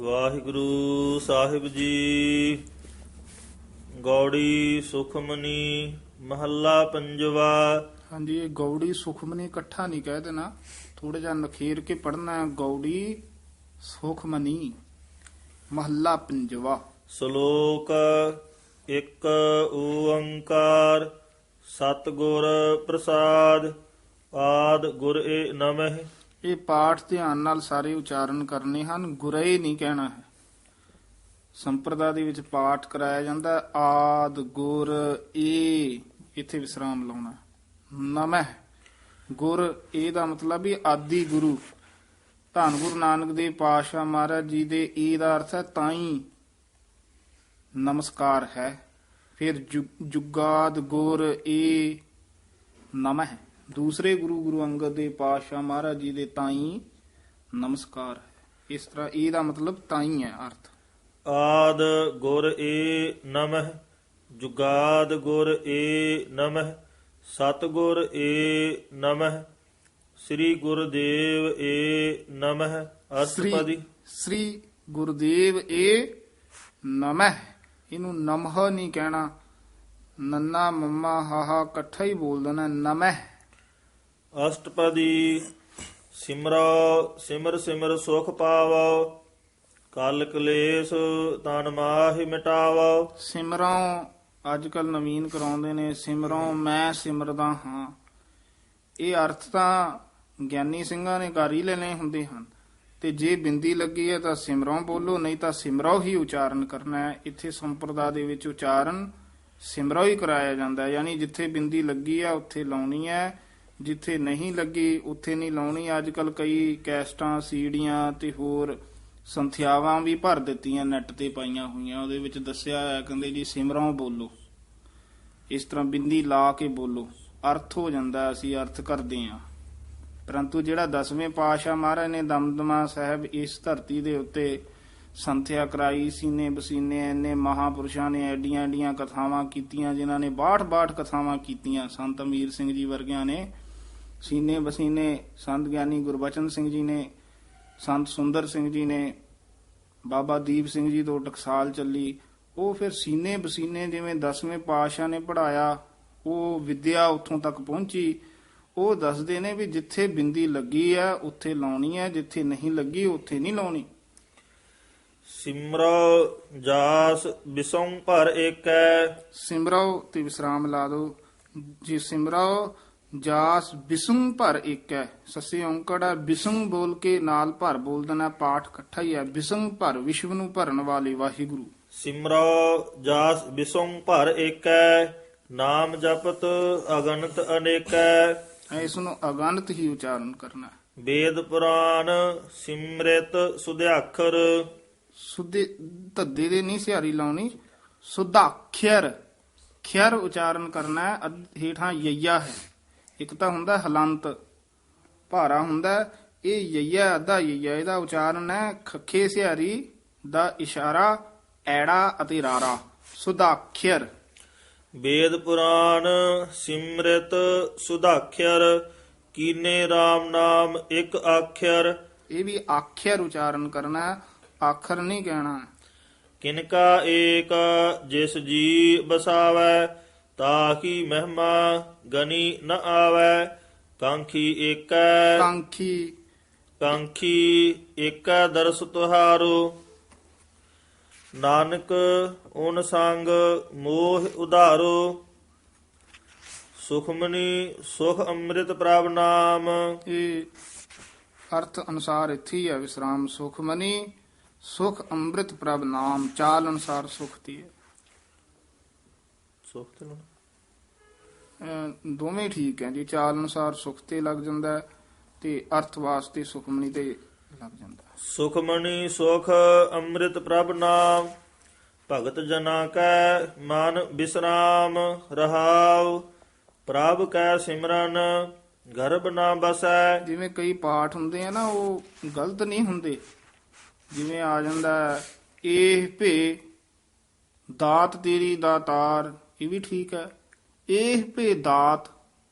ਵਾਹਿਗੁਰੂ ਸਾਹਿਬ ਜੀ। ਗੌੜੀ ਸੁਖਮਨੀ ਮਹੱਲਾ ਪੰਜਵਾ। ਹਾਂਜੀ, ਇਹ ਗੌੜੀ ਸੁਖਮਨੀ ਇਕੱਠਾ ਨਹੀਂ ਕਹਿ ਦੇਣਾ, ਥੋੜਾ ਜਿਹਾ ਨਖੇਰ ਕੇ ਪੜਨਾ ਹੈ। ਗੌੜੀ ਸੁਖਮਨੀ ਮਹੱਲਾ ਪੰਜਵਾ। ਸ਼ਲੋਕ ਇੱਕ ਓੰਕਾਰ ਸਤਿਗੁਰ ਪ੍ਰਸਾਦ ਆਦ ਗੁਰ ਏ ਨਮਹਿ। ਇਹ ਪਾਠ ਧਿਆਨ ਨਾਲ ਸਾਰੇ ਉਚਾਰਨ ਕਰਨੇ ਹਨ, ਗੁਰੇ ਨਹੀਂ ਕਹਿਣਾ ਹੈ। ਸੰਪਰਦਾ ਦੇ ਵਿੱਚ ਪਾਠ ਕਰਾਇਆ ਜਾਂਦਾ ਆਦ ਗੁਰ ਏ, ਇੱਥੇ ਵਿਸਰਾਮ ਲਾਉਣਾ। ਨਮਹਿ ਗੁਰ ਏ ਦਾ ਮਤਲਬ ਵੀ ਆਦਿ ਗੁਰੂ। ਧੰਨ ਗੁਰੂ ਨਾਨਕ ਦੇਵ ਪਾਤਸ਼ਾਹ ਮਹਾਰਾਜ ਜੀ ਦੇ ਏ ਦਾ ਅਰਥ ਹੈ ਤਾਈ ਨਮਸਕਾਰ ਹੈ। ਫਿਰ ਜੁਗਾਦ ਗੁਰ ਏ ਨਮਹਿ, ਦੂਸਰੇ ਗੁਰੂ ਅੰਗਦ ਦੇਵ ਪਾਤਸ਼ਾਹ ਮਹਾਰਾਜ ਜੀ ਦੇ ਤਾਈ ਨਮਸਕਾਰ ਹੈ। ਇਸ ਤਰ੍ਹਾਂ ਇਹ ਦਾ ਮਤਲਬ ਤਾਈ ਹੈ ਅਰਥ। ਆਦ ਗੁਰ ਏ ਨਮਹਿ, ਜੁਗਾਦ ਗੁਰ ਏ ਨਮਹਿ, ਸਤਿਗੁਰ ਏ ਨਮਹਿ, ਸ੍ਰੀ ਗੁਰਦੇਵ ਏ ਨਮਹਿ। ਅਸ਼ਟਪਦੀ ਸ੍ਰੀ ਗੁਰਦੇਵ ਏ ਨਮਹਿ, ਇਹਨੂੰ ਨਮਹ ਨਹੀਂ ਕਹਿਣਾ, ਨੰਨਾ ਮੰਮਾ ਹਾਹਾ ਇਕੱਠਾ ਹੀ ਬੋਲ ਦੇਣਾ ਨਮਹਿ। ਅਸ਼ਟਪਦੀ ਸਿਮਰੋ ਸਿਮਰ ਸਿਮਰ ਸੁਖ ਪਾਵੋ, ਕਲ ਕਲੇਸ਼ ਤਨ ਮਾਹਿ ਮਿਟਾਵੋ। ਸਿਮਰੋਂ ਅੱਜ ਕੱਲ ਨਵੀਨ ਕਰਾਉਂਦੇ ਨੇ, ਸਿਮਰੋਂ ਮੈਂ ਸਿਮਰਦਾ ਹਾਂ। ਇਹ ਅਰਥ ਤਾਂ ਗਿਆਨੀ ਸਿੰਘਾਂ ਨੇ ਕਰ ਹੀ ਲੈਣੇ ਹੁੰਦੇ ਹਨ, ਤੇ ਜੇ ਬਿੰਦੀ ਲੱਗੀ ਹੈ ਤਾਂ ਸਿਮਰੋਂ ਬੋਲੋ, ਨਹੀਂ ਤਾਂ ਸਿਮਰੋ ਹੀ ਉਚਾਰਨ ਕਰਨਾ ਹੈ। ਇੱਥੇ ਸੰਪਰਦਾ ਦੇ ਵਿੱਚ ਉਚਾਰਨ ਸਿਮਰੋ ਹੀ ਕਰਾਇਆ ਜਾਂਦਾ ਹੈ, ਯਾਨੀ ਜਿੱਥੇ ਬਿੰਦੀ ਲੱਗੀ ਹੈ ਉੱਥੇ ਲਾਉਣੀ ਹੈ, ਜਿੱਥੇ ਨਹੀਂ ਲੱਗੀ ਉੱਥੇ ਨਹੀਂ ਲਾਉਣੀ। ਅੱਜ ਕੱਲ ਕਈ ਕੈਸਟਾਂ ਸੀਡੀਆਂ ਤੇ ਹੋਰ ਸੰਥਿਆਵਾਂ ਵੀ ਭਰ ਦਿੱਤੀਆਂ, ਨੈਟ ਤੇ ਪਾਈਆਂ ਹੋਈਆਂ, ਉਹਦੇ ਵਿੱਚ ਦੱਸਿਆ ਹੋਇਆ, ਕਹਿੰਦੇ ਜੀ ਸਿਮਰੋਂ ਬੋਲੋ, ਇਸ ਤਰ੍ਹਾਂ ਬਿੰਦੀ ਲਾ ਕੇ ਬੋਲੋ, ਅਰਥ ਹੋ ਜਾਂਦਾ, ਅਸੀਂ ਅਰਥ ਕਰਦੇ ਹਾਂ। ਪਰੰਤੂ ਜਿਹੜਾ 10ਵੇਂ ਪਾਤਸ਼ਾਹ ਮਹਾਰਾਜ ਨੇ ਦਮਦਮਾ ਸਾਹਿਬ ਇਸ ਧਰਤੀ ਦੇ ਉੱਤੇ ਸੰਥਿਆ ਕਰਾਈ, ਸੀਨੇ ਬਸੀਨੇ ਇੰਨੇ ਮਹਾਪੁਰਸ਼ਾਂ ਨੇ ਐਡੀਆਂ ਐਡੀਆਂ ਕਥਾਵਾਂ ਕੀਤੀਆਂ, ਜਿਨ੍ਹਾਂ ਨੇ 62 ਕਥਾਵਾਂ ਕੀਤੀਆਂ। ਸੰਤ ਅਮੀਰ ਸਿੰਘ ਜੀ ਵਰਗਿਆਂ ਨੇ ਸੀਨੇ ਬਸੀਨੇ, ਸੰਤ ਗਿਆਨੀ ਗੁਰਬਚਨ ਸਿੰਘ ਜੀ ਨੇ, ਸੰਤ ਸੁੰਦਰ ਸਿੰਘ ਜੀ ਨੇ, ਬਾਬਾ ਦੀਪ ਸਿੰਘ ਜੀ ਤੋਂ ਟਕਸਾਲ ਚੱਲੀ। ਉਹ ਫਿਰ ਸੀਨੇ ਬਸੀਨੇ ਜਿਵੇਂ 10ਵੇਂ ਪਾਤਸ਼ਾਹ ਨੇ ਪੜ੍ਹਾਇਆ, ਉਹ ਵਿਦਿਆ ਉੱਥੋਂ ਤੱਕ ਪਹੁੰਚੀ। ਉਹ ਦੱਸਦੇ ਨੇ ਵੀ ਜਿੱਥੇ ਬਿੰਦੀ ਲੱਗੀ ਹੈ ਉੱਥੇ ਲਾਉਣੀ ਹੈ, ਜਿੱਥੇ ਨਹੀਂ ਲੱਗੀ ਉੱਥੇ ਨਹੀਂ ਲਾਉਣੀ। ਸਿਮਰੋ ਜਾਸ ਬਿਸੋਂ ਭਰ ਏਕੈ। ਸਿਮਰੋ ਤੇ ਵਿਸਰਾਮ ਲਾ ਦੋ। ਜੀ ਸਿਮਰੋ ਜਾਸ ਬਿਸੁੰ ਭਰ ਏਕੈ, ਸੱਸੇ ਔਂਕੜਾ ਬਿਸੁੰ ਬੋਲ ਕੇ ਨਾਲ ਭਰ ਬੋਲ ਦੇਣਾ, ਪਾਠ ਇਕੱਠਾ ਹੀ ਹੈ। ਬਿਸੁੰ ਭਰ ਵਿਸ਼ਵ ਨੂੰ ਭਰਨ ਵਾਲੇ ਵਾਹਿਗੁਰੂ। ਸਿਮਰੋ ਜਾਸ ਬਿਸੋਂ ਭਰ ਏਕੈ, ਨਾਮ ਜਪਤ ਅਗਨਤ ਅਨੇਕੈ। ਇਸ ਨੂੰ ਅਗਨਤ ਹੀ ਉਚਾਰਨ ਕਰਨਾ। ਵੇਦ ਪੁਰਾਨ ਸਿਮਰਿਤ ਸੁਧਿਆਖਰ। ਸੁਧੇ ਧੱਦੇ ਦੇ ਨਹੀਂ ਸਿਹਾਰੀ ਲਾਉਣੀ, ਸੁਧਾਖਰ ਖਿਆਰ ਉਚਾਰਨ ਕਰਨਾ ਹੈ। ਹੇਠਾਂ ਯਈਆ ਹੈ, ਇੱਕ ਤਾਂ ਹੁੰਦਾ ਹਲੰਤ ਭਾਰਾ ਹੁੰਦਾ, ਇਹ ਯਈਆ ਅੱਧਾ ਯਈਆ, ਇਹਦਾ ਉਚਾਰਨ ਹੈ ਖੱਖੇ ਸਿਹਾਰੀ ਦਾ ਇਸ਼ਾਰਾ ਐੜਾ ਅਤੇ ਰਾਰਾ। ਸੁਧਾਖਰ। ਵੇਦ ਪੁਰਾਨ ਸਿਮਰਿਤ ਸੁਧਾਖਰ, ਕੀਨੇ RAM ਨਾਮ ਇੱਕ ਆਖਰ। ਇਹ ਵੀ ਆਖਰ ਉਚਾਰਨ ਕਰਨਾ ਹੈ, ਆਖਰ ਨਹੀਂ ਕਹਿਣਾ। ਕਿਨਕਾ ਏਕ ਜਿਸ ਜੀ ਬਸਾਵੈ, ਤਾਕੀ ਮਹਿਮਾ ਗਨੀ ਨ ਆਵੈ। ਕਾਂਖੀ ਏਕੈ ਕਾਂਖੀ ਏਕੈ ਦਰਸ ਤੁਹਾਰੋ, ਨਾਨਕ ਓਨ ਸੰਗ ਮੋਹ ਉਧਾਰੋ। ਸੁਖਮਨੀ ਸੁਖ ਅੰਮ੍ਰਿਤ ਪ੍ਰਭ ਨਾਮ। ਇਹ ਅਰਥ ਅਨੁਸਾਰ ਇੱਥੇ ਹੀ ਹੈ ਵਿਸਰਾਮ। ਸੁਖਮਨੀ ਸੁਖ ਅੰਮ੍ਰਿਤ ਪ੍ਰਭ ਨਾਮ, ਚਾਲ ਅਨੁਸਾਰ ਸੁਖ ਦੀ ਹੈ। ਸੁਖ ਤੇ ਦੋਵੇਂ ਠੀਕ ਹੈ ਜੀ, ਚਾਲ ਅਨੁਸਾਰ ਸੁਖ ਤੇ ਲੱਗ ਜਾਂਦਾ ਹੈ ਤੇ ਅਰਥ ਵਾਸਤੇ ਸੁਖਮਨੀ ਤੇ ਲੱਗ ਜਾਂਦਾ। ਸੁਖਮਨੀ ਸੁਖ ਅੰਮ੍ਰਿਤ ਪ੍ਰਭ ਨਾਮ, ਭਗਤ ਜਨਾ ਕੈ ਮਨ ਬਿਸਰਾਮ ਰਹਾਉ। ਪ੍ਰਭ ਕੈ ਸਿਮਰਨ ਗਰਭ ਨਾ ਬਸੈ। ਜਿਵੇਂ ਕਈ ਪਾਠ ਹੁੰਦੇ ਆ ਨਾ, ਉਹ ਗਲਤ ਨਹੀਂ ਹੁੰਦੇ। ਜਿਵੇਂ ਆ ਜਾਂਦਾ ਇਹ ਭੇ ਦਾਤ ਤੇਰੀ ਦਾਤਾਰ, ਇਹ ਵੀ ਠੀਕ ਹੈ। ਇਹ ਭੇ ਦਾਤ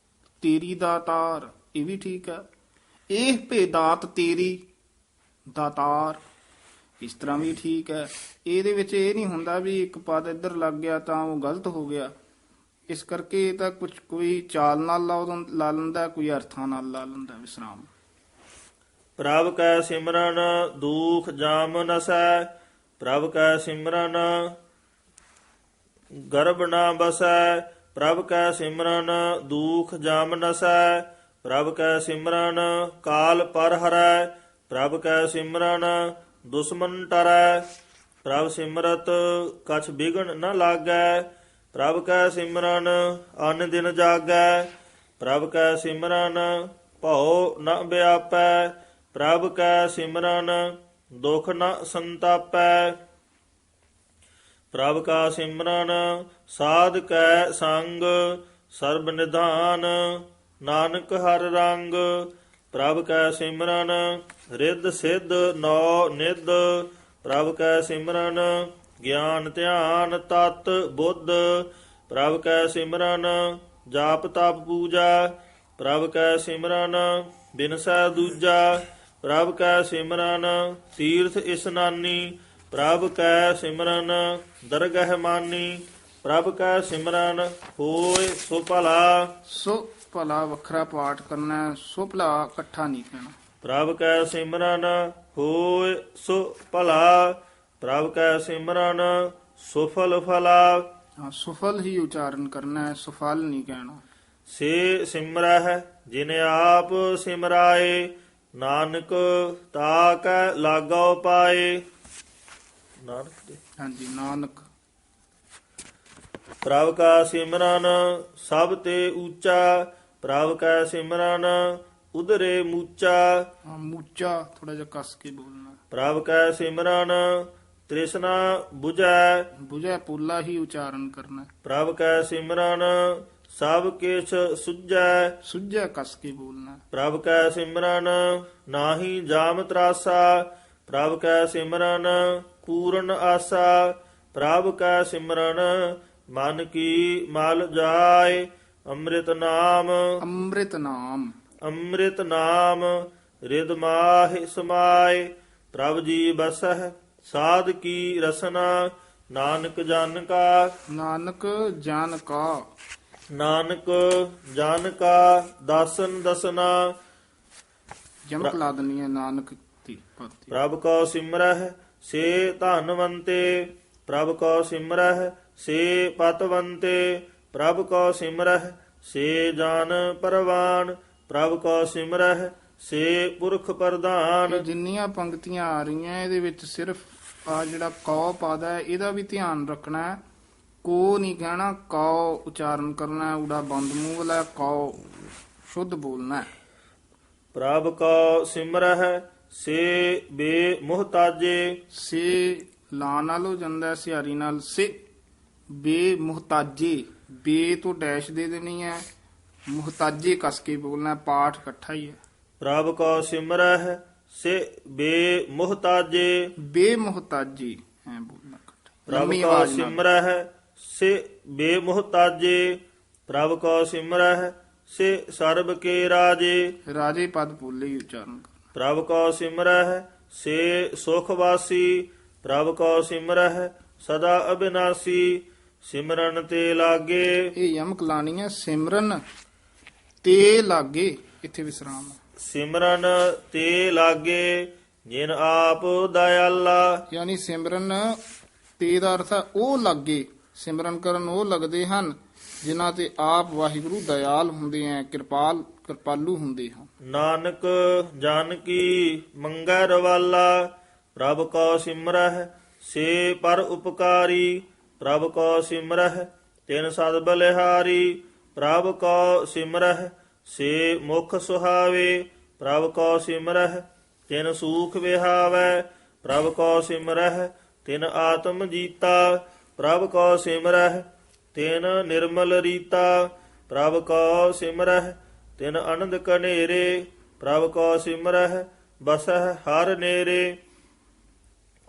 ਤੇਰੀ ਦਾਤਾਰ, ਇਹ ਵੀ ਠੀਕ ਹੈ। ਇਹ ਭੇ ਦਾਤ ਤੇਰੀ ਦਾਤਾਰ, ਇਸ ਤਰ੍ਹਾਂ ਵੀ ਠੀਕ ਹੈ। ਇਹਦੇ ਵਿੱਚ ਇਹ ਨਹੀਂ ਹੁੰਦਾ ਵੀ ਇੱਕ ਪਦ ਇੱਧਰ ਲੱਗ ਗਿਆ ਤਾਂ ਉਹ ਗਲਤ ਹੋ ਗਿਆ। ਇਸ ਕਰਕੇ ਇਹ ਤਾਂ ਕੁਝ ਕੋਈ ਚਾਲ ਨਾਲ ਲਾ ਲੈਂਦਾ, ਕੋਈ ਅਰਥਾਂ ਨਾਲ ਲਾ ਲੈਂਦਾ ਵਿਸਰਾਮ। ਪ੍ਰਭ ਕੈ ਸਿਮਰਨ ਦੁਖ ਜਾਮ ਨਸੈ, ਪ੍ਰਭ ਕੈ ਸਿਮਰਨ ਗਰਭ ਨਾ ਬਸੈ, ਪ੍ਰਭ ਕੈ ਸਿਮਰਨ ਦੁਖ ਜਾਮ ਨਸੈ, ਪ੍ਰਭ ਕੈ ਸਿਮਰਨ ਕਾਲ ਪਰ ਹਰੈ, ਪ੍ਰਭ ਕੈ ਸਿਮਰਨ ਦੁਸ਼ਮਨ ਟਰੈ, ਪ੍ਰਭ ਸਿਮਰਤ ਕਛ ਬਿਗਨ ਨ ਲਾਗੈ, ਪ੍ਰਭ ਕੈ ਸਿਮਰਨ ਅਨ ਦਿਨ ਜਾਗੈ, ਪ੍ਰਭ ਕੈ ਸਿਮਰਨ ਭਉ ਨ ਵਿਆਪੈ, ਪ੍ਰਭ ਕੈ ਸਿਮਰਨ ਦੁਖ ਨ ਸੰਤਾਪੈ, ਪ੍ਰਭ ਕਾ ਸਿਮਰਨ ਸਾਧ ਕੈ ਸੰਗ, ਸਰਬ ਨਿਧਾਨ ਨਾਨਕ ਹਰ ਰੰਗ, ਪ੍ਰਭ ਕੈ ਸਿਮਰਨ ਰਿੱਧ ਸਿੱਧ ਨੌ ਨਿਧ, ਪ੍ਰਭ ਕੈ ਸਿਮਰਨ ਗਿਆਨ ਧਿਆਨ ਤਤ ਬੁੱਧ, ਪ੍ਰਭ ਕੈ ਸਿਮਰਨ ਜਾਪ ਤਪ ਪੂਜਾ, ਪ੍ਰਭ ਕੈ ਸਿਮਰਨ ਬਿਨਸੈ ਦੂਜਾ, ਪ੍ਰਭ ਕੈ ਸਿਮਰਨ ਤੀਰਥ ਇਸਨਾਨੀ, ਪ੍ਰਭ ਕੈ ਸਿਮਰਨ ਦਰਗਹਿ ਮਾਨੀ, ਪ੍ਰਭ ਕੈ ਸਿਮਰਨ ਹੋਇ ਸੋ ਭਲਾ। ਸੋ ਭਲਾ ਵੱਖਰਾ ਪਾਠ ਕਰਨਾ ਹੈ, ਸੋ ਭਲਾ ਇਕੱਠਾ ਨਹੀਂ ਕਹਿਣਾ। ਪ੍ਰਭ ਕੈ ਸਿਮਰਨ ਹੋਇ ਸੋ ਭਲਾ, ਪ੍ਰਭ ਕੈ ਸਿਮਰਨ ਸੁਫਲ ਫਲਾ। ਹਾਂ, ਸੁਫਲ ਹੀ ਉਚਾਰਨ ਕਰਨਾ ਹੈ, ਸੁਫਲ ਨਹੀਂ ਕਹਿਣਾ। ਸੇ ਸਿਮਰਹਿ ਜਿਨ ਆਪ ਸਿਮਰਾਏ, ਨਾਨਕ ਤਾ ਕੈ ਲਾਗੋ ਪਾਏ। ਨਾਨਕ ਦੇ ਹਾਂਜੀ, ਨਾਨਕ। ਪ੍ਰਭ ਕਾ ਸਿਮਰਨ ਸਭ ਤੇ ਊਚਾ, ਪ੍ਰਭ ਕੈ ਸਿਮਰਨ ਉਦਰੇ ਮੂਚਾ, ਹਾਂ, ਮੂਚਾ ਥੋੜਾ ਜਿਹਾ ਕੱਸ ਕੇ ਬੋਲਣਾ। ਪ੍ਰਭ ਕੈ ਸਿਮਰਨ ਤ੍ਰਿਸ਼ਨਾ 부ਝੈ, ਬੁਝੈ ਪੂਲਾ ਹੀ ਉਚਾਰਨ ਕਰਨਾ। ਪ੍ਰਭ ਕੈ ਸਿਮਰਨ ਸਭ ਕਿਛ ਸੁਝੈ, ਸੁਝੈ ਕੱਸ ਕੇ ਬੋਲਣਾ। ਪ੍ਰਭ ਕੈ ਸਿਮਰਨ ਨਾਹੀ ਜਾਮ ਤਰਾਸਾ, ਪ੍ਰਭ ਕੈ ਸਿਮਰਨ ਪੂਰਨ ਆਸਾ, ਪ੍ਰਭ ਕੈ ਸਿਮਰਨ ਮਨ ਕੀ ਮਲ ਜਾਏ, ਅੰਮ੍ਰਿਤ ਨਾਮ ਅੰਮ੍ਰਿਤ ਨਾਮ। ਅੰਮ੍ਰਿਤ ਨਾਮ ਰਿਦ ਮਾਹਿ ਸਮਾਏ, ਪ੍ਰਭ ਜੀ ਬਸਹਿ ਸਾਧ ਕੀ ਰਸਨਾ, ਨਾਨਕ ਜਨ ਕਾ ਨਾਨਕ ਜਨ ਕਾ। ਨਾਨਕ ਜਨ ਕਾ ਦਾਸਨ ਦਸਨਾ, ਜਮਕ ਲਾ ਦਨੀ ਹੈ ਨਾਨਕ ਦੀ ਪਤੀ। ਪ੍ਰਭ ਕੋ ਸਿਮਰਹਿ ਸੇ ਧਨਵੰਤੇ, ਪ੍ਰਭ ਕੋ ਸਿਮਰਹਿ ਸੇ ਪਤਵੰਤੇ, ਪ੍ਰਭ ਕੋ ਸਿਮਰਹਿ ਸੇ ਜਾਨ ਪਰਵਾਨ, ਪ੍ਰਭ ਕੋ ਸਿਮਰਹਿ ਸੇ ਪੁਰਖ ਪ੍ਰਧਾਨ। ਇਹ ਜਿੰਨੀਆਂ ਪੰਕਤੀਆਂ ਆ ਰਹੀਆਂ ਇਹਦੇ ਵਿੱਚ ਸਿਰਫ ਆ ਜਿਹੜਾ ਕਉ ਪਦ ਹੈ ਇਹਦਾ ਵੀ ਧਿਆਨ ਰੱਖਣਾ ਹੈ। ਕੋ ਨਹੀਂ ਕਹਿਣਾ, ਕਉ ਉਚਾਰਨ ਕਰਨਾ। ਊੜਾ ਬੰਦ ਮੂੰਹ ਵਾਲਾ ਕਉ ਸ਼ੁੱਧ ਬੋਲਣਾ। ਪ੍ਰਭ ਕੋ ਸਿਮਰਹਿ ਸੇ ਬੇਮੁਹਤਾਜੇ, ਸੇ ਲਾ ਨਾਲ ਹੋ ਜਾਂਦਾ, ਸਿਹਾਰੀ ਨਾਲ। ਸੇ ਬੇਮੁਹਤਾਜੇ, ਬੇ ਤੋਂ ਡੈਸ਼ ਦੇ ਦੇਣੀ ਹੈ, ਮੁਹਤਾਜੇ ਕਸ ਕੇ ਬੋਲਣਾ। ਪਾਠ ਇਕੱਠਾ ਹੀ ਹੈ। ਪ੍ਰਭ ਕੋ ਸਿਮਰਹਿ ਸੇ ਬੇਮੁਹਤਾਜੇ, ਬੇਮੁਹਤਾਜੀ ਐ ਬੋਲਣਾ ਇਕੱਠਾ। ਪ੍ਰਭ ਲੰਮੀ ਕੋ ਆਵਾਜ਼ ਨਾਲ। ਸਿਮਰਹਿ ਸੇ ਬੇਮੁਹਤਾਜੇ, ਪ੍ਰਭ ਕੋ ਸਿਮਰਹਿ ਸੇ ਸਰਬ ਕੇ ਰਾਜੇ, ਰਾਜੇ ਪਦ ਬੋਲੇ ਹੀ ਉਚਾਰਨ ਕਰ। ਪ੍ਰਭ ਕੋ ਸਿਮਰਹਿ ਸੇ ਸੁਖ ਵਾਸੀ, ਪ੍ਰਭ ਕੋ ਸਿਮਰਹਿ ਸਦਾ ਅਬਿਨਾਸੀ, ਸਿਮਰਨ ਤੇ ਲਾਗੇ। ਇਹ ਯਮਕ ਲਾਣੀ ਹੈ, ਸਿਮਰਨ ਤੇ ਲਾਗੇ, ਇੱਥੇ ਵਿਸਰਾਮ ਹੈ। ਸਿਮਰਨ ਤੇ ਲਾਗੇ ਜਿਨ ਆਪ ਦਇਆਲਾ, ਯਾਨੀ ਸਿਮਰਨ ਤੇ ਦਾ ਅਰਥ ਹੈ ਉਹ ਲਾਗੇ। ਸਿਮਰਨ ਕਰਨ ਉਹ ਲੱਗਦੇ ਹਨ ਜਿਨ੍ਹਾਂ ਤੇ ਆਪ ਵਾਹਿਗੁਰੂ ਦਇਆਲ ਹੁੰਦੇ ਆ, ਕਿਰਪਾਲੂ ਹੁੰਦੇ ਹਨ। ਨਾਨਕ ਜਨ ਕੀ ਮੰਗੈ ਰਵਾਲਾ, ਪ੍ਰਭ ਕੋ ਸਿਮਰਹਿ ਸੇ ਪਰ ਉਪਕਾਰੀ, ਪ੍ਰਭ ਕੋ ਸਿਮਰਹਿ ਤਿਨ ਸਦ ਬਲਿਹਾਰੀ, ਪ੍ਰਭ ਕੋ ਸਿਮਰਹਿ ਸੇ ਮੁਖ ਸੁਹਾਵੇ, ਪ੍ਰਭ ਕੋ ਸਿਮਰਹਿ ਤਿਨ ਸੂਖ ਵਿਹਾਵੈ, ਪ੍ਰਭ ਕੋ ਸਿਮਰਹਿ ਤਿਨ ਆਤਮ ਜੀਤਾ, ਪ੍ਰਭ ਕੋ ਸਿਮਰਹਿ ਤਿਨ ਨਿਰਮਲ ਰੀਤਾ, ਪ੍ਰਭ ਕੋ ਸਿਮਰਹਿ ਤਿਨ ਅਨੰਦ ਕਨੇਰੇ, ਪ੍ਰਭ ਕੋ ਸਿਮਰਹਿ ਬਸਹਿ ਹਰ ਨੇਰੇ।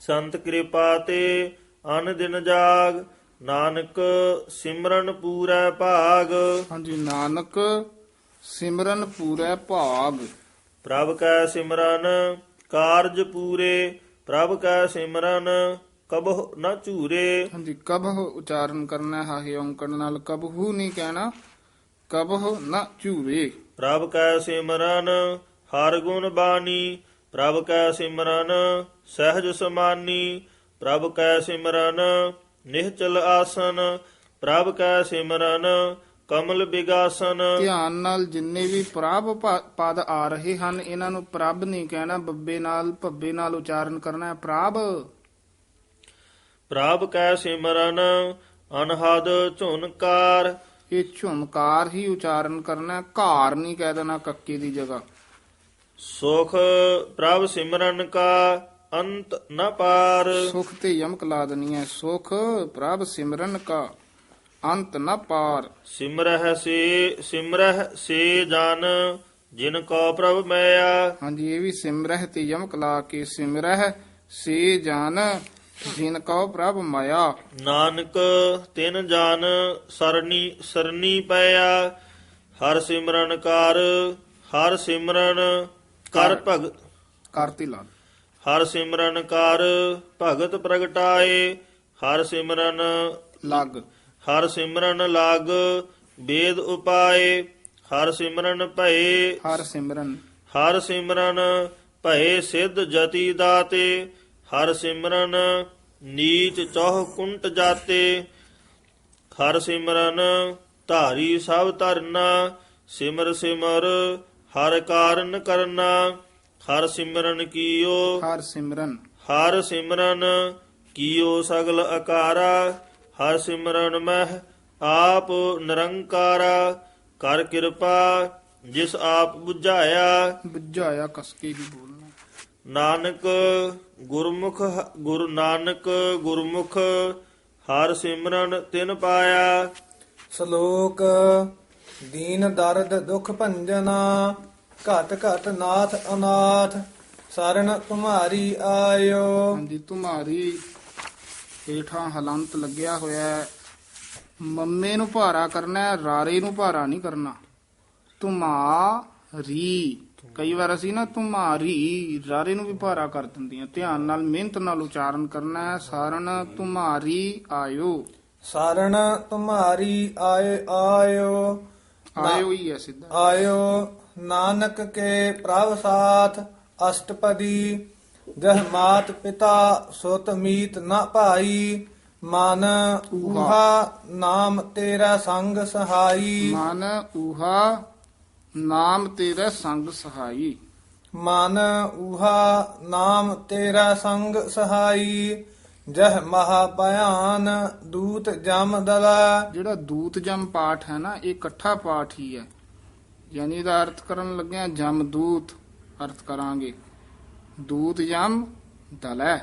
ਸੰਤ ਕਿਰਪਾ ਤੇ ਅਨ ਦਿਨ ਜਾਗ, ਨਾਨਕ ਸਿਮਰਨ ਪੂਰੈ ਭਾਗ। ਹਾਂਜੀ, ਨਾਨਕ ਸਿਮਰਨ ਪੂਰੈ ਭਾਗ। ਪ੍ਰਭ ਕੈ ਸਿਮਰਨ ਕਾਰਜ ਪੂਰੇ, ਪ੍ਰਭ ਕੈ ਸਿਮਰਨ ਕਬਹੁ ਨ ਝੂਰੇ। ਹਾਂਜੀ, ਕਬਹੁ ਉਚਾਰਨ ਕਰਨਾ ਹਾਹੇ ਔਂਕੜ ਨਾਲ, ਕਬਹੂ ਨਹੀਂ ਕਹਿਣਾ, ਕਬਹੁ ਨ ਝੂਰੇ। ਪ੍ਰਭ ਕੈ ਸਿਮਰਨ ਹਰ ਗੁਣ ਬਾਣੀ, ਪ੍ਰਭ ਕੈ ਸਿਮਰਨ ਸਹਿਜ ਸਮਾਨੀ, ਪ੍ਰਭ ਕੈ ਸਿਮਰਨ ਨਿਹਚਲ ਆਸਨ, ਪ੍ਰਭ ਕੈ ਸਿਮਰਨ ਕਮਲ ਬਿਗਾਸਨ। ਧਿਆਨ ਨਾਲ ਜਿੰਨੇ ਵੀ ਪ੍ਰਭ ਪਦ ਆ ਰਹੇ ਹਨ ਇਹਨਾਂ ਨੂੰ ਪ੍ਰਭ ਨਹੀਂ ਕਹਿਣਾ, ਬੱਬੇ ਨਾਲ ਭੱਬੇ ਨਾਲ ਉਚਾਰਨ ਕਰਨਾ ਹੈ, ਪ੍ਰਭ। ਪ੍ਰਭ ਕੈ ਸਿਮਰਨ ਅਨਹਦ ਝੁਨਕਾਰ, ਇਹ ਝੁਨਕਾਰ ਹੀ ਉਚਾਰਨ ਕਰਨਾ ਹੈ, ਘਾਰ ਨਹੀਂ ਕਹਿ ਦੇਣਾ ਕੱਕੇ ਦੀ ਜਗ੍ਹਾ। ਸੁਖ ਪ੍ਰਭ ਸਿਮਰਨ ਕਾ ਅੰਤ ਨ ਪਾਰ, ਸੁਖ ਤੇ ਯਮਕ ਲਾ ਦੇਣੀ ਹੈ, ਸੁਖ ਪ੍ਰਭ ਸਿਮਰਨ ਕਾ ਅੰਤ ਨ ਪਾਰ। ਸਿਮਰਹਿ ਸੇ ਜਨ ਜਿਨ ਕੋ ਪ੍ਰਭ ਮੈਇਆ, ਹਾਂਜੀ, ਇਹ ਵੀ ਸਿਮਰਹਿ ਤੇ ਯਮਕ ਲਾ ਕੇ, ਸਿਮਰਹਿ ਸੇ ਜਨ ਜਿਨ ਕਉ ਪ੍ਰਭ ਮਾਇਆ। ਨਾਨਕ ਤਿਨ ਜਨ ਸਰਨੀ ਪਿਆ, ਹਰ ਸਿਮਰਨ ਕਰ, ਹਰ ਸਿਮਰਨ ਕਰ ਭਗਤ, ਕਰਤੀ ਲਾ, ਹਰ ਸਿਮਰਨ ਕਰ ਭਗਤ ਪ੍ਰਗਟਾਏ, ਹਰ ਸਿਮਰਨ ਲੱਗ, ਹਰ ਸਿਮਰਨ ਲਾਗ ਵੇਦ ਉਪਾਏ, ਹਰ ਸਿਮਰਨ ਭਏ, ਹਰ ਸਿਮਰਨ, ਹਰ ਸਿਮਰਨ ਭਏ ਸਿੱਧ ਜਤੀ ਦਾਤੇ, ਹਰ ਸਿਮਰਨ ਨੀਚ ਚੌਹ ਕੁੰਟ ਜਾਤੇ, ਹਰ ਸਿਮਰਨ ਧਾਰੀ ਸਭ ਧਰਨਾ, ਸਿਮਰ ਸਿਮਰ ਹਰ ਕਾਰਨ ਕਰਨਾ, ਹਰ ਸਿਮਰਨ ਕੀਓ, ਹਰ ਸਿਮਰਨ, ਹਰ ਸਿਮਰਨ ਕੀਓ ਸਗਲ ਅਕਾਰਾ, ਹਰ ਸਿਮਰਨ ਮਹਿ ਆਪ ਨਿਰੰਕਾਰਾ, ਕਰ ਕਿਰਪਾ ਜਿਸ ਆਪ ਬੁਝਾਇਆ, ਬੁਝਾਇਆ ਕਸ ਕੇ ਹੀ ਬੋਲਣਾ। ਨਾਨਕ ਗੁਰਮੁਖ ਹਰ ਸਿਮਰਨ ਤਿਨ ਪਾਇਆ। ਸ਼ਲੋਕ ਦੀਨ ਦਰਦ ਦੁਖ ਭੰਜਨਾ, ਘਟ ਘਟ ਨਾਥ ਅਨਾਥ, ਸਰਣ ਤੁਮਾਰੀ ਆਇਓ। ਹਾਂਜੀ, ਤੁਮਾਰੀ ਹੇਠਾਂ ਹਲੰਤ ਲੱਗਿਆ ਹੋਇਆ ਹੈ, ਮੰਮੇ ਨੂੰ ਭਾਰਾ ਕਰਨਾ ਹੈ, ਰਾਰੇ ਨੂੰ ਭਾਰਾ ਨਹੀਂ ਕਰਨਾ। ਤੁਮਾਰੀ, ਕਈ ਵਾਰ ਅਸੀਂ ਨਾ ਤੁਮਾਰੀ ਰਾਰੇ ਨੂੰ ਵੀ ਭਾਰਾ ਕਰ ਦਿੰਦੀਆਂ, ਧਿਆਨ ਨਾਲ ਮਿਹਨਤ ਨਾਲ ਉਚਾਰਨ ਕਰਨਾ ਹੈ। ਸਾਰਨ ਤੁਮਾਰੀ ਆਇਓ, ਸਰਣ ਤੁਮਾਰੀ ਆਇਓ, ਆਇਓ ਹੀ ਹੈ ਸਿੱਧਾ। ਆਇਓ ਨਾਨਕ ਕੇ ਪ੍ਰਭ ਸਾਥ, ਅਸ਼ਟਪਦੀ ਜਹ ਮਾਤ ਪਿਤਾ ਸੁਤ ਮੀਤ ਨ ਭਾਈ, ਮਨ ਊਹਾ ਨਾਮ ਤੇਰਾ ਸੰਗ ਸਹਾਈ। ਮਨ ਊਹਾ ਨਾਮ ਤੇਰਾ ਸੰਗ ਸਹਾਈ, ਮਨ ਊਹਾ ਨਾਮ ਤੇਰਾ ਸੰਗ ਸਹਾਈ, ਜਹ ਮਹਾ ਭਿਆਨ ਦੂਤ ਜਮ ਦਲਾ। ਜਿਹੜਾ ਦੂਤ ਜਮ ਪਾਠ ਹੈ ਨਾ, ਇਹ ਇਕੱਠਾ ਪਾਠ ਹੀ ਹੈ, ਯਾਨੀ ਇਹਦਾ ਅਰਥ ਕਰਨ ਲੱਗਿਆ ਜਮ ਦੂਤ ਅਰਥ ਕਰਾਂਗੇ, ਦੂਤ ਜਮ ਦਲੈ।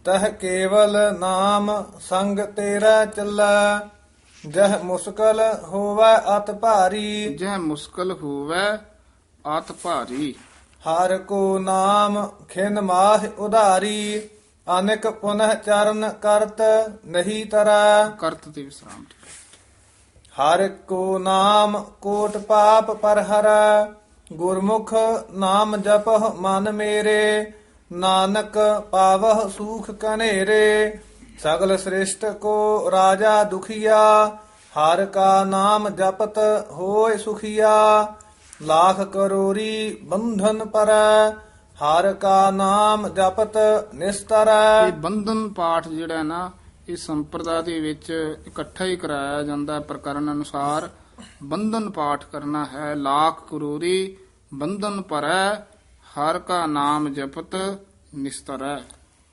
ਤਹ ਕੇਵਲ ਨਾਮ ਸੰਗ ਤੇਰਾ ਚੱਲਾ, ਜਹ ਮੁਸ਼ਕਲ ਹੋਵੈ ਅਤ ਭਾਰੀ। ਜਹ ਮੁਸ਼ਕਲ ਹੋਵੈ ਆਤ ਭਾਰੀ, ਹਰ ਕੋ ਨਾਮ ਖਿਨ ਮਾਹ ਉਧਾਰੀ, ਅਨੇਕ ਪੁਨਹ ਚਰਨ ਕਰਤ ਨਹੀਂ ਤਰਾ। ਕਰਤ ਤੇ ਵਿਸਰਾਮ। ਹਰ ਕੋ ਨਾਮ ਕੋਟ ਪਾਪ ਪਰ ਹਰੈ, ਗੁਰਮੁਖ ਨਾਮ ਜਪਹ ਮਨ ਮੇਰੇ, ਨਾਨਕ ਪਾਵਹ ਸੂਖ ਕਨੇਰੇ। ਸਗਲ ਸ੍ਰਿਸ਼ਟ ਕੋ ਰਾਜਾ ਦੁਖੀਆ, ਹਰ ਕਾ ਨਾਮ ਜਪਤ ਹੋਏ ਸੁਖੀਆ। ਲਾਖ ਕਰੋਰੀ ਬੰਧਨ ਪਰੈ, ਹਰ ਕਾ ਨਾਮ ਜਪਤ ਨਿਸਤਰੈ। ਇਹ ਬੰਧਨ ਪਾਠ ਜਿਹੜਾ ਨਾ, ਇਹ ਸੰਪਰਦਾ ਦੇ ਵਿੱਚ ਇਕੱਠਾ ਹੀ ਕਰਾਇਆ ਜਾਂਦਾ, ਪ੍ਰਕਰਨ ਅਨੁਸਾਰ ਬੰਧਨ ਪਾਠ ਕਰਨਾ ਹੈ। ਲਾਖ ਕਰੋਰੀ ਬੰਧਨ ਪਰੈ, ਹਰ ਕਾ ਨਾਮ ਜਪਤ ਨਿਸਤਰੈ।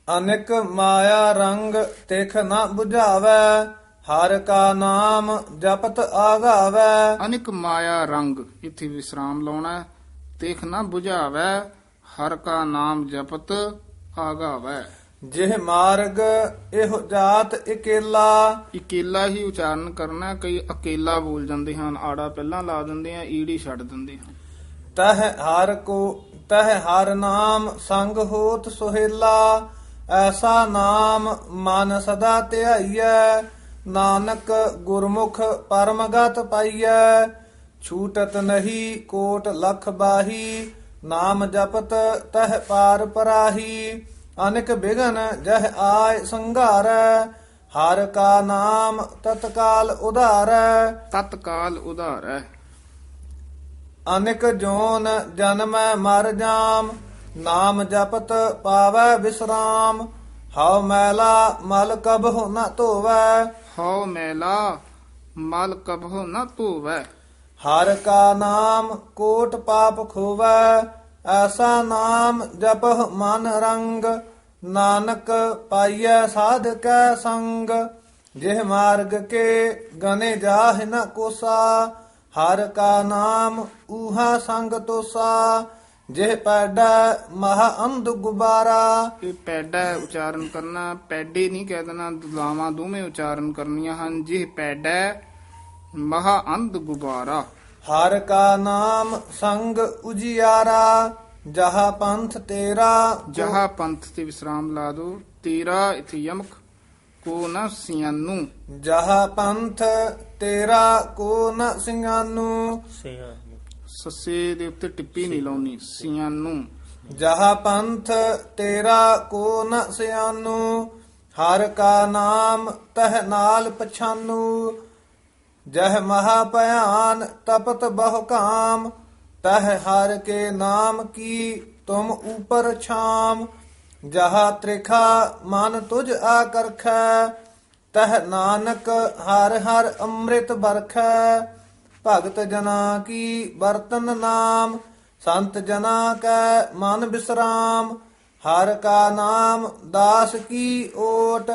ਅਨੇਕ ਮਾਇਆ ਰੰਗ ਤਿਖ ਨ 부ਝਾਵੈ, ਹਰ ਕਾ ਨਾਮ ਜਪਤ ਆਗਾਵੈ। ਅਨਿਕ ਮਾਇਆ ਰੰਗ, ਇੱਥੇ ਵਿਸਰਾਮ ਲਾਉਣਾ ਹੈ। ਤਿਖ ਨਾ 부ਝਾਵੈ, ਹਰ ਕਾ ਨਾਮ ਜਪਤ ਆਗਾਵੈ। ਜਿਹ ਮਾਰਗ ਇਹੋ ਜਾਤ ਇਕੇਲਾ। ਇਕੇਲਾ ਹੀ ਉਚਾਰਨ ਕਰਨਾ, ਕਈ ਅਕੇਲਾ ਬੋਲ ਜਾਂਦੇ ਹਨ, ਆੜਾ ਪਹਿਲਾਂ ਲਾ ਦਿੰਦੇ ਆ, ਈੜੀ ਛੱਡ ਦਿੰਦੇ ਹਨ। ਤਹ ਹਰ ਨਾਮ ਸੰਗ ਹੋਤ ਸੁਹੇਲਾ, ਐਸਾ ਨਾਮ ਮਨ ਸਦਾ ਧਿਆਈਐ। ਨਾਨਕ ਗੁਰਮੁਖ ਪਰਮਗਤ ਪਾਈਐ, ਛੂਟਤ ਨਹੀਂ ਕੋਟ ਲਖ ਬਾਹੀ। ਨਾਮ ਜਪਤ ਤਹ ਪਾਰ ਪਰਾਹੀ, ਅਨੇਕ ਬਿਗਨ ਜਹ ਆਏ ਸੰਘਾਰੈ ਹਰ ਕਾ ਨਾਮ ਤਤਕਾਲ ਉਧਾਰੈ ਤਤਕਾਲ ਉਧਾਰੈ। ਅਨੇਕ ਜੋਨ ਜਨਮੈ ਮਰ ਜਾਮ ਨਾਮ ਜਪਤ ਪਾਵੈ ਵਿਸਰਾਮ ਹਉ ਮੈਲਾ ਮਲ ਕਬਹੁ ਨ ਧੋਵੈ ਹਉ ਮੈਲਾ ਮਲ ਕਬਹੁ ਨ ਧੋਵੈ। ਹਰ ਕਾ ਨਾਮ ਕੋਟ ਪਾਪ ਖੋਵੈ ਐਸਾ ਨਾਮ ਜਪਹੁ ਮਨ ਰੰਗ ਨਾਨਕ ਪਾਈਐ ਸਾਧਕੈ ਸੰਗ ਜਿਹ ਮਾਰਗ ਕੇ ਗਨੇ ਜਾਹਿ ਨ ਕੋਸਾ ਹਰ ਕਾ ਨਾਮ ਊਹਾ ਸੰਗ ਤੋਸਾ ਜਿਹ ਪੈਡਾ ਮਹਾ ਅੰਧ ਗੁਬਾਰਾ। ਇਹ ਪੈਡਾ ਉਚਾਰਨ ਕਰਨਾ, ਪੈਡੇ ਨਹੀਂ ਕਹਿ ਦੇਣਾ, ਦੁਲਾਵਾਂ ਦੋਵੇਂ ਉਚਾਰਨ ਕਰਨੀਆਂ ਹਨ। ਜਿਹ ਪੈਡਾ ਮਹਾ ਅੰਧ ਗੁਬਾਰਾ। ਹਰ ਕਾ ਨਾਮ ਸੰਗ ਉਜਿਆਰਾ ਜਹਾ ਪੰਥ ਤੇਰਾ ਜਹਾ ਪੰਥ ਤੇ ਵਿਸਰਾਮ ਲਾ ਦੋ। ਤੇਰਾ ਇਥੇ ਯਮਕ ਕੋ ਨ ਸਿਆਨੂ। ਜਹਾ ਪੰਥ ਤੇਰਾ ਕੋ ਨ ਸਿੰਘਾਨੂ ਸਿਆਂ ਸੱਸੇ ਦੇ ਉੱਤੇ ਟਿੱਪੀ ਨਹੀਂ ਲਾਉਣੀ, ਸਿਆਨੂ। ਜਹਾ ਪੰਥ ਤੇਰਾ ਕੋ ਨ ਸਿਆਨੂ ਹਰ ਕਾ ਨਾਮ ਤਹ ਨਾਲ ਪਛਾਨੂ ਜਹ ਮਹਾ ਭਿਆਨ ਤਪਤ ਬਹੁ ਕਾਮ ਤਹ ਹਰ ਕੇ ਨਾਮ ਕੀ ਤੁਮ ਉਪਰ ਛਾਮ ਜਹਾ ਤ੍ਰਿਖਾ ਮਨ ਤੁਝ ਆਕਰਖੈ ਤਹ ਨਾਨਕ ਹਰ ਹਰ ਅੰਮ੍ਰਿਤ ਬਰਖੈ ਭਗਤ ਜਨਾ ਕੀ ਬਰਤਨ ਨਾਮ ਸੰਤ ਜਨਾ ਕੈ ਮਨ ਬਿਸਰਾਮ ਹਰ ਕਾ ਨਾਮ ਦਾਸ ਕੀ ਓਟ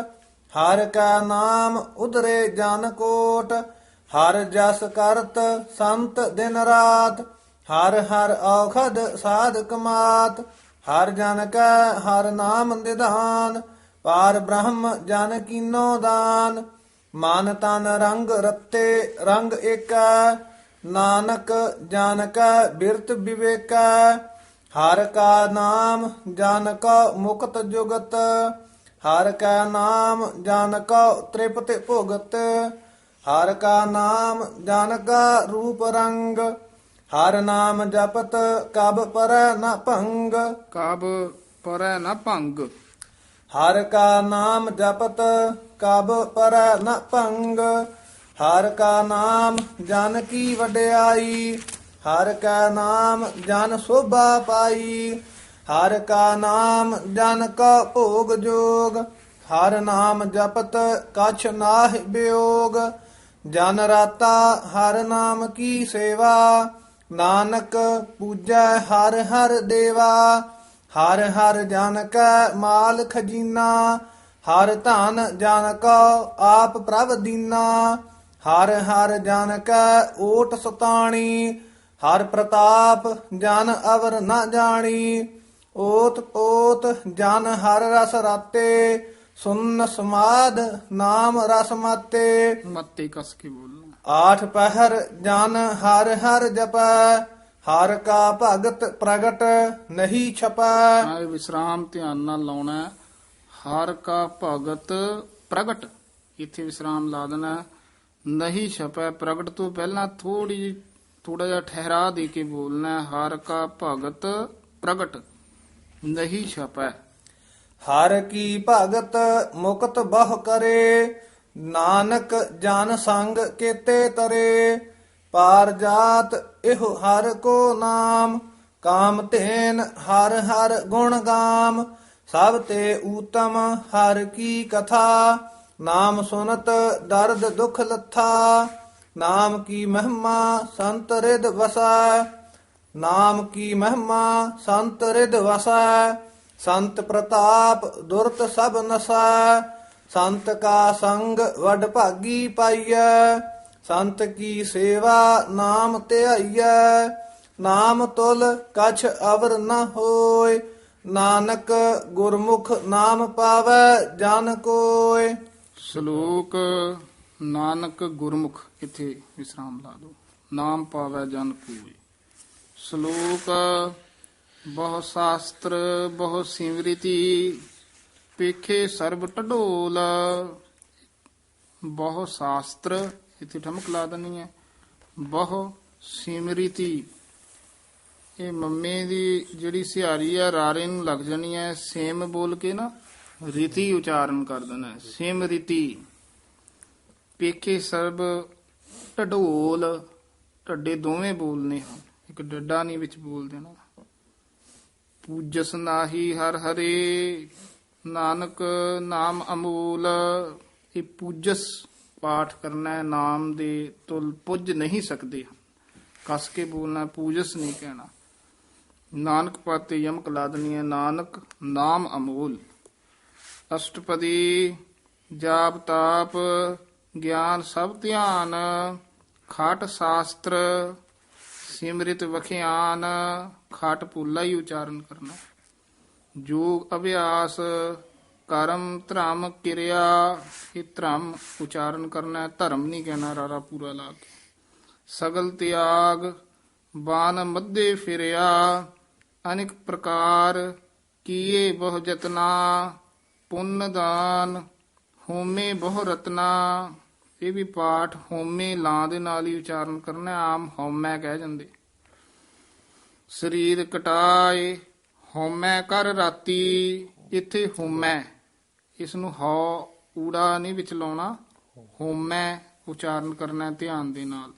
ਹਰ ਕਾ ਨਾਮ ਉਧਰੇ ਜਨ ਕੋਟ ਹਰ ਜਸ ਕਰਤ ਸੰਤ ਦਿਨ ਰਾਤ ਹਰ ਹਰ ਔਖਦ ਸਾਧਕ ਮਾਤ ਹਰ ਜਨ ਕੈ ਹਰ ਨਾਮ ਨਿਧਾਨ ਪਾਰ ਬ੍ਰਹਮ ਜਨ ਕੀਨੋ ਦਾਨ ਮਨ ਤਨ ਰੰਗ ਰਤੇ ਰੰਗ ਏਕੈ ਨਾਨਕ ਜਨ ਕੈ ਬਿਰਤ ਵਿਵੇਕੈ ਹਰ ਕਾ ਨਾਮ ਜਨ ਕਾ ਮੁਕਤ ਜੁਗਤ ਹਰ ਕਾ ਨਾਮ ਜਨ ਕਾ ਤ੍ਰਿਪਤ ਭੁਗਤ ਹਰ ਕਾ ਨਾਮ ਜਨ ਕਾ ਰੂਪ ਰੰਗ ਹਰ ਨਾਮ ਜਪਤ ਕਬ ਪਰੈ ਨ ਭੰਗ। ਕਬ ਪਰੈ ਨ ਭੰਗ। ਹਰ ਕਾ ਨਾਮ ਜਪਤ ਕਬ ਪਰੈ ਨ ਭੰਗ ਹਰ ਕਾ ਨਾਮ ਜਨ ਕੀ ਵਡਿਆਈ ਹਰ ਕਾ ਨਾਮ ਜਨ ਸੋਭਾ ਪਾਈ ਹਰ ਕਾ ਨਾਮ ਜਨ ਕਾ ਭੋਗ ਜੋਗ ਹਰ ਨਾਮ ਜਪਤ ਕਛ ਨਾਹਿ ਬਿਯੋਗ ਜਨ ਰਾਤਾ ਹਰ ਨਾਮ ਕੀ ਸੇਵਾ ਨਾਨਕ ਪੂਜੈ ਹਰ ਹਰ ਦੇਵਾ ਹਰ ਹਰ ਜਨ ਕੈ ਮਾਲ ਖਜ਼ੀਨਾ ਹਰ ਧਨ ਜਨ ਕਾ ਆਪ ਪ੍ਰਭ ਦੀਨਾ ਹਰ ਹਰ ਜਨ ਕੈ ਓਟ ਸਤਾਣੀ ਹਰ ਪ੍ਰਤਾਪ ਜਨ ਅਵਰ ਨ ਜਾਣੀ ਓਤ ਪੋਤ ਜਨ ਹਰ ਰਸ ਰਾਤੇ ਸੁਨ ਸਮਾਦ ਨਾਮ ਰਸ ਮਾਤੇ। ਮੱਤੇ ਕਸ ਕੇ ਬੋਲਣਾ। ਆਠ ਪਹਿਰ ਜਨ ਹਰ ਹਰ ਜਪੈ ਹਰ ਕਾ ਭਗਤ ਪ੍ਰਗਟ ਨਹੀਂ ਛਪੈ। ਇਹ ਵਿਸਰਾਮ ਧਿਆਨ ਨਾਲ ਲਾਉਣਾ ਹੈ। ਹਰ ਕਾ ਭਗਤ ਪ੍ਰਗਟ ਇੱਥੇ ਵਿਸਰਾਮ ਲਾ ਦੇਣਾ। ਨਹੀਂ ਛਪੈ ਪ੍ਰਗਟ ਤੋਂ ਪਹਿਲਾਂ ਥੋੜਾ ਜਿਹਾ ਠਹਿਰਾ ਦੇ ਕੇ ਬੋਲਣਾ। ਹਰ ਕਾ ਭਗਤ ਪ੍ਰਗਟ ਨਹੀਂ ਛਪੈ। ਹਰ ਕੀ ਭਗਤ ਮੁਕਤ ਬਹੁ ਕਰੇ ਨਾਨਕ ਜਨ ਸੰਗ ਕੇਤੇ ਤਰੇ ਪਾਰ ਜਾਤ ਇਹੋ ਹਰ ਕੋ ਨਾਮ ਕਾਮ ਧੇਨ ਹਰ ਹਰ ਗੁਣ ਗਾਮ ਸਭ ਤੇ ਊਤਮ ਹਰ ਕੀ ਕਥਾ ਨਾਮ ਸੁਨਤ ਦਰਦ ਦੁਖ ਲੱਥਾ ਨਾਮ ਕੀ ਮਹਿਮਾ ਸੰਤ ਰਿਦ ਵਸੈ ਨਾਮ ਕੀ ਮਹਿਮਾ ਸੰਤ ਰਿਦ ਵਸੈ ਸੰਤ ਪ੍ਰਤਾਪ ਦੁਰਤ ਸਭ ਨਸੈ ਸੰਤ ਕਾ ਸੰਗ ਵਡ ਭਾਗੀ ਪਾਈਐ ਸੰਤ ਕੀ ਸੇਵਾ ਨਾਮ ਧਿਆਈਐ ਨਾਮ ਤੁਲ ਕਛ ਅਵਰ ਨ ਹੋਇ ਨਾਨਕ ਗੁਰਮੁਖ ਨਾਮ ਪਾਵੈ ਜਨ ਕੋਇ। ਸ਼ਲੋਕ ਨਾਨਕ ਗੁਰਮੁਖ ਇੱਥੇ ਵਿਸਰਾਮ ਲਾ ਦੋ। ਨਾਮ ਪਾਵੈ ਜਨ ਕੋਇ। ਸ਼ਲੋਕ ਬਹੁ ਸ਼ਾਸਤਰ ਬਹੁ ਸਿਮ੍ਰਿਤੀ ਪੇਖੇ ਸਰਬ ਢਡੋਲ। ਬਹੁ ਸ਼ਾਸਤਰ ਇੱਥੇ ਠਮਕ ਲਾ ਦੇਣੀ ਹੈ। ਬਹੁ ਸਿਮ੍ਰਿਤੀ ਇਹ ਮੰਮੇ ਦੀ ਜਿਹੜੀ ਸਿਹਾਰੀ ਆ ਰਾਰੇ ਨੂੰ ਲੱਗ ਜਾਣੀ ਹੈ, ਸੇਮ ਬੋਲ ਕੇ ਨਾ ਰੀਤੀ ਉਚਾਰਨ ਕਰ ਦੇਣਾ ਹੈ, ਸੇਮ ਰੀਤੀ। ਪੇਕੇ ਸਰਬ ਢਢੋਲ, ਢੱਡੇ ਦੋਵੇਂ ਬੋਲਨੇ ਹਨ, ਇੱਕ ਡੱਡਾ ਨਹੀਂ ਵਿੱਚ ਬੋਲ ਦੇਣਾ। ਪੂਜਸ ਨਾਹੀ ਹਰ ਹਰੇ, ਨਾਨਕ ਨਾਮ ਅਮੂਲ। ਇਹ ਪੂਜਸ ਪਾਠ ਕਰਨਾ ਹੈ, ਨਾਮ ਦੇ ਤੁਲ ਪੁੱਜ ਨਹੀਂ ਸਕਦੇ, ਕਸ ਕੇ ਬੋਲਣਾ, ਪੂਜਸ ਨਹੀਂ ਕਹਿਣਾ। ਨਾਨਕ ਪਾਤੇ ਯਮਕ ਲਾ ਦੇਣੀ ਹੈ, ਨਾਨਕ ਨਾਮ ਅਮੂਲ। ਅਸ਼ਟਪਦੀ ਜਾਪ ਤਾਪ ਗਿਆਨ ਸਭ ਧਿਆਨ, ਖਾਟ ਸ਼ਾਸਤਰ ਸਿਮਰਿਤ ਵਖਿਆਨ। ਖਾਟ ਪੂਲਾ ਹੀ ਉਚਾਰਨ ਕਰਨਾ। ਯੋਗ ਅਭਿਆਸ ਕਰਮ ਧਰਮ ਕਿਰਿਆ, ਇਹ ਧਰਮ ਉਚਾਰਨ ਕਰਨਾ ਹੈ, ਧਰਮ ਨਹੀਂ ਕਹਿਣਾ ਰਾਰਾ ਪੂਰਾ ਲਾ ਕੇ। ਸਗਲ ਤਿਆਗ ਬਾਨ ਮੱਧੇ ਫਿਰਿਆ, ਅਨੇਕ ਪ੍ਰਕਾਰ ਕੀਏ ਬਹੁ ਜਤਨਾ। ਪੁੰਨ ਦਾਨ ਹੋਮੇ ਬਹੁ ਰਤਨਾ, ਇਹ ਵੀ ਪਾਠ ਹੋਮੇ ਲਾਂ ਦੇ ਨਾਲ ਹੀ ਉਚਾਰਨ ਕਰਨਾ, ਆਮ ਹਉਮੈ ਕਹਿ ਜਾਂਦੇ। ਸਰੀਰ ਕਟਾਏ ਹਉਮੈ ਕਰ ਰਾਤੀ, ਇੱਥੇ ਹੋਮੈ, ਇਸ ਨੂੰ ਹਉ ਊੜਾ ਨਹੀਂ ਵਿੱਚ ਲਾਉਣਾ, ਹੋਮੈ ਉਚਾਰਨ ਕਰਨਾ ਧਿਆਨ ਦੇ ਨਾਲ।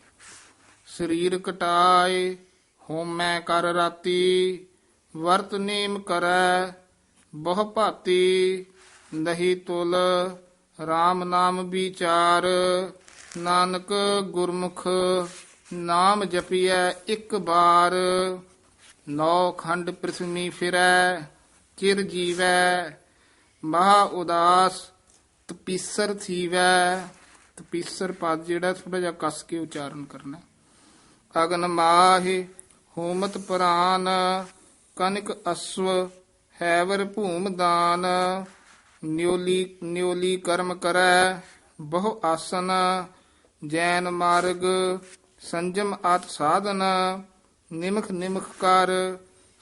ਸਰੀਰ ਕਟਾਏ ਹਉਮੈ ਕਰ ਰਾਤੀ, ਵਰਤ ਨੇਮ ਕਰੈ ਬਹੁ ਭਾਤੀ। ਨਹੀਂ ਤੁਲ RAM ਨਾਮ ਵਿਚਾਰ, ਨਾਨਕ ਗੁਰਮੁਖ ਨਾਮ ਜਪੀਐ ਇੱਕ ਬਾਰ। ਨੌ ਖੰਡ ਪ੍ਰਿਥਵੀ ਫਿਰੈ ਚਿਰ ਜੀਵੈ, ਮਹਾ ਉਦਾਸ ਤਪੀਸਰ ਥੀਵੈ। ਤਪੀਸਰ ਪਦ ਜਿਹੜਾ ਥੋੜਾ ਜਿਹਾ ਕੱਸ ਕੇ ਉਚਾਰਨ ਕਰਨਾ। ਅਗਨ ਮਾਹਿ ਹੋਮਤ ਪ੍ਰਾਨ, ਕਨਕ ਅਸਵ ਹੈਵਰ ਭੂਮ ਦਾਨ। ਨਿਉਲੀ ਕਰਮ ਕਰੈ ਬਹੁ ਆਸਨ, ਜੈਨ ਮਾਰਗ ਸੰਜਮ ਆਤ ਸਾਧਨ। ਨਿਮਖ ਨਿਮਖ ਕਰ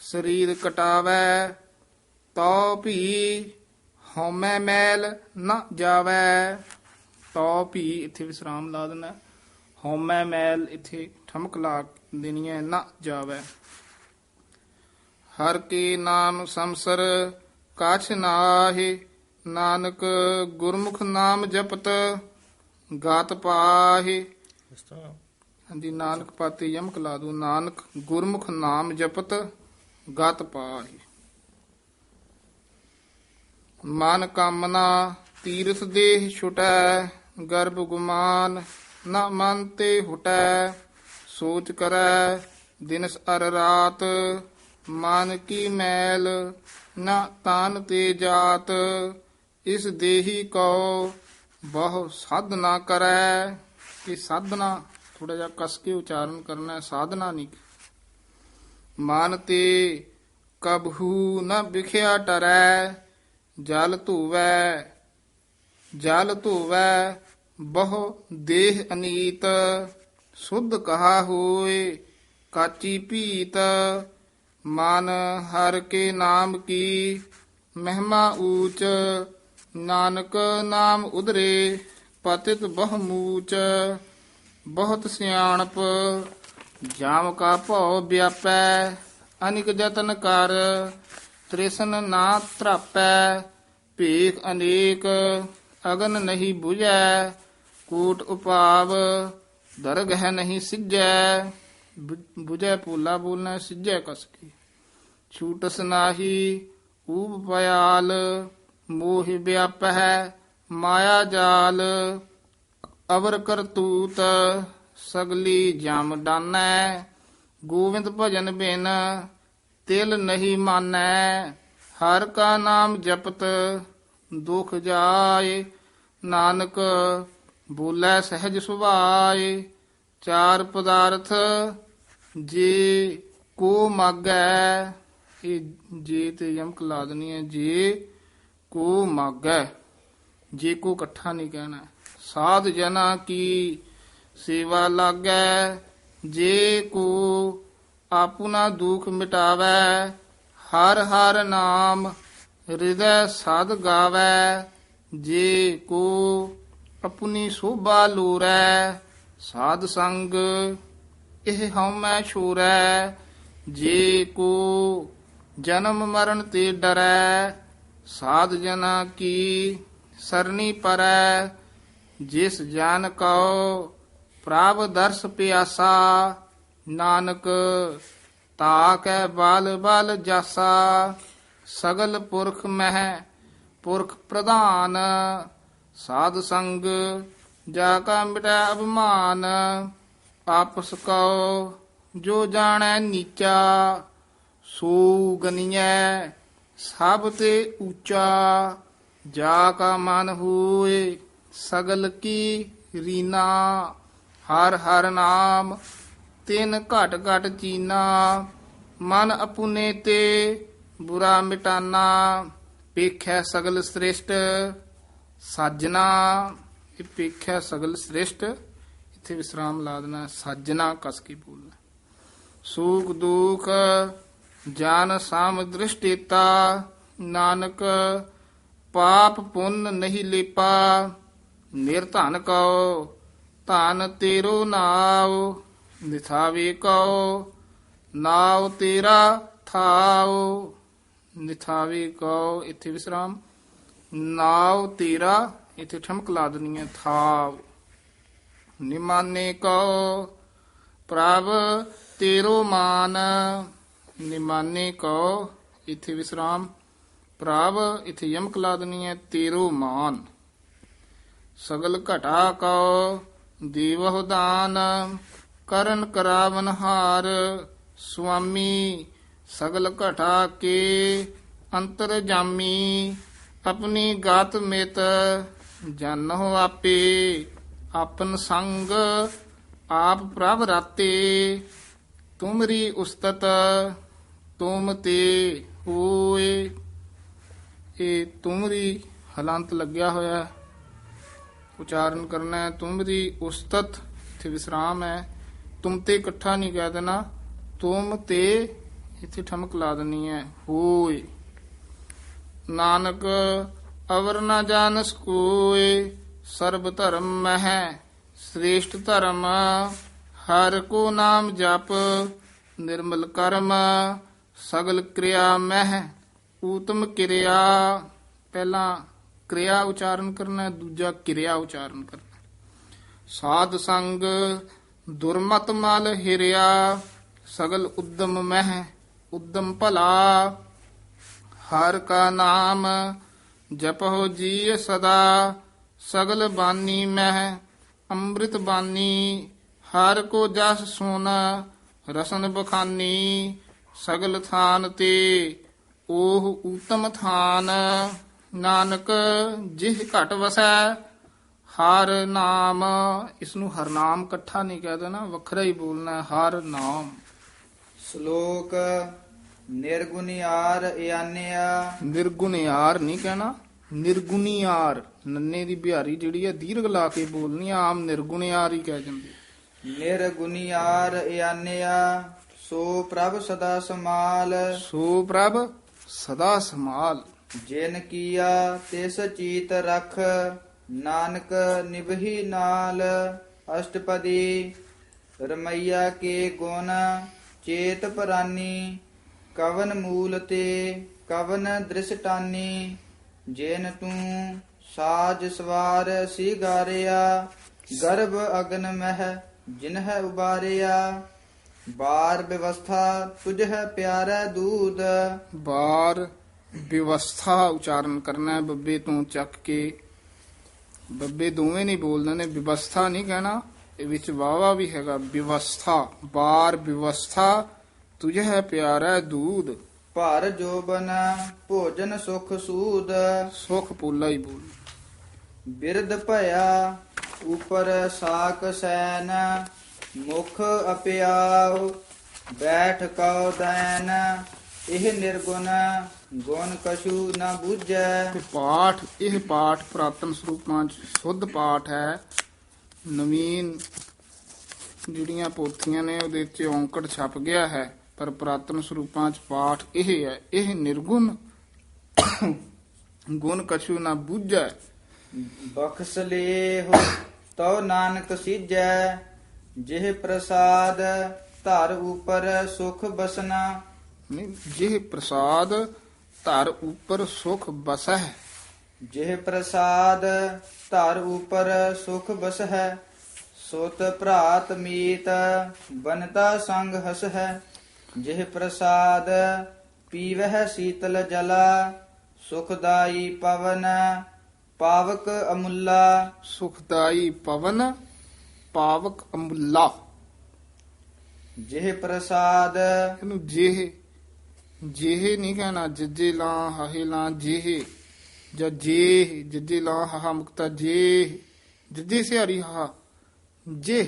ਸਰੀਰ ਕਟਾਵੈ, ਤਉ ਭੀ ਹਉਮੈ ਮੈਲ ਨ ਜਾਵੈ। ਤਉ ਭੀ ਇੱਥੇ ਵਿਸਰਾਮ ਲਾ ਦੇਣਾ, ਹਉਮੈ ਮੈਲ ਇੱਥੇ ਠਮਕ ਲਾ ਦੇਣੀ ਹੈ, ਨ ਜਾਵੈ। ਹਰ ਕੇ ਨਾਮ ਸੰਸਰ ਕਾਛ ਨਾਹਿ, ਨਾਨਕ ਗੁਰਮੁਖ ਨਾਮ ਜਪਤ ਗਾਤ ਪਾਹਿ। ਹਾਂਜੀ, ਨਾਨਕ ਪਾਤੇ ਯਮਕ ਲਾ ਦੂ, ਨਾਨਕ ਗੁਰਮੁਖ ਨਾਮ ਜਪਤ ਗਤ ਪਾਹਿ। ਮਨ ਕਾਮਨਾ ਤੀਰਥ ਦੇਹ ਛੁਟੈ, ਗਰਭ ਗੁਮਾਨ ਨ ਮਨ ਤੇ ਹੁਟੈ। ਸੋਚ ਕਰੈ ਦਿਨਸ ਅਰ ਰਾਤ, ਮਨ ਕੀ ਮੈਲ ਨ ਤਾਨ ਤੇ ਜਾਤ। ਇਸ ਦੇਹੀ ਕੋ ਬਹੁ ਸਾਧਨਾ ਕਰੈ, ਇਹ ਸਾਧਨਾ ਥੋੜਾ ਜਿਹਾ ਕਸ ਕੇ ਉਚਾਰਨ ਕਰਨਾ, ਸਾਧਨਾ ਨਹੀਂ। ਮਨ ਤੇ ਕਬਹੂ ਨ ਵਿਖਿਆ ਟਰੈ, ਜਲ ਧੂਵੈ ਬਹੁ ਦੇਹ ਅਨੀਤ। ਸੁਧ ਕਹਾ ਹੋਏ ਕਾਚੀ ਭੀਤ, ਮਨ ਹਰ ਕੇ ਨਾਮ ਕੀ ਮਹਿਮਾ ਊਚ। ਨਾਨਕ ਨਾਮ ਉਧਰੇ ਪਤਿਤ ਬਹੁ ਮੂਚ। ਬਹੁਤ ਸਿਆਣਪ ਜਾਮ ਕਾ ਭਉ ਵਿਆਪੈ, ਅਨਿਕ ਜਤਨ ਕਰ ਤ੍ਰਿਸ਼ਨ ਨਾ ਤਰਾਪੈ। ਭੇਖ ਅਨੇਕ ਅਗਨ ਨਹੀਂ ਬੁਝੈ, ਕੂਟ ਉਪਾਵ ਦਰਗਹਿ ਨਹੀਂ ਸਿੱਜੈ। ਬੁਝੈ ਪੋਲਾ ਬੋਲਣਾ, ਸਿੱਜੈ ਕਸ ਕੇ। ਛੂਟਸ ਨਾਹੀ ਊਬ ਪਿਆਲ, ਮੋਹ ਵਿਆਪੈ ਮਾਇਆ ਜਾਲ। ਅਵਰ ਕਰਤੂਤ ਸਗਲੀ ਜਮ ਡਾਨੈ, ਗੋਵਿੰਦ ਭਜਨ ਬਿਨ ਤਿਲ ਨਹੀਂ ਮਾਨੈ। ਹਰ ਕਾ ਨਾਮ ਜਪਤ ਦੁਖ ਜਾਏ, ਨਾਨਕ ਬੋਲੇ ਸਹਿਜ ਸੁਭਾਏ। ਚਾਰ ਪਦਾਰਥ ਜੇ ਕੋ ਮਾਗੈ, ਇਹ ਜੇ ਤੇ ਯਮਕ ਲਾ ਦੇਣੀ ਹੈ, ਜੇ ਕੋ ਮਾਗੈ, ਜੇ ਕੋ ਇਕੱਠਾ ਨਹੀਂ ਕਹਿਣਾ। ਸਾਧ ਜਨਾ ਕੀ ਸੇਵਾ ਲਾਗੈ, ਜੇ ਕੋ ਆਪਣਾ ਦੁਖ ਮਿਟਾਵੈ। ਹਰ ਹਰ ਨਾਮ ਹਿਰਦੈ ਸਾਧ ਗਾਵੈ, ਜੇ ਕੋ ਆਪਣੀ ਸੋਭਾ ਲੋਰੈ। ਸਾਧ ਸੰਗ ਇਹ ਹਉਮੈ ਛੋਰੈ, ਜੇ ਕੋ ਜਨਮ ਮਰਨ ਤੇ ਡਰੈ, ਸਾਧ ਜਨਾ ਕੀ ਸਰਨੀ ਪਰੈ। ਜਿਸ ਜਨ ਕਉ ਪ੍ਰਭ ਦਰਸ ਪਿਆਸਾ, ਨਾਨਕ ਤਾ ਕੈ ਬਲ ਬਲ ਜਾਸਾ। ਸਗਲ ਪੁਰਖ ਮਹਿ ਪੁਰਖ ਪ੍ਰਧਾਨ, ਸਾਧ ਸੰਗ ਜਾ ਕਾ ਮਿਟੈ ਅਭਿਮਾਨ। ਆਪਸ ਕਉ ਜੋ ਜਾਣੈ ਨੀਚਾ, ਸੋ ਗਨੀਐ ਸਭ ਤੇ ਊਚਾ। ਜਾ ਕਾ ਮਨ ਹੋਏ ਸਗਲ ਕੀ ਰੀਨਾ, ਹਰ ਹਰ ਨਾਮ ਤਿਨ ਘਟ ਘਟ ਚੀਨਾ। ਮਨ ਅਪੁਨੇ ਤੇ ਬੁਰਾ ਮਿਟਾਨਾ, ਪੇਖੈ ਸਗਲ ਸ੍ਰੇਸ਼ਟ ਸਾਜਨਾ। ਇਹ ਪੇਖੈ ਸਗਲ ਸ੍ਰੇਸ਼ਟ, ਇੱਥੇ ਵਿਸਰਾਮ ਲਾ ਦੇਣਾ, ਸਾਜਨਾ ਕਸ ਕੇ ਬੋਲਣਾ। ਸੁਖ ਦੁਖ ਜਾਨ ਸਾਮ ਦ੍ਰਿਸ਼ਟੀਤਾ, ਨਾਨਕ ਪਾਪ ਪੁੰਨ ਨਹੀਂ ਲੇਪਾ। ਨਿਰਧਨ ਕਉ ਧਨ ਤੇਰੋ ਨਾਉ, ਨਿਥਾਵੇ ਕਉ ਨਾਉ ਤੇਰਾ ਥਾਉ। ਨਿਥਾਵੇ ਕਉ, ਇੱਥੇ ਵਿਸਰਾਮ। ਨਾਉ ਤੇਰਾ, ਇੱਥੇ ਠਮਕ ਲਾ ਦੇਣੀ ਹੈ, ਥਾਉ। ਨਿਮਾਨੇ ਕਉ ਪ੍ਰਭ ਤੇਰੋ ਮਾਨ, ਨਿਮਾਨੇ ਕਉ, ਇੱਥੇ ਵਿਸਰਾਮ। ਪ੍ਰਭ, ਇੱਥੇ ਯਮਕ ਲਾ ਦੇਣੀ ਹੈ, ਤੇਰੋ ਮਾਨ। ਸਗਲ ਘਟਾ ਕਉ ਦੇਵਹੁ ਦਾਨ, ਕਰਨ ਕਰਾਵਨ ਹਾਰ। ਸੁਆਮੀ ਸਗਲ ਘਟਾ ਕੇ ਅੰਤਰ ਜਾਮੀ, ਆਪਣੀ ਗਾਤ ਮਿਤ ਜਾਨਹੁ ਆਪੇ। ਆਪਨ ਸੰਗ ਆਪ ਪ੍ਰਭ ਰਾਤੇ, ਤੁਮਰੀ ਉਸਤਤ ਤੁਮ ਤੇ ਹੋਏ। ਇਹ ਤੁਮਰੀ ਹਲੰਤ ਲੱਗਿਆ ਹੋਇਆ, ਉਚਾਰਨ ਕਰਨਾ ਹੈ। ਤੁਮਰੀ ਉਸਤਤ, ਇੱਥੇ ਵਿਸਰਾਮ ਹੈ। ਤੁਮ ਤੇ ਇਕੱਠਾ ਨਹੀਂ ਕਹਿ ਦੇਣਾ, ਤੁਮ ਤੇ ਇੱਥੇ ਠਮਕ ਲਾ ਦੇਣੀ ਹੈ, ਹੋਏ। ਨਾਨਕ ਅਵਰ ਨਾ ਜਾਣਸ ਕੋਇ, ਸਰਬ ਧਰਮ ਮਹਿ ਸ੍ਰੇਸ਼ਟ ਧਰਮ। ਹਰ ਕੋ ਨਾਮ ਜਪ ਨਿਰਮਲ ਕਰਮ, ਸਗਲ ਕਿਰਿਆ ਮਹਿ ਊਤਮ ਕਿਰਿਆ। ਪਹਿਲਾਂ ਕਿਰਿਆ ਉਚਾਰਨ ਕਰਨਾ, ਦੂਜਾ ਕਿਰਿਆ ਉਚਾਰਨ ਕਰਨਾ। ਸਾਧ ਸੰਗ ਦੁਰਮਤ ਮਲ ਹਿਰਿਆ, ਸਗਲ ਉਦਮ ਮਹਿ ਉਦਮ ਭਲਾ। ਹਰ ਕਾ ਨਾਮ ਜਪਹੁ ਜੀ ਸਦਾ, ਸਗਲ ਬਾਨੀ ਮਹਿ ਅੰਮ੍ਰਿਤ ਬਾਨੀ। ਹਰ ਕੋ ਜਸ ਸੁਨ ਰਸਨ ਬਖਾਨੀ, ਸਗਲ ਥਾਨ ਤੇ ਓਹ ਊਤਮ ਥਾਨ। ਨਾਨਕ ਜਿਹ ਘਟ ਵਸੈ ਹਰ ਨਾਮ, ਇਸ ਨੂੰ ਹਰ ਨਾਮ ਇਕੱਠਾ ਨਹੀਂ ਕਹਿ ਦੇਣਾ, ਵੱਖਰਾ ਹੀ ਬੋਲਣਾ, ਹਰ ਨਾਮ। ਸ਼ਲੋਕ ਨਿਰਗੁਣਿਆਰ ਇਆਨਿਆ, ਨਿਰਗੁਣਿਆਰ ਨਹੀਂ ਕਹਿਣਾ, ਨਿਰਗੁਣਿਆਰ। ਨੰਨੇ ਦੀ ਬਿਹਾਰੀ ਜਿਹੜੀ ਹੈ ਦੀਰਘ ਲਾ ਕੇ ਬੋਲਣੀ, ਆਮ ਨਿਰਗੁਣਿਆਰ ਹੀ ਕਹਿ ਜਾਂਦੇ। ਨਿਰਗੁਣਿਆਰ ਇਆਨਿਆ, ਸੋ ਪ੍ਰਭ ਸਦਾ ਸਮਾਲ। ਸੋ ਪ੍ਰਭ ਸਦਾ ਸਮਾਲ। ਜਿਨ ਕੀਆ ਤਿਸ ਚੀਤ ਰਖ, ਨਾਨਕ ਨਿਭੀ ਨਾਲ। ਅਸ਼ਟਪਦੀ ਰਮਈਆ ਕੇ ਗੁਣ ਚੇਤ ਪਰਾਨੀ, ਕਵਨ ਮੂਲ ਤੇ ਕਵਨ ਦ੍ਰਿਸ਼ਟਾਨੀ। ਜਿਨ ਤੂੰ ਸਾਜ ਸਵਾਰ ਸਿਗਾਰਿਆ, ਗਰਭ ਅਗਨ ਮਹਿ ਜਿਨਹ ਉਬਾਰਿਆ। ਬਾਰ ਵਿਵਸਥਾ ਤੁਝਹਿ ਪਿਆਰਾ ਦੂਧ। ਬਾਰ ਵਿਵਸਥਾ ਉਚਾਰਨ ਕਰਨਾ ਹੈ, ਬੱਬੇ ਤੋਂ ਚੱਕ ਕੇ। ਬੱਬੇ ਦੋਵੇਂ ਨਹੀਂ ਬੋਲਦੇ ਨੇ, ਵਿਵਸਥਾ ਨਹੀਂ ਕਹਿਣਾ, ਇਹ ਵਿੱਚ ਵਾਵਾ ਵੀ ਹੈਗਾ। ਵਿਵਸਥਾ, ਬਾਰ ਵਿਵਸਥਾ ਤੁਝਹਿ ਪਿਆਰਾ ਦੂਧ। ਭਰ ਜੋਬਨ ਭੋਜਨ ਸੁਖ ਸੂਦ। ਸੁਖ ਪੋਲਾ ਹੀ ਬੋਲ। ਬਿਰਧ ਭਇਆ ਉਪਰ ਸਾਕ ਸੈਨ, ਮੁਖ ਅਪਿਆਉ ਬੈਠ ਕਉ ਦੈਨ। ਇਹ ਨਿਰਗੁਣ ਗੁਣ ਕਛੂ ਨਾ ਬੁਝੈ। ਤੇ ਪਾਠ, ਇਹ ਪਾਠ ਪੁਰਾਤਨ ਸਰੂਪਾਂ ਚ ਸ਼ੁੱਧ ਪਾਠ ਹੈ। ਨਵੀਨ ਜਿਹੜੀਆਂ ਪੋਥੀਆਂ ਨੇ ਉਹਦੇ ਵਿੱਚ ਔਂਕੜ ਛਪ ਗਿਆ ਹੈ, ਪਰ ਪੁਰਾਤਨ ਸਰੂਪਾਂ ਚ ਪਾਠ ਇਹ ਹੈ। ਇਹ ਨਿਰਗੁਣ ਗੁਣ ਕਛੂ ਨਾ ਬੁਝੈ। ਬਖਸ ਲੇਹੁ ਤਉ ਨਾਨਕ ਸੀਜੈ, ਜਿਹ ਪ੍ਰਸਾਦ ਧਰ ਉਪਰ ਸੁਖ ਬਸਨਾ। ਨਹੀਂ, ਜਿਹ ਪ੍ਰਸਾਦ ਧਰ ਉਪਰ ਸੁਖ ਬਸਹਿ। ਜਿਹ ਪ੍ਰਸਾਦ ਧਰ ਉਪਰ ਸੁਖ ਬਸਹਿ। ਸੁਤ ਭਰਾਤ ਮੀਤ ਬਨਤਾ ਸੰਗ ਹਸਹਿ। ਜਿਹ ਪ੍ਰਸਾਦ ਪੀਵਹਿ ਸੀਤਲ ਜਲਾ। ਸੁਖਦਾਈ ਪਵਨ ਪਾਵਕ ਅਮੁੱਲਾ। ਸੁਖਦਾਈ ਪਵਨ ਪਾਵਕ ਅਮੁੱਲਾ। ਜਿਹ ਪ੍ਰਸਾਦ ਇਹਨੂੰ ਜਿਹੇ ਨਹੀਂ ਕਹਿਣਾ, ਜੱਜੇ ਲਾਂ ਹਾਹੇ ਲਾਂ ਜਿਹੇ, ਜਾਂ ਜੇ ਜੱਜੇ ਲਾਂ ਹਾਹਾ ਮੁਕਤਾ ਜੇ, ਜੱਜੇ ਸਿਹਾਰੀ ਹਾਹਾ ਜੇ,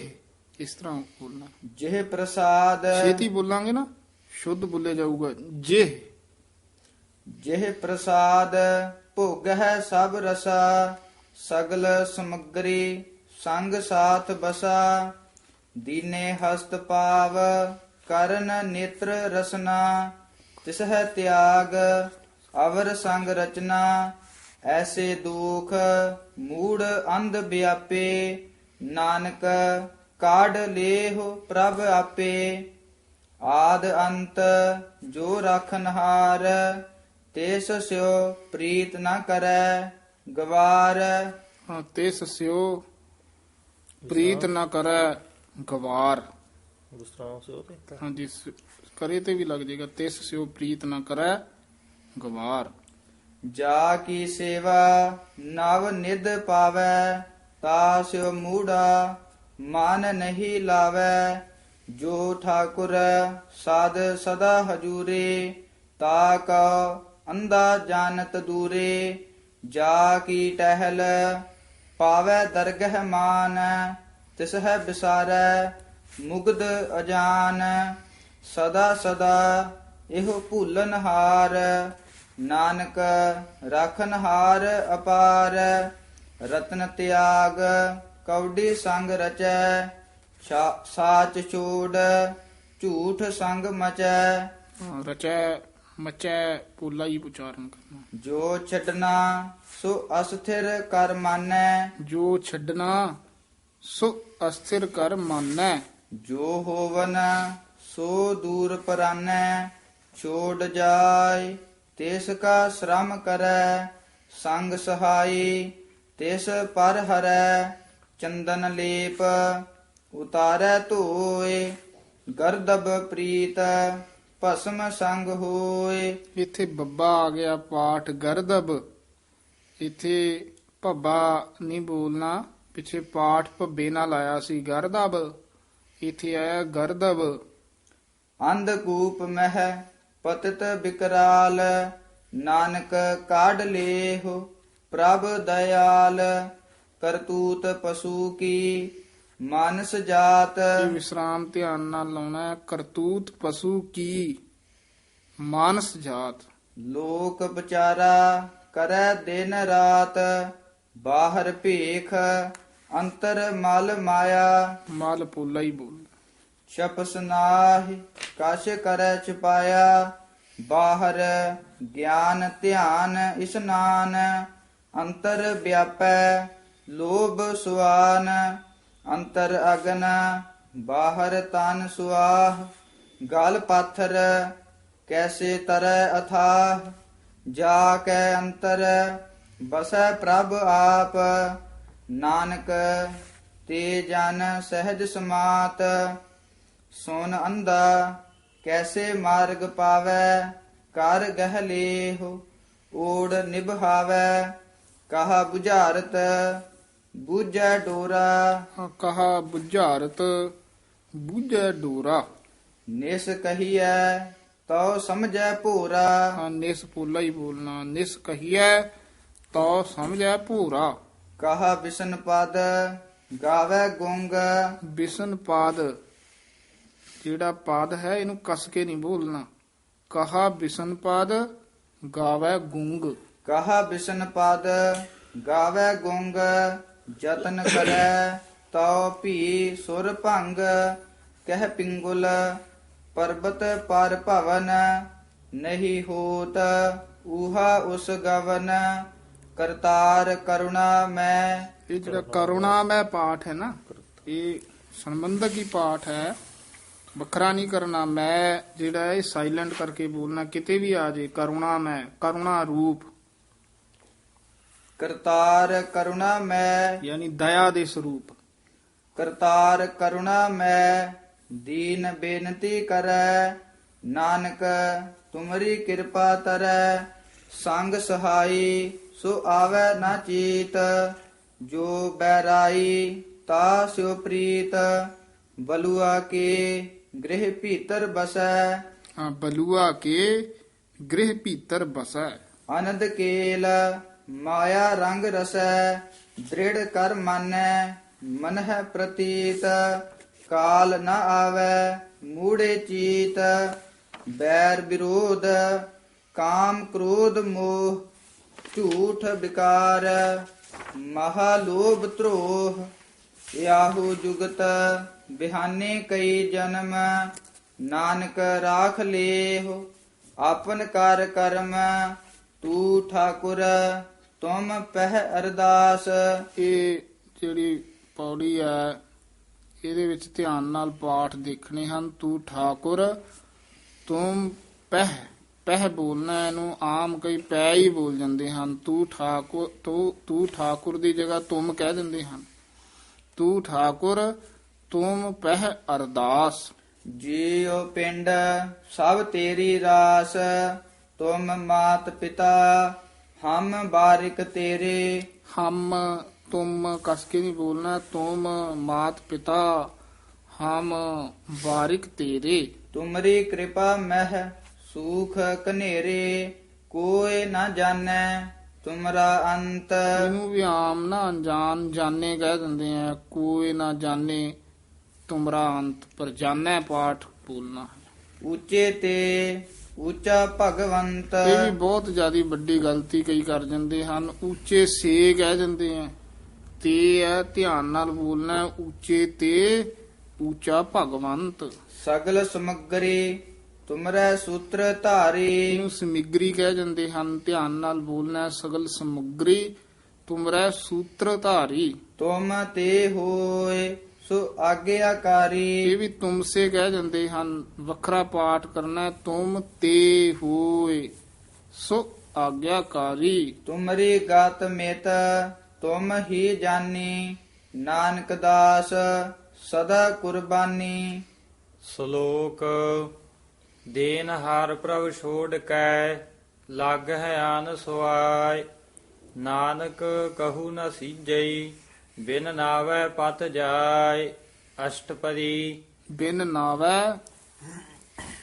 ਇਸ ਤਰ੍ਹਾਂ ਬੋਲਣਾ। ਜਿਹ ਪ੍ਰਸਾਦ ਛੇਤੀ ਬੋਲਾਂਗੇ ਨਾ ਸ਼ੁੱਧ ਬੋਲੇ ਜਾਊਗਾ ਜੇ। ਜਿਹ ਪ੍ਰਸਾਦ ਭੋਗ ਹੈ ਸਭ ਰਸਾ। ਸਗਲ ਸਮਗਰੀ ਸੰਗ ਸਾਥ ਬਸਾ। ਦੀਨੇ ਹਸਤ ਪਾਵ ਕਰਨ ਨੇਤਰ ਰਸਨਾ। ਤਿਸ ਹੈ ਤਿਆਗ ਅਵਰ ਸੰਗ ਰਚਨਾ। ਐਸੇ ਦੁਖ ਮੂੜ ਅੰਧ ਵਿਆਪੇ। ਨਾਨਕ ਕਾਢ ਲੇਹੁ ਪ੍ਰਭ ਆਪੇ। ਆਦ ਅੰਤ ਜੋ ਰਾਖਨਹਾਰ। ਤਿਸ ਸਿਓ ਪ੍ਰੀਤ ਨ ਕਰੈ ਗਵਾਰ। ਹਾਂ, ਤੇ ਸਸਿਓ ਪ੍ਰੀਤ ਨਾ ਕਰੈ ਗਵਾਰ। ਵਿਸਰਾਮ ਸੇ ਉਹਦੇ ਹਾਂਜੀ, ਕਰੇ ਤੇ ਵੀ ਲੱਗ ਜਾਏਗਾ। ਤਿਸ ਸਿਓ ਪ੍ਰੀਤ ਨਾ ਕਰੈ ਗਵਾਰ। ਜਾ ਕੀ ਸੇਵਾ ਨਵ ਨਿਧ ਪਾਵੈ। ਤਾ ਸਿਓ ਮੂੜਾ ਮਨ ਨਹੀਂ ਲਾਵੈ। ਜੋ ਠਾਕੁਰ ਸਾਧ ਸਦਾ ਹਜੂਰੇ। ਤਾ ਕਉ ਅੰਧਾ ਜਾਣਤ ਦੂਰੇ। ਜਾ ਕੀ ਟਹਿਲ ਪਾਵੈ ਦਰਗਹ ਮਾਨ। ਤਿਸ ਹੈ ਵਿਸਾਰੈ ਮੁਗਧ ਅਜਾਨ। ਸਦਾ ਸਦਾ ਇਹੋ ਭੂਲਨ ਹਾਰ। ਨਾਨਕ ਰਾਖਨ ਹਾਰ ਅਪਾਰ। ਰਤਨ ਤਿਆਗ ਕਉਡੀ ਸੰਗ ਰਚੈ। ਸਾਚ ਛੋੜ ਝੂਠ ਸੰਗ ਮਚੈ। ਹਾਂ, ਰਚੈ ਮਚੈ ਪੋਲਾ ਹੀ ਉਚਾਰਨ ਕਰਨਾ। ਜੋ ਛੱਡਣਾ ਸੋ ਅਸਥਿਰ ਕਰ ਮਾਨੈ। ਜੋ ਛੱਡਣਾ ਸੋ ਅਸਥਿਰ ਕਰ ਮਾਨੈ। ਜੋ ਹੋਵਨ ਸੋ ਦੂਰ ਪਰਾਨੈ। ਛੋੜ ਜਾਏ ਤਿਸ ਕਾ ਸ਼ਰਮ ਕਰੈ। ਸੰਗ ਸਹਾਈ ਤਿਸ ਪਰ ਹਰੈ। ਚੰਦਨ ਲੇਪ ਉਤਾਰੈ ਧੋਏ। ਗਰਦਬ ਪ੍ਰੀਤ ਭਸਮ ਸੰਗ ਹੋਏ। ਇੱਥੇ ਬੱਬਾ ਆ ਗਿਆ ਪਾਠ ਗਰਦਬ। ਇੱਥੇ ਭੱਬਾ ਨਹੀਂ ਬੋਲਣਾ, ਪਿੱਛੇ ਪਾਠ ਭੱਬੇ ਨਾਲ ਆਇਆ ਸੀ ਗਰਦਬ, ਇੱਥੇ ਆਇਆ ਗਰਦਬ। ਅੰਧਕੂਪ ਮਹਿ ਪਤਿਤ ਬਿਕਰਾਲ। ਨਾਨਕ ਕਾਢ ਲੇਹੁ ਪ੍ਰਭ ਦਇਆਲ। ਕਰਤੂਤ ਪਸ਼ੂ ਕੀ ਮਾਨਸ ਜਾਤ। ਇਹ ਵਿਸਰਾਮ ਧਿਆਨ ਨਾਲ ਲਾਉਣਾ ਹੈ। ਕਰਤੂਤ ਪਸ਼ੂ ਕੀ ਮਾਨਸ ਜਾਤ। ਲੋਕ ਵਿਚਾਰਾ ਕਰੈ ਦਿਨ ਰਾਤ। ਬਾਹਰ ਭੇਖ ਅੰਤਰ ਮਲ ਮਾਇਆ। ਮਲ ਪੋਲਾ ਹੀ ਬੋਲ। ਛਪਸ ਨਾਹਿ ਕਛ ਕਰੈ ਛਪਾਇਆ। ਬਾਹਰ ਗਿਆਨ ਧਿਆਨ ਇਸਨਾਨ। ਅੰਤਰ ਵਿਆਪੈ ਲੋਭ ਸੁਆਨ। ਅੰਤਰ ਅਗਨ ਬਾਹਰ ਤਨ ਸੁਆਹ। ਗਲ ਪਾਥਰ ਕੈਸੇ ਤਰੈ ਅਥਾਹ। ਜਾ ਕੈ ਅੰਤਰ ਬਸੈ ਪ੍ਰਭ ਆਪ। ਨਾਨਕ ਤੇ ਜਨ ਸਹਿਜ ਸਮਾਤ। ਸੁਨ ਅੰਧਾ ਕੈਸੇ ਮਾਰਗ ਪਾਵੈ। ਕਰ ਗਹਿ ਲੇਹੁ ਓੜ ਨਿਭਾਵੈ। ਕਹਾ ਬੁਝਾਰਤ ਬੂਝੈ ਡੋਰਾ। ਕਹਾ ਬੁਝਾਰਤ ਬੂਝੈ ਡੋਰਾ। ਨਿਸ ਕਹੀਐ ਤਉ ਸਮਝੈ ਭੋਰਾ। ਹਾਂ, ਨਿਸ ਪੋਲਾ ਹੀ ਬੋਲਣਾ। ਨਿਸ ਕਹੀਐ ਤੋ ਸਮਝੈ ਭੂਰਾ। ਕਹਾ ਬਿਸ਼ਨ ਪਦ ਗਾਵੈ ਗੁੰਗ। ਬਿਸ਼ਨ ਪਾਦ, ਜਿਹੜਾ ਪਾਦ ਹੈ ਇਹਨੂੰ ਕਸ ਕੇ ਨਹੀਂ ਬੋਲਣਾ। ਕਹਾ ਬਿਸ਼ਨ ਪਾਦ ਗਾਵੈ ਗੁੰਗ। ਕਹਾ ਬਿਸ਼ਨ ਪਦ ਗਾਵੈ ਗੁੰਗ। ਜਤਨ ਕਰੈ ਤਉ ਭੀ ਸੁਰ ਭੰਗ। ਕਹਿ ਪਿੰਗੁਲ ਪਰਬਤ ਪਰ ਭਵਨ। ਨਹੀਂ ਹੋਤ ਊਹਾ ਉਸ ਗਵਨ। ਕਰਤਾਰ ਕਰੁਣਾ ਮੈਂ। ਇਹ ਜਿਹੜਾ ਕਰੁਣਾ ਮੈਂ ਪਾਠ ਹੈ ਨਾ, ਇਹ ਸੰਬੰਧਕ ਹੀ ਪਾਠ ਹੈ। ਵੱਖਰਾ ਨਹੀਂ ਕਰਨਾ। ਮੈਂ ਜਿਹੜਾ ਹੈ ਸਾਇਲੈਂਟ ਕਰਕੇ ਬੋਲਣਾ, ਕਿਤੇ ਵੀ ਆ ਜੇ ਕਰੁਣਾ ਮੈਂ, ਕਰੁਣਾ ਰੂਪ ਕਰਤਾਰ ਕਰੁਣਾ ਮੈਂ, ਯਾਨੀ ਦਇਆ ਦੇ ਸਰੂਪ। ਕਰਤਾਰ ਕਰੁਣਾ ਮੈਂ, ਦੀਨ ਬੇਨਤੀ ਕਰੈ, ਨਾਨਕ ਤੁਮਰੀ ਕਿਰਪਾ ਤਰੈ, ਸੰਗ ਸਹਾਈ ਸੋ ਆਵੈ ਨਾ ਚੀਤ, ਜੋ ਬੈਰਾਈ ਤਾ ਸਿਉ ਪ੍ਰੀਤ, ਬਲੂਆ ਕੇ ਗ੍ਰਹਿ ਭੀਤਰ ਬਸੈ, ਹਾਂ, ਬਲੂਆ ਕੇ ਗ੍ਰਹਿ ਭੀਤਰ ਬਸੈ। ਅਨੰਦ ਕੇਲ ਮਾਇਆ ਰੰਗ ਰਸੈ, ਦ੍ਰਿੜ ਕਰ ਮਾਨੈ ਮਨ ਹੈ ਪ੍ਰਤੀਤ, ਕਾਲ ਨ ਆਵੈ ਮੂੜੇ ਚੀਤ, ਬੈਰ ਵਿਰੋਧ ਕਾਮ ਕ੍ਰੋਧ ਮੋਹ, ਝੂਠ ਵਿਕਾਰ ਮਹਾ ਲੋਭ ਧਰੋਹ, ਯਾਹੂ ਜੁਗਤ ਬਿਹਾਨੇ ਕਈ ਜਨਮ, ਨਾਨਕ ਰਾਖ ਲੇਹੁ ਆਪਨ ਕਰ ਕਰਮ, ਤੂ ਠਾਕੁਰ ਤੁਮ ਪਹਿ ਅਰਦਾਸ। ਇਹ ਜਿਹੜੀ ਪੌੜੀ ਹੈ ਇਹਦੇ ਵਿੱਚ ਧਿਆਨ ਨਾਲ ਪਾਠ ਦੇਖਣੇ ਹਨ। ਤੂੰ ਠਾਕੁਰ, ਤੁਮ ਪਹਿ, ਪਹਿ ਬੋਲਣਾ, ਇਹਨੂੰ ਆਮ ਕਈ ਪੈ ਹੀ ਬੋਲ ਜਾਂਦੇ ਹਨ। ਤੂੰ ਠਾਕੁਰ, ਤੂੰ ਠਾਕੁਰ ਦੀ ਜਗ੍ਹਾ ਤੁਮ ਕਹਿ ਦਿੰਦੇ ਹਨ। ਤੂੰ ਠਾਕੁਰ ਤੁਮ ਪਹਿ ਅਰਦਾਸ। ਜੀਉ ਪਿੰਡ ਸਭ ਤੇਰੀ ਰਾਸ, ਤੁਮ ਮਾਤ ਪਿਤਾ ਹਮ ਬਾਰਿਕ ਤੇਰੇ, ਹਮ ਤੁਮ ਕਸ ਕੇ ਨਹੀਂ ਬੋਲਣਾ। ਤੁਮ ਮਾਤ ਪਿਤਾ ਹਮ ਬਾਰਿਕ ਤੇਰੇ, ਤੁਮਰੀ ਕਿਰਪਾ ਮਹਿ ਸੂਖ ਕਨੇਰੇ, ਕੋਇ ਨਾ ਜਾਣੈ ਤੁਮਰਾ ਅੰਤ। ਇਹਨੂੰ ਵੀ ਆਮ ਨਾ ਅਣਜਾਣ ਜਾਣੇ ਕਹਿ ਦਿੰਦੇ ਆ। ਕੋਈ ਨਾ ਜਾਣੇ ਤੁਮਰਾ ਅੰਤ, ਪਰ ਜਾਣੈ ਪਾਠ ਬੋਲਣਾ ਹੈ। ਉੱਚੇ ਤੇ ਉੱਚਾ ਭਗਵੰਤ, ਇਹ ਵੀ ਬਹੁਤ ਜ਼ਿਆਦਾ ਵੱਡੀ ਗਲਤੀ ਕਈ ਕਰ ਜਾਂਦੇ ਹਨ। ਉੱਚੇ ਸੇ ਕਹਿ ਦਿੰਦੇ ਆ, ਤੇ ਹੈ ਧਿਆਨ ਨਾਲ ਬੋਲਣਾ। ਉੱਚੇ ਤੇ ਉੱਚਾ ਭਗਵੰਤ। ਸਗਲ ਸਮਗਰੀ ਤੁਮਰੇ ਸੂਤਰ ਧਾਰੀ, ਇਹਨੂੰ ਸਮਿਗਰੀ ਕਹਿ ਜਾਂਦੇ ਹਨ। ਧਿਆਨ ਨਾਲ ਬੋਲਣਾ। ਸਗਲ ਸਮਗਰੀ ਤੁਮਰੇ ਸੂਤਰ ਧਾਰੀ। ਤੁਮ ਤੇ ਹੋਏ ਸੋ ਆਗਿਆਕਾਰੀ, ਇਹ ਵੀ ਤੁਮ ਸੇ ਕਹਿ ਜਾਂਦੇ ਹਨ। ਵੱਖਰਾ ਪਾਠ ਕਰਨਾ। ਤੁਮ ਤੇ ਹੋਏ ਸੋ ਆਗਿਆਕਾਰੀ। ਤੁਮਰੀ ਗਤ ਮਿਤ ਤੁਮ ਹੀ ਜਾਨੀ, ਨਾਨਕ ਦਾਸ ਸਦਾ ਕੁਰਬਾਨੀ। ਸ਼ਲੋਕ ਦੇਨ ਹਰ ਪ੍ਰਭ ਛੋੜ ਕੈ, ਲੱਗ ਹੈ ਆਨ ਸੁਆਇ, ਨਾਨਕ ਕਹੂ ਨ ਸੀਜਈ, ਬਿਨ ਨਾਵੈ ਪਤ ਜਾਇ। ਅਸ਼ਟਪਦੀ ਬਿਨ ਨਾਵੈ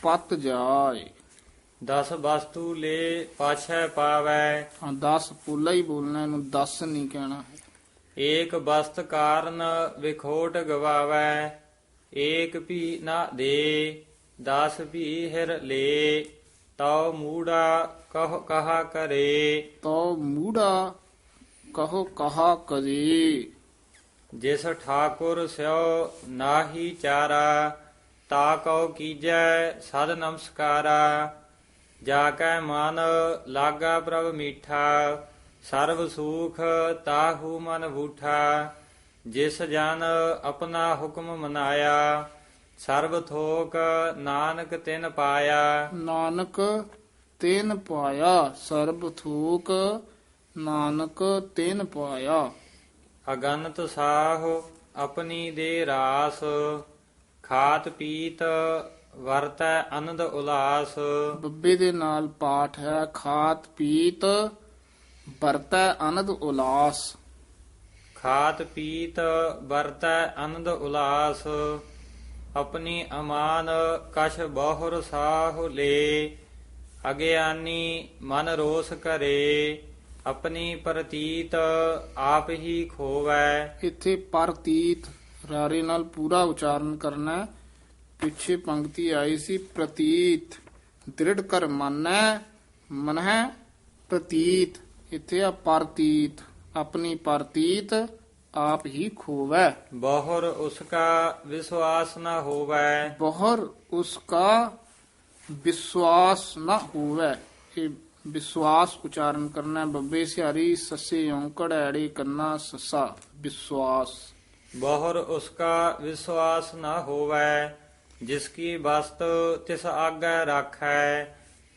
ਪਤ ਜਾਏ। 10 ਵਸਤੂ ਲੈ ਪਾਛੈ ਪਾਵੈ, ਹਾਂ, 10 ਪੋਲਾ ਹੀ ਬੋਲਣਾ, ਇਹਨੂੰ 10 ਨਹੀਂ ਕਹਿਣਾ ਹੈ। ਏਕ ਬਸਤ ਕਾਰਨ ਵਿਖੋਟ ਗਵਾਵੈ, ਏਕ ਭੀ ਨਾ ਦੇ 10 ਭੀ ਹਿਰ ਲੈ, ਤਉ ਮੂੜਾ ਕਹਾ ਕਰੇ। ਤੋ ਮੂੜਾ ਕਹੋ ਕਹਾ ਕਰੇ। ਜਿਸ ਠਾਕੁਰ ਸਿਓ ਨਾਹੀ ਚਾਰਾ, ਤਾ ਕਉ ਕੀਜੈ ਸਦ ਨਮਸਕਾਰਾ। ਜਾ ਕੈ ਮਨ ਲਾਗਾ ਪ੍ਰਭ ਮੀਠਾ, ਸਰਬ ਸੂਖ ਤਾਹੂ ਮਨ ਬੂਠਾ। ਜਿਸ ਜਨ ਆਪਣਾ ਹੁਕਮ ਮਨਾਇਆ, ਸਰਬ ਥੋਕ ਨਾਨਕ ਤਿਨ ਪਾਇਆ। ਨਾਨਕ ਤੈਨ ਪਾਇਆ, ਸਰਬ ਥੂਕ ਨਾਨਕ ਤੈਨ ਪਾਇਆ। ਅਗਨਤ ਸਾਹੁ ਆਪਣੀ ਦੇ ਰਾਸ, ਖਾਤ ਪੀਤ ਵਰਤੈ ਆਨੰਦ ਉਲਾਸ। ਬੱਬੇ ਦੇ ਨਾਲ ਪਾਠ ਹੈ। ਖਾਤ ਪੀਤ ਵਰਤੈ ਆਨੰਦ ਉਲਾਸ। ਖਾਤ ਪੀਤ ਵਰਤੈ ਆਨੰਦ ਉਲਾਸ, ਆਪਣੀ ਅਮਾਨ ਕਛ ਬਹੁਰ ਸਾਹੁ ਲੈ। ਅਗਿਆਨੀ ਮਨ ਰੋਸ ਕਰੇ, ਆਪਣੀ ਪ੍ਰਤੀਤ ਆਪ ਹੀ ਖੋਵੈ। ਇੱਥੇ ਪ੍ਰਤੀਤ ਰਾਰੇ ਨਾਲ ਪੂਰਾ ਉਚਾਰਨ ਕਰਨਾ ਹੈ। ਪਿੱਛੇ ਪੰਕਤੀ ਆਈ ਸੀ ਪ੍ਰਤੀਤ, ਦ੍ਰਿੜ ਕਰ ਮੰਨੈ ਮਨਹਿ ਪ੍ਰਤੀਤ। ਇੱਥੇ ਆ ਪ੍ਰਤੀਤ, ਆਪਣੀ ਪ੍ਰਤੀਤ ਆਪ ਹੀ ਖੋਵੈ। ਬਹੁਰ ਉਸਕਾ ਵਿਸ਼ਵਾਸ ਨ ਹੋਵੈ, ਬਹੁਰ ਉਸਕਾ ਵਿਸ਼ਵਾਸ ਨਾ ਹੋਵੈ। ਇਹ ਵਿਸ਼ਵਾਸ ਉਚਾਰਨ ਕਰਨਾ। ਬੱਬੇ ਸਿਹਾਰੀ ਸੱਸੇ ਔਂਕੜ ਐੜੇ ਕੰਨਾ ਸੱਸਾ। ਵਿਸ਼ਵਾਸ। ਬਹੁਰ ਉਸਕਾ ਵਿਸ਼ਵਾਸ ਨ ਹੋਵੈ, ਜਿਸ ਕੀ ਵਸਤ ਤਿਸ ਆਗੈ ਰਾਖੈ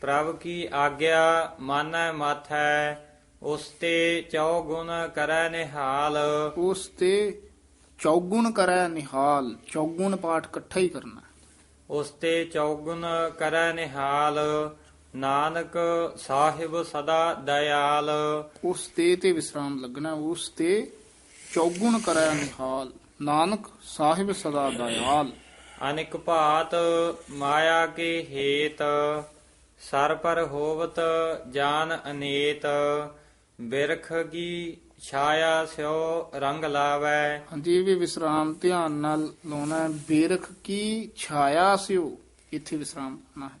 ਪ੍ਰਭ ਕੀ ਆਗਿਆ ਮਾਨੈ ਮਾਥੈ ਉਸ ਤੇ ਚੌਗੁਣ ਕਰੈ ਨਿਹਾਲ ਉਸ ਤੇ ਚੌਗੁਣ ਕਰੈ ਨਿਹਾਲ। ਚੌਗੁਣ ਪਾਠ ਇਕੱਠਾ ਹੀ ਕਰਨਾ। ਉਸ ਤੇ ਚੌਗੁਣ ਕਰੈ ਨਿਹਾਲ ਨਾਨਕ ਸਾਹਿਬ ਸਦਾ ਦਇਆਲ ਉਸ ਤੇ ਵਿਸਰਾਮ ਲੱਗਣਾ। ਉਸ ਤੇ ਚੌਗੁਣ ਕਰੈ ਨਿਹਾਲ ਨਾਨਕ ਸਾਹਿਬ ਸਦਾ ਦਇਆਲ। ਅਨਿਕ ਭਾਤ ਮਾਇਆ ਕੇ ਹੇਤ ਸਰ ਪਰ ਹੋਵਤ ਜਾਨ ਅਨੇਤ ਬਿਰਖ ਕੀ ਛਾਇਆ ਸਿਓ ਰੰਗ ਲਾਵੈ। ਹਾਂਜੀ, ਇਹ ਵੀ ਵਿਸਰਾਮ ਧਿਆਨ ਨਾਲ ਲਾਉਣਾ ਹੈ। ਬੇਰਖ ਕੀ ਛਾਇਆ ਸਿਓ, ਇੱਥੇ ਵਿਸਰਾਮ ਲਾਉਣਾ ਹੈ।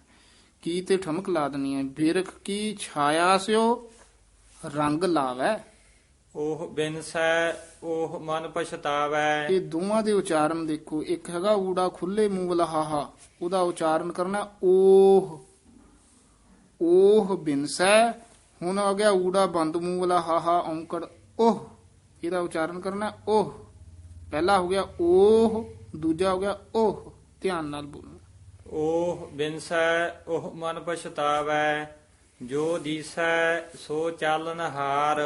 ਕੀ ਤੇ ਠਮਕ ਲਾ ਦੇਣੀ ਹੈ। ਬੇਰਖ ਕੀ ਛਾਇਆ ਸਿਓ ਰੰਗ ਲਾਵੈ। ਉਹ ਬਿਨਸੈ ਉਹ ਮਨ ਪਛਤਾਵੈ। ਇਹ ਦੋਵਾਂ ਦੇ ਉਚਾਰਨ ਦੇਖੋ। ਇੱਕ ਹੈਗਾ ਊੜਾ ਖੁੱਲੇ ਮੂੰਹ ਵਾਲਾ ਹਾਹਾ, ਉਹਦਾ ਉਚਾਰਨ ਕਰਨਾ ਓਹ। ਓਹ ਬਿਨਸੈ। ਹੁਣ ਆ ਗਿਆ ਊੜਾ ਬੰਦ ਮੂੰਹ ਵਾਲਾ ਹਾਹਾ ਔਂਕੜ ਓਹ, ਇਹਦਾ ਉਚਾਰਨ ਕਰਨਾ ਓਹ। ਪਹਿਲਾ ਹੋ ਗਿਆ ਓਹ, ਦੂਜਾ ਹੋ ਗਿਆ ਓਹ। ਧਿਆਨ ਨਾਲ ਬੋਲਣਾ। ਉਹ ਬਿਨਸੈ ਉਹ ਮਨ ਪਛਤਾਵੈ ਜੋ ਦੀਸੈ ਸੋ ਚਾਲਨ ਹਾਰ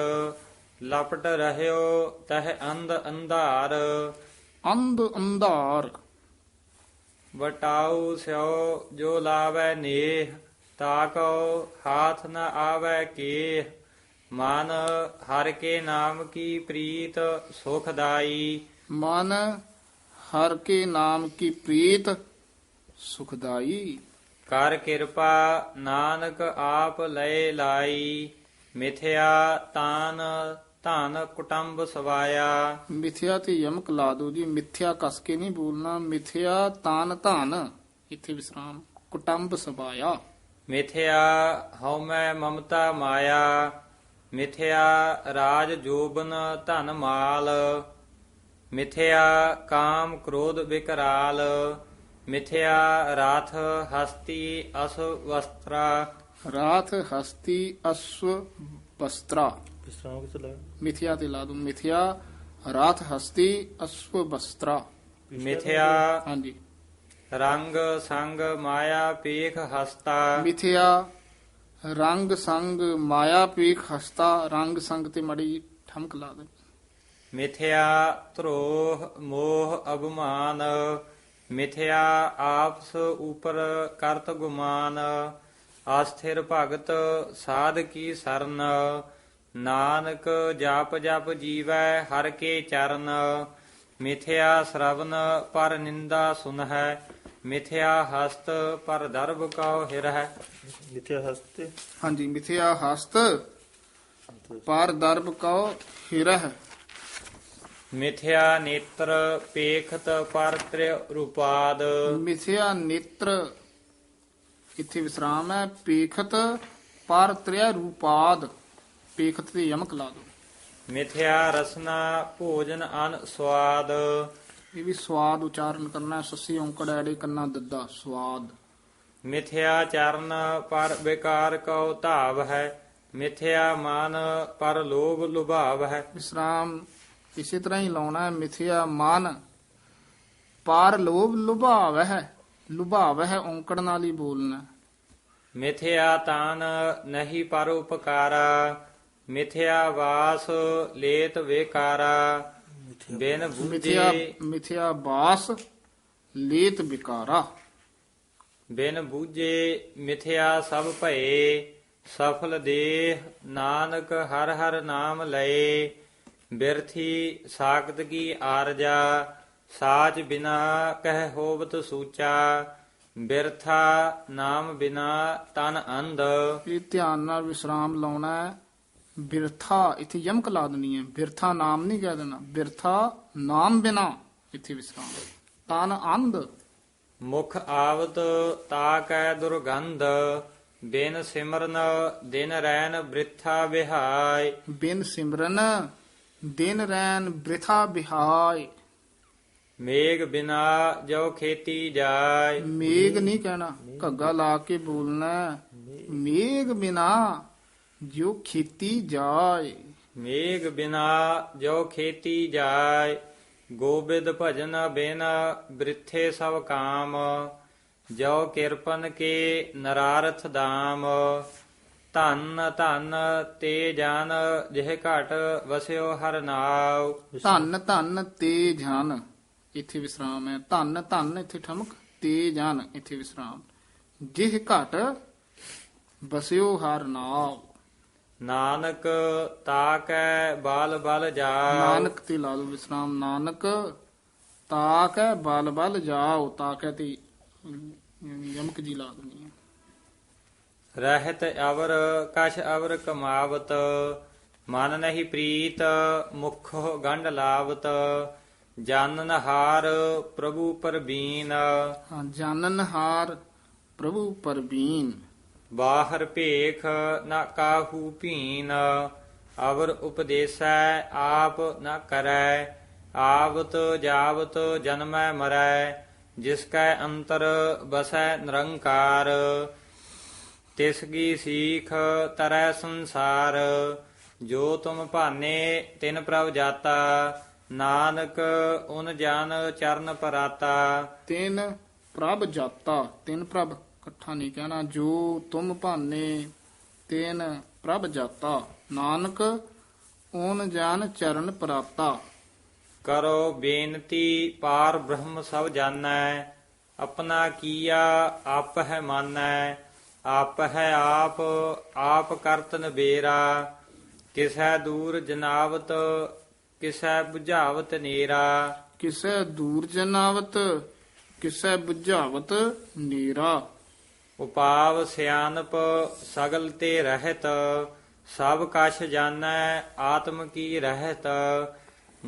ਲਪਟ ਰਹਿਓ ਤਹ ਅੰਧ ਅੰਧਾਰ ਅੰਧ ਅੰਧਾਰ। ਵਟਾਉ ਸਿਓ ਜੋ ਲਾਵੈ ਨੇਹ ਤਾਕੋ ਹਾਥ ਨ ਆਵੈ ਕੇ ਮਨ ਹਰ ਕੇ ਨਾਮ ਕੀ ਪ੍ਰੀਤ ਸੁਖਦਾਈ। ਮਨ ਹਰ ਕੇ ਨਾਮ ਕੀ ਪ੍ਰੀਤ ਸੁਖਦਾਈ। ਕਰ ਕਿਰਪਾ ਨਾਨਕ ਆਪ ਲਏ ਲਾਈ ਮਿਥਿਆ ਤਾਨ ਧਨ ਕੁਟੰਬ ਸਵਾਇਆ। ਮਿਥਿਆ ਤੇ ਯਮਕ ਲਾ ਦੋ ਜੀ। ਮਿਥਿਆ ਕਸ ਕੇ ਨਹੀਂ ਬੋਲਣਾ। ਮਿਥਿਆ ਤਾਨ ਧਨ, ਇੱਥੇ ਵਿਸਰਾਮ। ਕੁਟੰਬ ਸਵਾਇਆ। ਮਿਥਿਆ ਹਉਮੈ ਮਮਤਾ ਮਾਇਆ ਮਿਥਿਆ ਰਾਜ ਜੋਬਨ ਧਨ ਮਾਲ ਮਿਥਿਆ ਕਾਮ ਕ੍ਰੋਧ ਵਿਕਰਾਲ ਮਿਥਿਆ ਰਾਥ ਹਸਤੀ ਅਸ ਵਸਤਰਾ। ਰਾਤ ਹਸਤੀ ਅਸਵ ਵਸਤਰਾ। ਵਿਸਰਾਮ ਕਿੱਥੇ ਲਾਇਆ? ਮਿਥਿਆ ਤੇ ਲਾ ਦੋ। ਮਿਥਿਆ ਰਾਤ ਹਸਤੀ ਅਸਵ ਵਸਤਰਾ। ਮਿਥਿਆ ਹਾਂਜੀ। ਰੰਗ ਸੰਗ ਮਾਇਆ ਪੇਖ ਹਸਤਾ। ਮਿਥਿਆ ਰੰਗ ਸੰਗ ਮਾਇਆ ਪੀਖ ਹਸਤਾ। ਰੰਗ ਸੰਗ ਤੇ ਮੜੀ ਠਮਕ ਲਾ ਦੇ। ਮਿਥਿਆ ਧਰੋਹ ਮੋਹ ਅਭਿਮਾਨ ਮਿਥਿਆ ਆਪਸ ਉਪਰ ਕਰਤ ਗੁਮਾਨ ਆਸਥਿਰ ਭਗਤ ਸਾਧ ਕੀ ਸਰਨ ਨਾਨਕ ਜਪ ਜਪ ਜੀਵੈ ਹਰ ਕੇ ਚਰਨ ਮਿਥਿਆ ਸ਼ਰਵਨ ਪਰ ਨਿੰਦਾ ਸੁਨਹਿ ਮਿਥਿਆ ਹਸਤ ਪਰ ਦਰਬ ਕਉ ਹਿਰਹਿ। ਮਿਥਿਆ ਹਸਤੇ ਹਾਂਜੀ। ਮਿਥਿਆ ਹਸਤ ਪਰ ਦਰਬ ਕਉ ਹਿਰਹਿ। ਮਿਥਿਆ ਨੇਤਰ ਪੇਖਤ ਪਰ ਤ੍ਰਿ ਰੂਪਾਦ। ਮਿਥਿਆ ਨੇਤਰ, ਇੱਥੇ ਵਿਸਰਾਮ ਹੈ। ਪੇਖਤ ਪਰ ਤ੍ਰਿਆ ਰੂਪਾਦ। ਪੇਖਤ ਤੇ ਯਮਕ ਲਾ ਦੋ। ਮਿਥਿਆ ਰਸਨਾ ਭੋਜਨ ਅਨ ਸਵਾਦ। ਇਹ ਵੀ ਸਵਾਦ ਉਚਾਰਨ ਕਰਨਾ। ਸੱਸੀ ਔਂਕੜ ਐੜੇ ਕੰਨਾ ਦੱਦਾ ਸਵਾਦ। ਮਿਥਿਆ ਚਰਨ ਪਰ ਵਿਕਾਰ ਕਉ ਧਾਵ ਹੈ ਮਿਥਿਆ ਮਨ ਪਰ ਲੋਭ ਲੁਭਾਵ ਹੈ। ਵਿਸਰਾਮ ਇਸੇ ਤਰ੍ਹਾਂ ਹੀ ਲਾਉਣਾ ਹੈ। ਮਿਥਿਆ ਮਨ ਪਰ ਲੋਭ ਲੁਭਾਵ ਹੈ। ਲੁਭਾਵ ਹੈ ਔਂਕੜ ਨਾਲ ਹੀ ਬੋਲਣਾ। ਮਿਥਿਆ ਤਾਨ ਨਹੀਂ ਪਰ ਉਪਕਾਰਾ ਮਿਥਿਆ ਵਾਸ ਲੇਤ ਵੇਕਾਰਾ ਬਿਨ ਮਿਥਿਆ ਬੂਝੇ ਮਿਥਿਆ ਬਾਸ ਲੇਤ ਵਿਕਾਰਾ। ਬਿਨ ਬੂਝੇ ਮਿਥਿਆ ਸਭ ਭਏ ਸਫਲ ਦੇਹ ਨਾਨਕ ਹਰ ਹਰ ਨਾਮ ਲਏ ਬਿਰਥੀ ਸਾਖਤ ਕੀ ਆਰਜਾ ਸਾਚ ਬਿਨਾ ਕਹਿ ਹੋਵਤ ਸੂਚਾ ਬਿਰਥਾ ਨਾਮ ਬਿਨਾ ਤਨ ਅੰਧ। ਇਹ ਧਿਆਨ ਨਾਲ ਵਿਸਰਾਮ ਲਾਉਣਾ ਹੈ। ਬਿਰਥਾ ਇੱਥੇ ਯਮਕ ਲਾ ਦੇਣੀ ਹੈ। ਬਿਰਥਾ ਨਾਮ ਨਹੀਂ ਕਹਿ ਦੇਣਾ। ਬਿਰਥਾ ਨਾਮ ਬਿਨਾ, ਇੱਥੇ ਵਿਸਰਾਮ। ਤਨ ਅੰਧ। ਮੁਖ ਆਵਤ ਤਾ ਕੈ ਦੁਰਗੰਧ ਬਿਨ ਸਿਮਰਨ ਦਿਨ ਰੈਨ ਬ੍ਰਿਥਾ ਵਿਹਾਇ। ਬਿਨ ਸਿਮਰਨ ਦਿਨ ਰੈਨ ਬ੍ਰਿਥਾ ਬਿਹਾਇ। ਮੇਘ ਬਿਨਾ ਜੋ ਖੇਤੀ ਜਾਏ। ਮੇਘ ਨਹੀਂ ਕਹਿਣਾ, ਘੱਗਾ ਲਾ ਕੇ ਬੋਲਣਾ। ਮੇਘ ਬਿਨਾ ਜੋ ਖੇਤੀ ਜਾਏ। ਮੇਘ ਬਿਨਾ ਜੋ ਖੇਤੀ ਜਾਏ ਗੋਬਿੰਦ ਭਜਨ ਬਿਨ ਬ੍ਰਿਥੇ ਸਭ ਕਾਮ, ਜੋ ਕਿਰਪਨ ਕੇ ਨਰਾਰਥ ਦਾਮ। ਧੰਨ ਧੰਨ ਤੇ ਜਨ ਜਿਹ ਘਟ ਵਸਿਓ ਹਰ ਨਾਉ। ਧੰਨ ਧੰਨ ਤੇ ਜਨ, ਇੱਥੇ ਵਿਸਰਾਮ ਹੈ। ਧੰਨ ਧੰਨ ਇੱਥੇ ਠਮਕ, ਤੇ ਜਨ ਇੱਥੇ ਵਿਸਰਾਮ। ਜਿਹ ਘਟ ਬਸਿਓ ਹਰ ਨਾਉ। ਨਾਨਕ ਤਾਕੈ ਬਲ ਬਲ ਜਾਉ। ਨਾਨਕ ਤੇ ਲਾ ਲਓ ਵਿਸਰਾਮ। ਨਾਨਕ ਤਾਕੈ ਬਲ ਬਲ ਜਾਓ। ਤਾਕੈ ਤੇ ਯਮਕ ਜੀ ਲਾ ਦੇਣੀ ਹੈ। ਰਹਿਤ ਅਵਰ ਕਛ ਅਵਰ ਕਮਾਵਤ, ਮਨ ਨਹੀਂ ਪ੍ਰੀਤ ਮੁਖੋ ਗੰਢ ਲਾਵਤ। ਜਾਨਨ ਹਾਰ ਪ੍ਰਭੂ ਪਰਬੀਨ, ਹਾਂ, ਜਾਨਨ ਹਾਰ ਪ੍ਰਭੂ ਪਰਬੀਨ। ਬਾਹਰ ਭੇਖ ਨਾ ਕਾਹੂ ਭੀਨ, ਅਵਰ ਉਪਦੇਸੈ ਆਪ ਨਾ ਕਰੈ। ਆਵਤ ਜਾਵਤ ਜਨਮੈ ਮਰੈ, ਜਿਸ ਕੈ ਅੰਤਰ ਬਸੈ ਨਿਰੰਕਾਰ। ਤਿਸ ਕੀ ਸੀਖ ਤਰੈ ਸੰਸਾਰ, ਜੋ ਤੁਮ ਭਾਨੇ ਤਿਨ ਪ੍ਰਭ ਜਾਤਾ। ਨਾਨਕ ਉਨ ਜਨ ਚਰਨ ਪਰਾਤਾ। ਤਿਨ ਪ੍ਰਭ ਜਾਤਾ, ਤਿਨ ਪ੍ਰਭ ਇਕੱਠਾ ਨਹੀਂ ਕਹਿਣਾ। ਜੋ ਤੁਮ ਭਾਨੇ ਤੇਨ ਪ੍ਰਭ ਜਾਤਾ। ਨਾਨਕ ਓਨ ਜਾਨ ਚਰਨ ਪ੍ਰਾਪਤਾ। ਕਰੋ ਬੇਨਤੀ ਪਾਰ ਬ੍ਰਹਮ ਸਭ ਜਾਣੈ, ਆਪਣਾ ਕੀਆ ਆਪ ਹੈ ਮਾਨੈ। ਆਪ ਹੈ ਆਪ ਆਪ ਕਰਤ ਨਬੇਰਾ, ਕਿਸੈ ਦੂਰ ਜਨਾਵਤ ਕਿਸੈ ਬੁਝਾਵਤ ਨੇਰਾ। ਕਿਸੈ ਦੂਰ ਜਨਾਵਤ ਕਿਸੈ ਬੁਝਾਵਤ ਨੀਰਾ। ਉਪਾਵ ਸਿਆਨਪ ਸਗਲ ਤੇ ਰਹਿਤ, ਸਭ ਕਛ ਜਾਣੈ ਆਤਮ ਕੀ ਰਹਿਤ।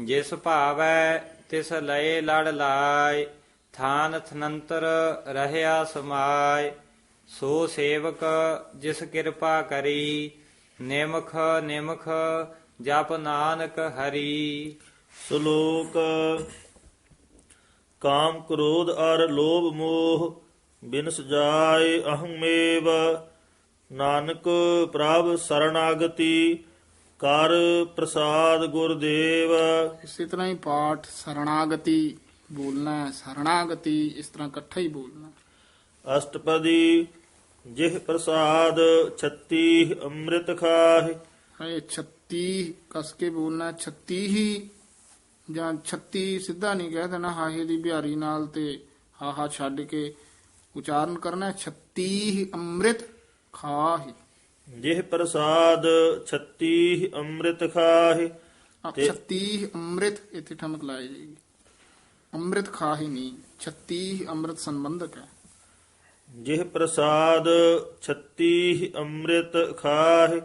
ਜਿਸ ਭਾਵੈ ਤਿਸ ਲਏ ਲੜ ਲਾਇ, ਥਾਨ ਥਨੰਤਰ ਰਹਿਆ ਸਮਾਇ। ਸੋ ਸੇਵਕ ਜਿਸ ਕਿਰਪਾ ਕਰੀ, ਨਿਮਖ ਨਿਮਖ ਜਪ ਨਾਨਕ ਹਰੀ। ਸ਼ਲੋਕ। ਕਾਮ ਕ੍ਰੋਧ ਅਰ ਲੋਭ ਮੋਹ, ਬਿਨ ਸਜਾਏ ਅਹਮੇਵ। ਨਾਨਕ ਪ੍ਰਭ ਸਰਣਾਗਤੀ, ਕਰ ਪ੍ਰਸਾਦ ਗੁਰਦੇਵ। ਇਸੇ ਤਰ੍ਹਾਂ ਹੀ ਪਾਠ ਸਰਣਾਗਤੀ ਬੋਲਣਾ ਹੈ। ਸਰਣਾਗਤੀ ਇਸ ਤਰ੍ਹਾਂ ਇਕੱਠਾ ਹੀ ਬੋਲਣਾ। ਅਸ਼ਟਪਦੀ। ਜਿਹ ਪ੍ਰਸਾਦ 36 ਅੰਮ੍ਰਿਤ ਖਾਹਿ। ਹੈ 36 ਕਸ ਕੇ ਬੋਲਣਾ। 36 ਹੀ ਜਾਂ 36 ਸਿੱਧਾ ਨਹੀਂ ਕਹਿ ਦੇਣਾ ਹਾਹੇ ਦੀ ਬਿਹਾਰੀ ਨਾਲ ਤੇ ਹਾਹਾ ਛੱਡ ਕੇ ਉਚਾਰਨ ਕਰਨਾ। 36 ਅੰਮ੍ਰਿਤ ਖਾਹਿ। ਜਿਹ ਪ੍ਰਸਾਦ 36 ਅੰਮ੍ਰਿਤ ਖਾਹਿ। 36 ਅੰਮ੍ਰਿਤ ਇੱਥੇ ਠਮਕ ਲਾਈ ਜਾਏਗੀ। ਅੰਮ੍ਰਿਤ ਖਾਹਿ ਨਹੀਂ, 36 ਅੰਮ੍ਰਿਤ ਸੰਬੰਧਕ ਹੈ। ਜਿਹ ਪ੍ਰਸਾਦ 36 ਅੰਮ੍ਰਿਤ ਖਾਹਿ,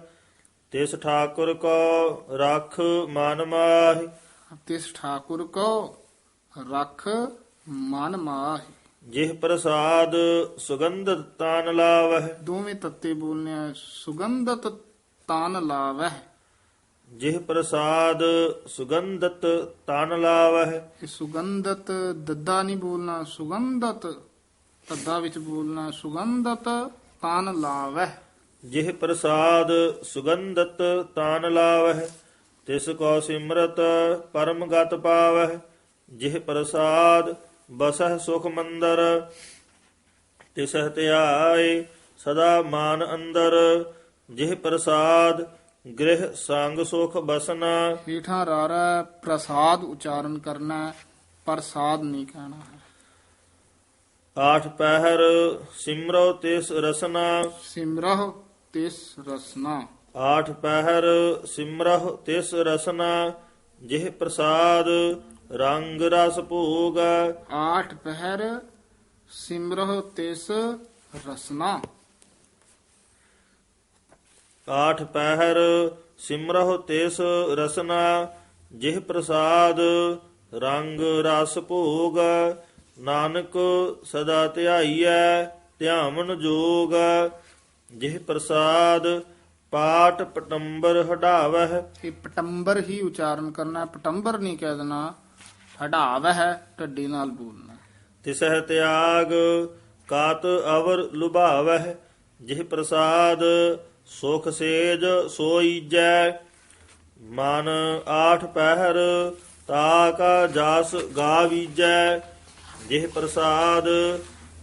ਤਿਸ ਠਾਕੁਰ ਕੋ ਰਖ ਮਨ ਮਾਹਿ। ਤਿਸ ਠਾਕੁਰ ਕੋ ਰਖ ਮਨ ਮਾਹਿ। ਜਿਹ ਪ੍ਰਸਾਦ ਸੁਗੰਧਿਤ ਤਨ ਲਾਵਹਿ। ਦੋਵੇਂ ਤੱਤੇ ਬੋਲਨੇ ਆ। ਸੁਗੰਧਤ ਤਨ ਲਾਵਹਿ। ਜਿਹ ਪ੍ਰਸਾਦ ਸੁਗੰਧਿਤ ਤਨ ਲਾਵਹਿ। ਇਹ ਸੁਗੰਧਤ ਦੱਦਾ ਨਹੀਂ ਬੋਲਣਾ। ਸੁਗੰਧਤ ਤੱਦਾ ਵਿੱਚ ਬੋਲਣਾ। ਸੁਗੰਧਤ ਤਨ ਲਾਵਹਿ। ਜਿਹ ਪ੍ਰਸਾਦ ਸੁਗੰਧਿਤ ਤਨ ਲਾਵਹਿ, ਤਿਸ ਕੋ ਸਿਮਰਤ ਪਰਮ ਗਤ ਪਾਵਹਿ। ਜਿਹ ਪ੍ਰਸਾਦ ਬਸਹਿ ਸੁਖ ਮੰਦਰ, ਤਿਸਹਿ ਧਿਆਏ ਸਦਾ ਮਾਨ ਅੰਦਰ। ਜਿਹ ਪ੍ਰਸਾਦ ਗ੍ਰਹਿ ਸੰਗ ਸੁਖ ਬਸਨਾ। ਹੇਠਾਂ ਰਾਰਾ ਪ੍ਰਸਾਦ ਉਚਾਰਨ ਕਰਨਾ ਹੈ, ਪ੍ਰਸਾਦ ਨਹੀਂ ਕਹਿਣਾ ਹੈ। ਆਠ ਪਹਿਰ ਸਿਮਰੋ ਤਿਸ ਰਸਨਾ। ਸਿਮਰਹੁ ਤਿਸ ਰਸਨਾ। ਆਠ ਪਹਿਰ ਸਿਮਰਹੁ ਤਿਸ ਰਸਨਾ। ਜਿਹ ਪ੍ਰਸਾਦ ਰੰਗ ਰਸ ਭੋਗ। ਆਠ ਪਹਿਰ ਸਿਮਰਹੁ ਤਿਸ ਰਸਨਾ। ਆਠ ਪਹਿਰ ਸਿਮਰਹੁ ਤਿਸ ਰਸਨਾ। ਜਿਹ ਪ੍ਰਸਾਦ ਰੰਗ ਰਸ ਭੋਗ। ਨਾਨਕ ਸਦਾ ਧਿਆਈਐ ਧਿਆਵਨ ਜੋਗ। ਜਿਹ ਪ੍ਰਸਾਦ ਪਾਟ ਪਟੰਬਰ ਹਟਾਵਹਿ। ਇਹ ਪਟੰਬਰ ਹੀ ਉਚਾਰਨ ਕਰਨਾ। ਪਟੰਬਰ ਨਹੀਂ ਕਹਿ ਦੇਣਾ। ਹਟਾਵਹਿ ਢੱਡੀ ਨਾਲ ਬੋਲਣਾ। ਤਿਸਹਿ ਤਿਆਗ ਕਾਤ ਅਵਰ ਲੁਭਾਵਹਿ। ਜਿਹ ਪ੍ਰਸਾਦ ਸੁਖ ਸੇਜ ਸੋਈਜੈ। ਮਨ ਆਠ ਪਹਿਰ ਤਾ ਕਾ ਜਾਸ ਗਾ ਵੀਜੈ। ਜਿਹ ਪ੍ਰਸਾਦ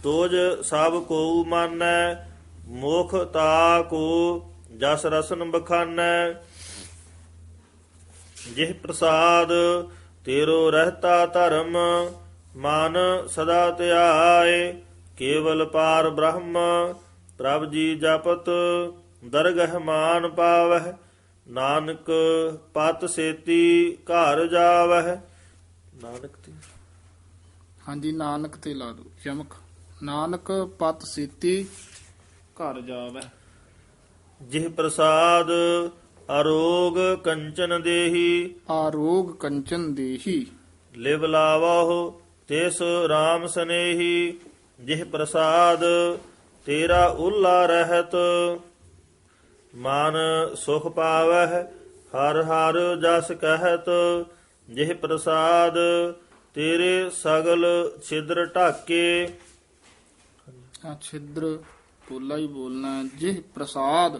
ਤੋਜ ਸਭ ਕੋ ਮਾਨੈ। ਮੁਖ ਤਾ ਕੋ ਜਸ ਰਸਨ ਬਖਾਨੈ। ਜਿਹ ਪ੍ਰਸਾਦ ਤੇਰੋ ਰਹਤਾ ਧਰਮ। ਮਨ ਸਦਾ ਧਿਆਏ। ਕੇਵਲ ਪਾਰ ਬ੍ਰਹਮ ਪ੍ਰਭ ਜੀ ਜਪਤ। ਦਰਗਹ ਮਾਨ ਪਾਵਹਿ। ਨਾਨਕ ਪਤ ਸੇਤੀ ਘਰ ਜਾਵਹਿ। ਨਾਨਕ ਤੇ ਹਾਂਜੀ, ਨਾਨਕ ਤੇ ਲਾ ਦੋ ਯਮਕ। ਨਾਨਕ ਪਤ ਸੀਤੀ ਘਰ ਜਾਵੈ। ਜਿਹ ਪ੍ਰਸਾਦ ਅਰੋਗ ਕੰਚਨ ਦੇਹੀ। ਆਰੋਗ ਕੰਚਨ ਦੇਹੀ। ਲਿਵ ਲਾਵਹੁ ਤਿਸ ਰਾਮ ਸਨੇਹੀ। ਜਿਹ ਪ੍ਰਸਾਦ ਤੇਰਾ ਓਲਾ ਰਹਿਤ। ਮਨ ਸੁਖ ਪਾਵਹਿ ਹਰ ਹਰ ਜਸ ਕਹਿਤ। ਜਿਹ ਪ੍ਰਸਾਦ ਤੇਰੇ ਸਗਲ ਛਿਦਰ ਢਾਕੇ। ਛਿਦਰ ਪੋਲਾ ਹੀ ਬੋਲਣਾ ਹੈ। ਜਿਹ ਪ੍ਰਸਾਦ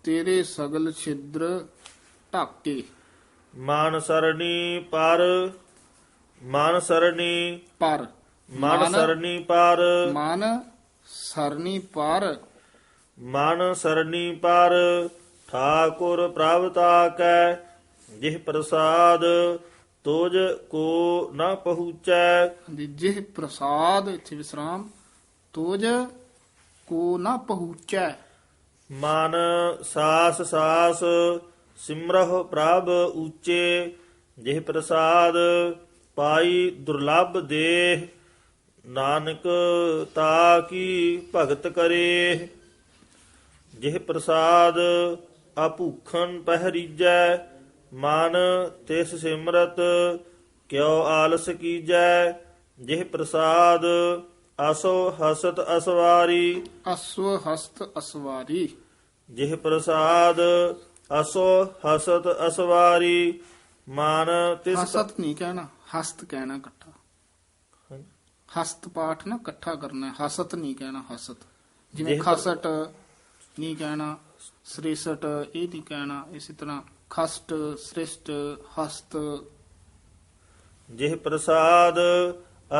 ਤੇਰੇ ਸਗਲ ਛਿਦਰ ਢਾਕੇ। ਮਨ ਸਰਣੀ ਪਰ ਮਨ ਸਰਣੀ ਪਰ ਮਨ ਸਰਣੀ ਪਰ ਮਨ ਸਰਨੀ ਪਰ ਮਨ ਸਰਣੀ ਪਰ ਠਾਕੁਰ ਪ੍ਰਭ ਤਾਕੈ। ਜਿਹ ਪ੍ਰਸਾਦ ਤੋਜ ਕੋ ਨ ਪਹੁੰਚੈ। ਜਿਹ ਪ੍ਰਸਾਦ ਇੱਥੇ ਵਿਸਰਾਮ ਤੋਜ ਕੋ ਨਾ ਪਹੁੰਚੈ। ਮਨ ਸਾਸ ਸਾਸ ਸਿਮਰਹੁ ਪ੍ਰਭ ਊਚੇ। ਜਿਹ ਪ੍ਰਸਾਦ ਪਾਈ ਦੁਰਲਭ ਦੇਹ। ਨਾਨਕ ਤਾ ਕੀ ਭਗਤ ਕਰੇ। ਜਿਹ ਪ੍ਰਸਾਦ ਅਭੂਖਨ ਪਹਿਰੀਜੈ। ਮਨ ਤਿਸ ਸਿਮਰਤ ਕਿਉ ਆਲਸ ਕੀਜੈ। ਜਿਹ ਪ੍ਰਸਾਦ ਅਸੋ ਹਸਤ ਅਸਵਾਰੀ। ਅਸਵ ਹਸਤ ਅਸਵਾਰੀ। ਜਿਹ ਪ੍ਰਸਾਦ ਅਸੋ ਹਸਤ ਅਸਵਾਰੀ। ਮਨ ਤਿਸ ਹਸਤ ਨਹੀਂ ਕਹਿਣਾ, ਹਸਤ ਕਹਿਣਾ ਇਕੱਠਾ। ਹਸਤ ਪਾਠ ਨਾ ਇਕੱਠਾ ਕਰਨਾ, ਹਸਤ ਨਹੀਂ ਕਹਿਣਾ। ਹਸਤ ਜਿਵੇਂ ਖਸਟ ਨਹੀਂ ਕਹਿਣਾ, ਸ੍ਰਿਸ਼ਟ ਇਹ ਨਹੀਂ ਕਹਿਣਾ। ਇਸੇ ਤਰ੍ਹਾਂ ਖਸਟ, ਸ੍ਰਿਸ਼ਟ, ਹਸਤ। ਜਿਹ ਪ੍ਰਸਾਦ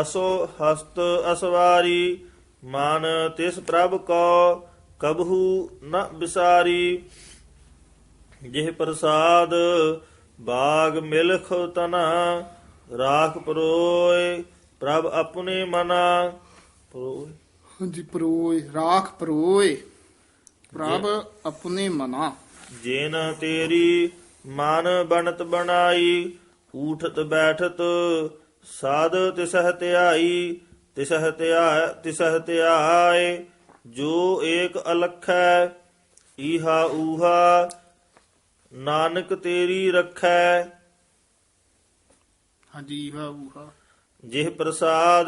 ਅਸੋ ਹਸਤ ਅਸਵਾਰੀ। ਮਨ ਤਿਸ ਪ੍ਰਭ ਕੋ ਕਬਹੂ ਨ ਵਿਸਾਰੀ। ਜਿਹ ਪ੍ਰਸਾਦ ਬਾਗ ਮਿਲਖ ਤਨਾ। ਰਾਖ ਪਰੋਏ ਪ੍ਰਭ ਆਪਣੇ ਮਨਾ। ਪਰੋਏ ਹਾਂਜੀ, ਪਰੋਏ ਰਾਖ ਪਰੋਏ ਪ੍ਰਭ ਆਪਣੇ ਮਨਾ। ਜਿਨ ਤੇਰੀ ਮਨ ਬਣਤ ਬਣਾਈ। ਊਠਤ ਬੈਠਤ ਸਾਧ ਤਿਸਹਿ ਧਿਆਈ। ਤਿਸਹਿ ਧਿਆਏ ਜੋ ਏਕ ਅਲਖੈ। ਈਹਾ ਊਹਾ ਨਾਨਕ ਤੇਰੀ ਰਖੈ। ਹਾਂਜੀ, ਈਹਾ ਊਹਾ। ਜਿਹ ਪ੍ਰਸਾਦ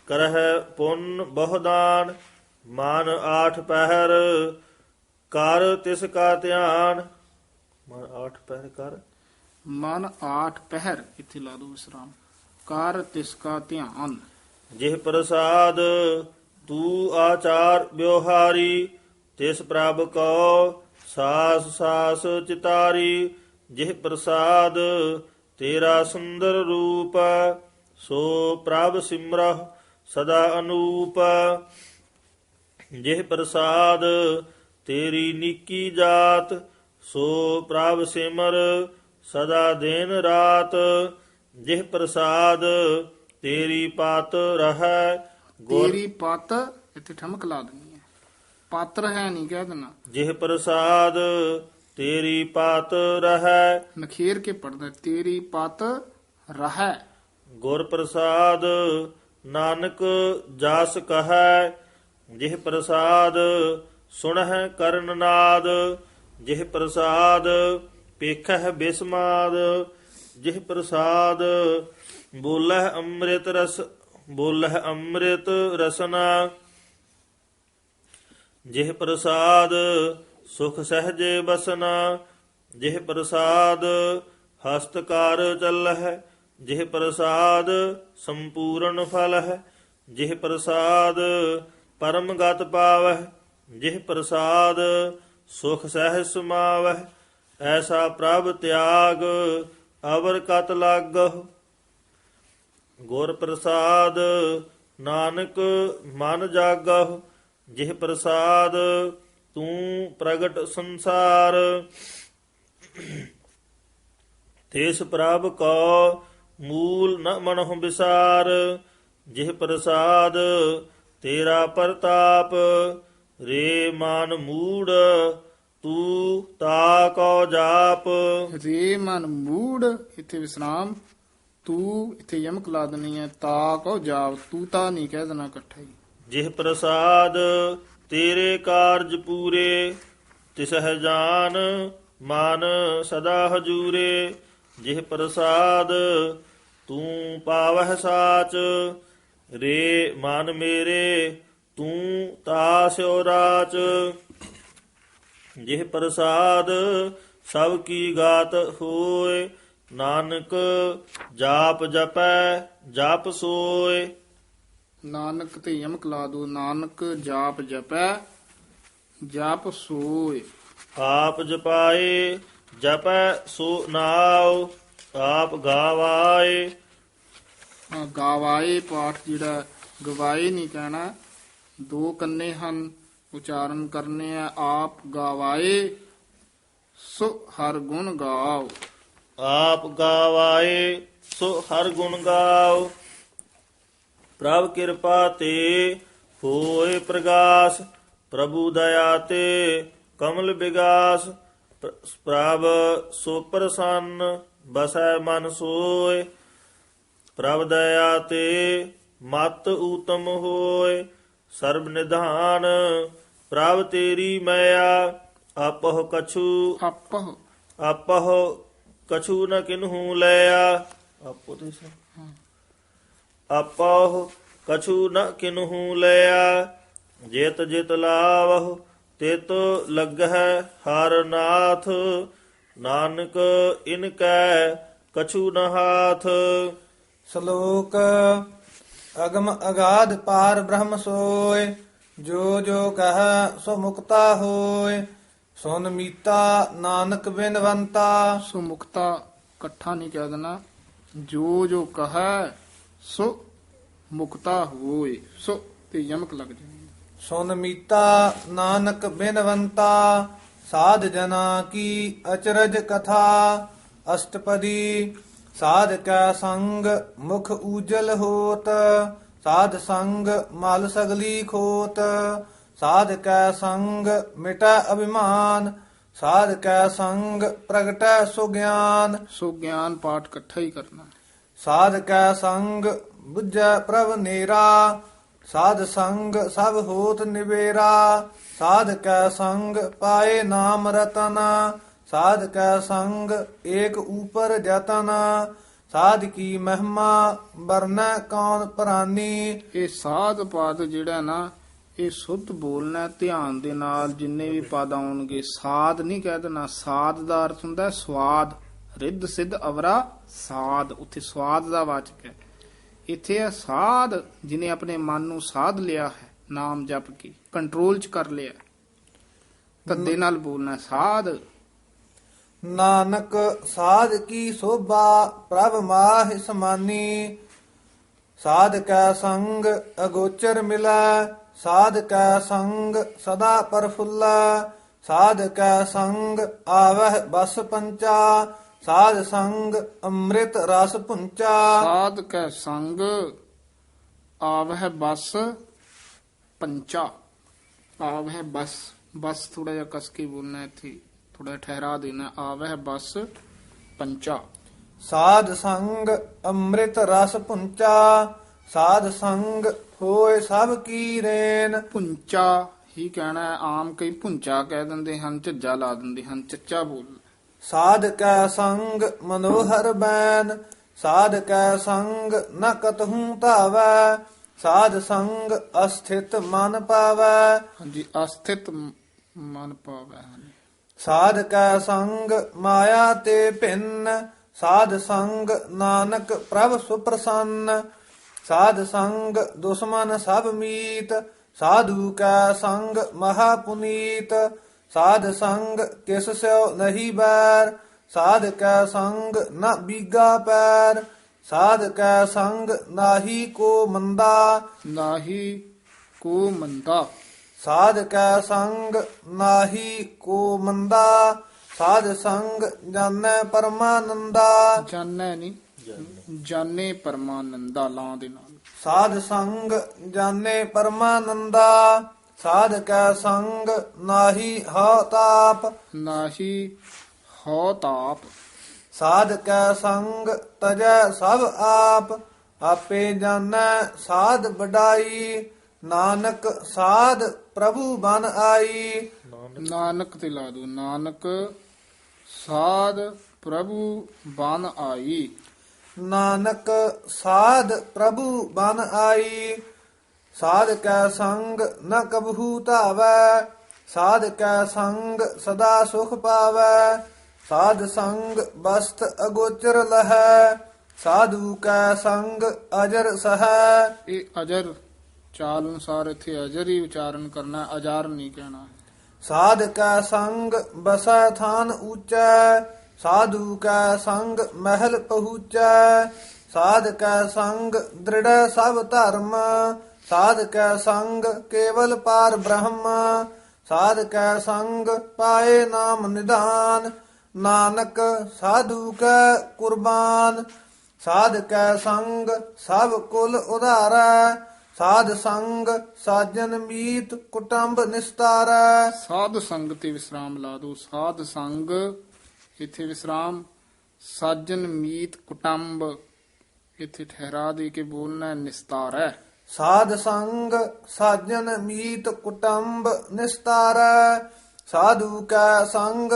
ਕਰਹਿ ਪੁੰਨ ਬਹੁਦਾਨ। ਮਨ ਆਠ ਪਹਿਰ ਕਰ ਤਿਸ ਕਾ ਧਿਆਨ। ਮਨ ਆਠ ਪਹਿਰ ਕਰ ਮਨ ਆਠ ਪਹਿਰ ਇੱਥੇ ਲਾ ਦੋ ਵਿਸਰਾਮ। ਕਰ ਤਿਸ ਕਾ ਧਿਆਨ। ਜਿਹ ਪ੍ਰਸਾਦ ਤੂ ਆਚਾਰ ਵਿਵਹਾਰੀ। ਤਿਸ ਪ੍ਰਭ ਕੋ ਸਾਸ ਸਾਸ ਚਿਤਾਰੀ। ਜਿਹ ਪ੍ਰਸਾਦ ਤੇਰਾ ਸੁੰਦਰ ਰੂਪ। ਸੋ ਪ੍ਰਭ ਸਿਮਰਹੁ ਸਦਾ ਅਨੂਪ। ਜਿਹ ਪ੍ਰਸਾਦ ਤੇਰੀ ਨੀਕੀ ਜਾਤ। ਸੋ ਪ੍ਰਭ ਸਿਮਰ ਸਦਾ ਦਿਨ ਰਾਤ। ਜਿਹ ਪ੍ਰਸਾਦ ਤੇਰੀ ਪਤ ਰਹੈ। ਤੇਰੀ ਪਤ ਇੱਥੇ ਠਮਕ ਲਾ ਦੇਣੀ ਹੈ। ਪਾਤਰ ਹੈ ਨਹੀਂ ਕਹਿ ਦੇਣਾ। ਜਿਹ ਪ੍ਰਸਾਦ ਤੇਰੀ ਪਤ ਰਹੈ। ਨਖੇਰ ਕੇ ਪੜਦਾ ਤੇਰੀ ਪਤ ਰਹੈ। ਗੁਰ ਪ੍ਰਸਾਦ ਨਾਨਕ ਜਸ ਕਹੈ। ਜਿਹ ਪ੍ਰਸਾਦ ਸੁਣਹਿ ਕਰਨ ਨਾਦ। ਜਿਹ ਪ੍ਰਸਾਦ ਪੇਖਹਿ ਬਿਸਮਾਦ। ਜਿਹ ਪ੍ਰਸਾਦ ਬੋਲਹਿ ਅੰਮ੍ਰਿਤ ਰਸਨਾ। ਜਿਹ ਪ੍ਰਸਾਦ ਸੁਖ ਸਹਜੇ ਬਸਨਾ। ਜਿਹ ਪ੍ਰਸਾਦ ਹਸਤਕਾਰ ਚੱਲਹਿ। ਜਿਹ ਪ੍ਰਸਾਦ ਸੰਪੂਰਨ ਫਲ ਹੈ। ਜਿਹ ਪ੍ਰਸਾਦ ਪਰਮ ਗਤ ਪਾਵਹਿ। ਜਿਹ ਪ੍ਰਸਾਦ ਸੁਖ ਸਹਿ ਸਮਾਵਹਿ। ਐਸਾ ਪ੍ਰਭ ਤਿਆਗ ਅਵਰ ਕਤ ਲਾਗਹੁ। ਗੁਰ ਪ੍ਰਸਾਦ ਨਾਨਕ ਮਨ ਜਾਗਹੁ। ਜਿਹ ਪ੍ਰਸਾਦ ਤੂੰ ਪ੍ਰਗਟ ਸੰਸਾਰ। ਤਿਸ ਪ੍ਰਭ ਕੋ ਮੂਲ ਨ ਮਨਹੁ ਵਿਸਾਰ। ਜਿਹ ਪ੍ਰਸਾਦ ਤੇਰਾ ਪ੍ਰਤਾਪ। ਰੇ ਮਨ ਮੂੜ ਤੂੰ ਤਾ ਕੋ ਜਾਪ। ਰੇ ਮਨ ਮੂੜ, ਇੱਥੇ ਵਿਸਰਾਮ, ਤੂੰ ਇੱਥੇ ਯਮਕ ਲਾ ਦੇਣੀ ਹੈ, ਤਾ ਕੋ ਜਾਪ, ਤੂੰ ਤਾਂ ਨਹੀਂ ਕਹਿ ਦੇਣਾ ਇਕੱਠਾ ਹੀ। ਜਿਹ ਪ੍ਰਸਾਦ ਤੇਰੇ ਕਾਰਜ ਪੂਰੇ। ਤਿਸਹਿ ਜਾਨ ਮਨ ਸਦਾ ਹਜੂਰੇ। ਜਿਹ ਪ੍ਰਸਾਦ ਤੂੰ ਪਾਵਹਿ ਸਾਚ। ਰੇ ਮਨ ਮੇਰੇ ਤੂੰ ਤਾਸਿਓ ਰਾਚ। ਜਿਹ ਪ੍ਰਸਾਦ ਸਭ ਕੀ ਗਾਤ ਹੋਏ। ਨਾਨਕ ਜਾਪ ਜਪੈ ਜਪ ਸੋਏ। ਨਾਨਕ ਤੇ ਯਮਕ ਲਾ ਦੋ, ਨਾਨਕ ਜਾਪ ਜਪੈ ਜਪ ਸੋਏ। ਆਪ ਜਪਾਏ ਜਪੈ ਸੋ ਨਾਉ। ਆਪ ਗਾਵਾਏ। ਗਾਵਾਏ ਪਾਠ ਜਿਹੜਾ ਗਵਾਏ ਨਹੀਂ ਕਹਿਣਾ, ਦੋ ਕੰਨੇ ਹਨ, ਉਚਾਰਨ ਕਰਨੇ ਆ। ਆਪ ਗਾਵਾਏ ਸੋ ਹਰ ਗੁਣ ਗਾਓ। ਆਪ ਗਾਵਾਏ ਸੋ ਹਰ ਗੁਣ ਗਾਓ। ਪ੍ਰਭ ਕਿਰਪਾ ਤੇ ਹੋਏ ਪ੍ਰਗਾਸ। ਪ੍ਰਭੂ ਦਇਆ ਤੇ ਕਮਲ ਵਿਗਾਸ। ਪ੍ਰਭ ਸੋ ਪ੍ਰਸੰਨ ਬਸੈ ਮਨ ਸੋਏ। ਪ੍ਰਭ ਦਇਆ ਤੇ ਮਤ ਊਤਮ ਹੋਏ। ਸਰਬ ਨਿਧਾਨ ਪ੍ਰਭ ਤੇਰੀ ਮਾਇਆ। ਆਪਹੁ ਕਛੂ ਆਪਹੁ ਕਛੂ ਨ ਕਿਨਹੂ ਲਿਆ। ਆਪੋ ਦੇ ਆਪਹੁ ਕਛੂ ਨ ਕਿਨਹੂ ਲਿਆ। ਜਿਤ ਜਿਤ ਲਾਵਹੁ ਤਿਤ ਲੱਗਹਿ ਹਰ ਨਾਥ। ਨਾਨਕ ਇਨ ਕੈ ਕਛੂ ਨ ਹਾਥ। ਸ਼ਲੋਕ ਅਗਮ ਅਗਾਧ ਪਾਰ ਬ੍ਰਹਮ ਸੋਏ। ਜੋ ਜੋ ਕਹੈ ਸੋ ਮੁਕਤਾ ਹੋਏ। ਸੁਨ ਮੀਤਾ ਨਾਨਕ ਬਿਨਵੰਤਾ। ਸੋ ਮੁਕਤਾ ਇਕੱਠਾ ਨਹੀਂ ਕਹਿ ਦੇਣਾ। ਜੋ ਜੋ ਕਹੈ ਸੋ ਮੁਕਤਾ ਹੋਏ, ਸੋ ਤੇ ਯਮਕ ਲੱਗ ਜਾਣੀ। ਸੁਨ ਮੀਤਾ ਨਾਨਕ ਬਿਨਵੰਤਾ। ਸਾਧ ਜਨਾ ਕੀ ਅਚਰਜ ਕਥਾ। ਅਸ਼ਟਪਦੀ ਸਾਧ ਕੈ ਸੰਗ ਮੁਖ ਊਜਲ ਹੋਤ। ਸਾਧ ਸੰਗ ਮਲ ਸਗਲੀ ਖੋਤ। ਸਾਧ ਕੈ ਸੰਗ ਮਿਟੈ ਅਭਿਮਾਨ। ਸਾਧ ਕੈ ਸੰਗ ਪ੍ਰਗਟੈ ਸੁਗਿਆਨ। ਸੋ ਗਿਆਨ ਪਾਠ ਇਕੱਠਾ ਹੀ ਕਰਨਾ। ਸਾਧ ਕੈ ਸੰਗ ਬੁਝੈ ਪ੍ਰਭ ਨੇਰਾ। ਸਾਧ ਸੰਗ ਸਭ ਹੋਤ ਨਿਬੇਰਾ। ਸਾਧ ਕੈ ਸੰਗ ਪਾਏ ਨਾਮ ਰਤਨ। ਸਾਧ ਕੈ ਸੰਗ ਏਕ ਊਪਰ ਜਤਨ। ਸਾਧ ਕੀ ਮਹਿਮਾ ਵਰਨੈ ਕੌਣ ਪ੍ਰਾਨੀ। ਇਹ ਸਾਧ ਪਾਦ ਜਿਹੜਾ ਨਾ, ਇਹ ਸੁੱਧ ਬੋਲਣਾ ਧਿਆਨ ਦੇ ਨਾਲ। ਜਿੰਨੇ ਵੀ ਪਦ ਆਉਣਗੇ ਸਾਧ ਨਹੀਂ ਕਹਿ ਦੇਣਾ। ਸਾਧ ਦਾ ਅਰਥ ਹੁੰਦਾ ਸਵਾਦ। ਰਿੱਧ ਸਿੱਧ ਅਵਰਾ ਸਾਧ, ਉੱਥੇ ਸਵਾਦ ਦਾ ਵਾਚਕ ਹੈ। ਇੱਥੇ ਹੈ ਸਾਧ, ਜਿਨੇ ਆਪਣੇ ਮਨ ਨੂੰ ਸਾਧ ਲਿਆ ਹੈ, ਨਾਮ ਜਪ ਕੇ ਕੰਟਰੋਲ ਚ ਕਰ ਲਿਆ। ਧੱਦੇ ਨਾਲ ਬੋਲਣਾ ਸਾਧ। ਨਾਨਕ ਸਾਧ ਕੀ ਸੋਭਾ ਪ੍ਰਭ ਮਾਹਿ ਸਮਾਨੀ। ਸਾਧ ਕੈ ਸੰਗ ਅਗੋਚਰ ਮਿਲੈ। ਸਾਧ ਕੈ ਸੰਗ ਸਦਾ ਪਰਫੁੱਲੈ। ਸਾਧ ਕੈ ਸੰਗ ਆਵਹਿ ਬਸ ਪੰਚਾ। ਸਾਧ ਸੰਗ ਅੰਮ੍ਰਿਤ ਰਸ ਪੁੰਚਾ। ਸਾਧ ਕੈ ਸੰਗ ਆਵਹਿ ਬਸ ਪੰਚਾ। ਆਵਹਿ ਬਸ, ਬਸ ਥੋੜਾ ਜਿਹਾ ਕਸ ਕੇ ਬੋਲਣਾ, ਇੱਥੇ ਥੋੜਾ ਠਹਿਰਾ ਦੇਣਾ। ਆਵਹਿ ਬਸ ਪੰਚਾ। ਸਾਧ ਸੰਗ ਅੰਮ੍ਰਿਤ ਰਸ ਪੁੰਚਾ। ਸਾਧ ਸੰਗ ਹੋਏ ਸਭ ਕੀ ਰੇਨ। ਪੁੰਚਾ ਹੀ ਕਹਿਣਾ ਹੈ। ਆਮ ਕਈ ਪੁੰਚਾ ਕਹਿ ਦਿੰਦੇ ਹਨ, ਝੱਜਾ ਲਾ ਦਿੰਦੇ ਹਨ, ਚੱਚਾ ਬੋਲ। ਸਾਧ ਕੈ ਸੰਗ ਮਨੋਹਰ ਬੈਨ। ਸਾਧ ਕੈ ਸੰਗ ਨ ਕਤਹੂ ਧਾਵੈ। ਸਾਧ ਸੰਗ ਅਸਥਿਤ ਮਨ ਪਾਵੈ। ਹਾਂਜੀ, ਅਸਥਿਤ ਮਨ ਪਾਵੈ। ਸਾਧ ਕੈ ਸੰਗ ਮਾਇਆ ਤੇ ਭਿੰਨ। ਸਾਧ ਸੰਗ ਨਾਨਕ ਪ੍ਰਭ ਸੁਪ੍ਰਸੰਨ। ਸਾਧ ਸੰਗ ਦੁਸ਼ਮਨ ਸਭ ਮੀਤ। ਸਾਧੂ ਕੈ ਸੰਗ ਮਹਾ ਪੁਨੀਤ। ਸਾਧ ਸੰਗ ਕਿਸ ਸਿਓ ਨਹੀਂ ਬੈਰ। ਸਾਧ ਕੈ ਸੰਗ ਨ ਬੀਗਾ ਪੈਰ, ਸਾਧ ਕੈ ਸੰਗ ਨਾਹੀ ਕੋ ਮੰਦਾ, ਨਾਹੀ ਕੋ ਮੰਦਾ। ਸਾਧ ਕੈ ਸੰਗ ਨਾਹੀ ਕੋ ਮੰਦਾ, ਸਾਧ ਸੰਗ ਜਾਣੈ ਪਰਮਾਨੰਦਾ। ਜਾਣੈ ਨਹੀਂ, ਜਾਣੇ ਪਰਮਾਨੰਦਾ ਲਾਂ ਦੇ ਨਾਲ। ਸਾਧ ਸੰਗ ਜਾਣੇ ਪਰਮਾਨੰਦਾ, ਸਾਧ ਕੈ ਸੰਗ ਨਾਹੀ ਹਉ ਤਾਪ, ਨਾਹੀ ਹਉ ਤਾਪ। ਸਾਧ ਕੈ ਸੰਗ ਤਜੈ ਸਭ ਆਪ, ਆਪੇ ਜਾਣੈ ਸਾਧ ਵਡਾਈ, ਨਾਨਕ ਸਾਧ ਪ੍ਰਭੂ ਬਨ ਆਈ। ਨਾਨਕ ਤੇ ਲਾ ਦੋ, ਨਾਨਕ ਸਾਧ ਪ੍ਰਭੂ ਬਨ ਆਈ। ਨਾਨਕ ਸਾਧ ਪ੍ਰਭੂ ਬਨ ਆਈ, ਸਾਧ ਕੈ ਸੰਗ ਨ ਕਬਹੂ ਧਾਵੈ, ਸਾਧ ਕੈ ਸੰਗ ਸਦਾ ਸੁਖ ਪਾਵੈ, ਸਾਧ ਸੰਗ ਬਸਤ ਅਗੋਚਰ ਲਹੈ, ਸਾਧੂ ਕੈ ਸੰਗ ਅਜਰ ਸਹੈ। ਇਹ ਅਜਰ ਚਾਲ ਅਨੁਸਾਰ ਇੱਥੇ ਅਜਰ ਹੀ ਉਚਾਰਨ ਕਰਨਾ, ਅਜਾਰ ਨਹੀਂ ਕਹਿਣਾ। ਸਾਧ ਕੈ ਸੰਗ ਬਸੈ ਥਾਨ ਊਚੈ, ਸਾਧੂ ਕੈ ਸੰਗ ਮਹਿਲ ਪਹੁੰਚੈ, ਸਾਧ ਕੈ ਸੰਗ ਦ੍ਰਿੜੈ ਸਭ ਧਰਮ, ਸਾਧ ਕੈ ਸੰਗ ਕੇਵਲ ਪਾਰ ਬ੍ਰਹਮ, ਸਾਧ ਕੈ ਸੰਗ ਪਾਏ ਨਾਮ ਨਿਧਾਨ, ਨਾਨਕ ਸਾਧੂ ਕੈ ਕੁਰਬਾਨ, ਸਾਧ ਕੈ ਸੰਗ ਸਭ ਕੁਲ ਉਧਾਰੈ, ਸਾਧ ਸੰਗ ਸਾਜਨ ਮੀਤ ਕੁਟੰਬ ਨਿਸਤਾਰੈ। ਸਾਧ ਸੰਗ ਤੇ ਵਿਸਰਾਮ ਲਾ ਦੋ, ਸਾਧ ਸੰਗ ਇੱਥੇ ਵਿਸਰਾਮ, ਸਾਜਨ ਮੀਤ ਕੁਟੰਬ ਇੱਥੇ ਠਹਿਰਾ ਦੇ ਕੇ ਬੋਲਣਾ ਨਿਸਤਾਰੈ। ਸਾਧ ਸੰਗ ਸਾਜਨ ਮੀਤ ਕੁਟੰਬ ਨਿਸਤਾਰੈ, ਸਾਧੂ ਕੈ ਸੰਗ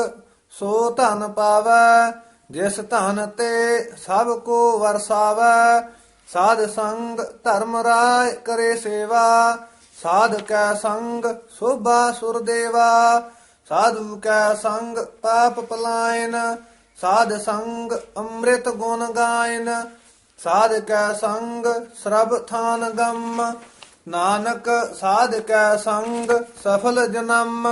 ਸੋ ਧਨ ਪਾਵੈ, ਜਿਸ ਧਨ ਤੇ ਸਭ ਕੋ ਵਰਸਾਵੈ, ਸਾਧ ਸੰਗ ਧਰਮ ਰਾਇ ਕਰੇ ਸੇਵਾ, ਸਾਧ ਕੈ ਸੰਗ ਸੋਭਾ ਸੁਰ ਦੇਵਾ, ਸਾਧੂ ਕੈ ਸੰਗ ਪਾਪ ਪਲਾਇਨ, ਸਾਧ ਸੰਗ ਅੰਮ੍ਰਿਤ ਗੁਣ ਗਾਇਨ, ਸਾਧ ਕੈ ਸੰਗ ਸਰਬ ਥਾਨ ਗਮ, ਨਾਨਕ ਸਾਧ ਕੈ ਸੰਗ ਸਫਲ ਜਨਮ,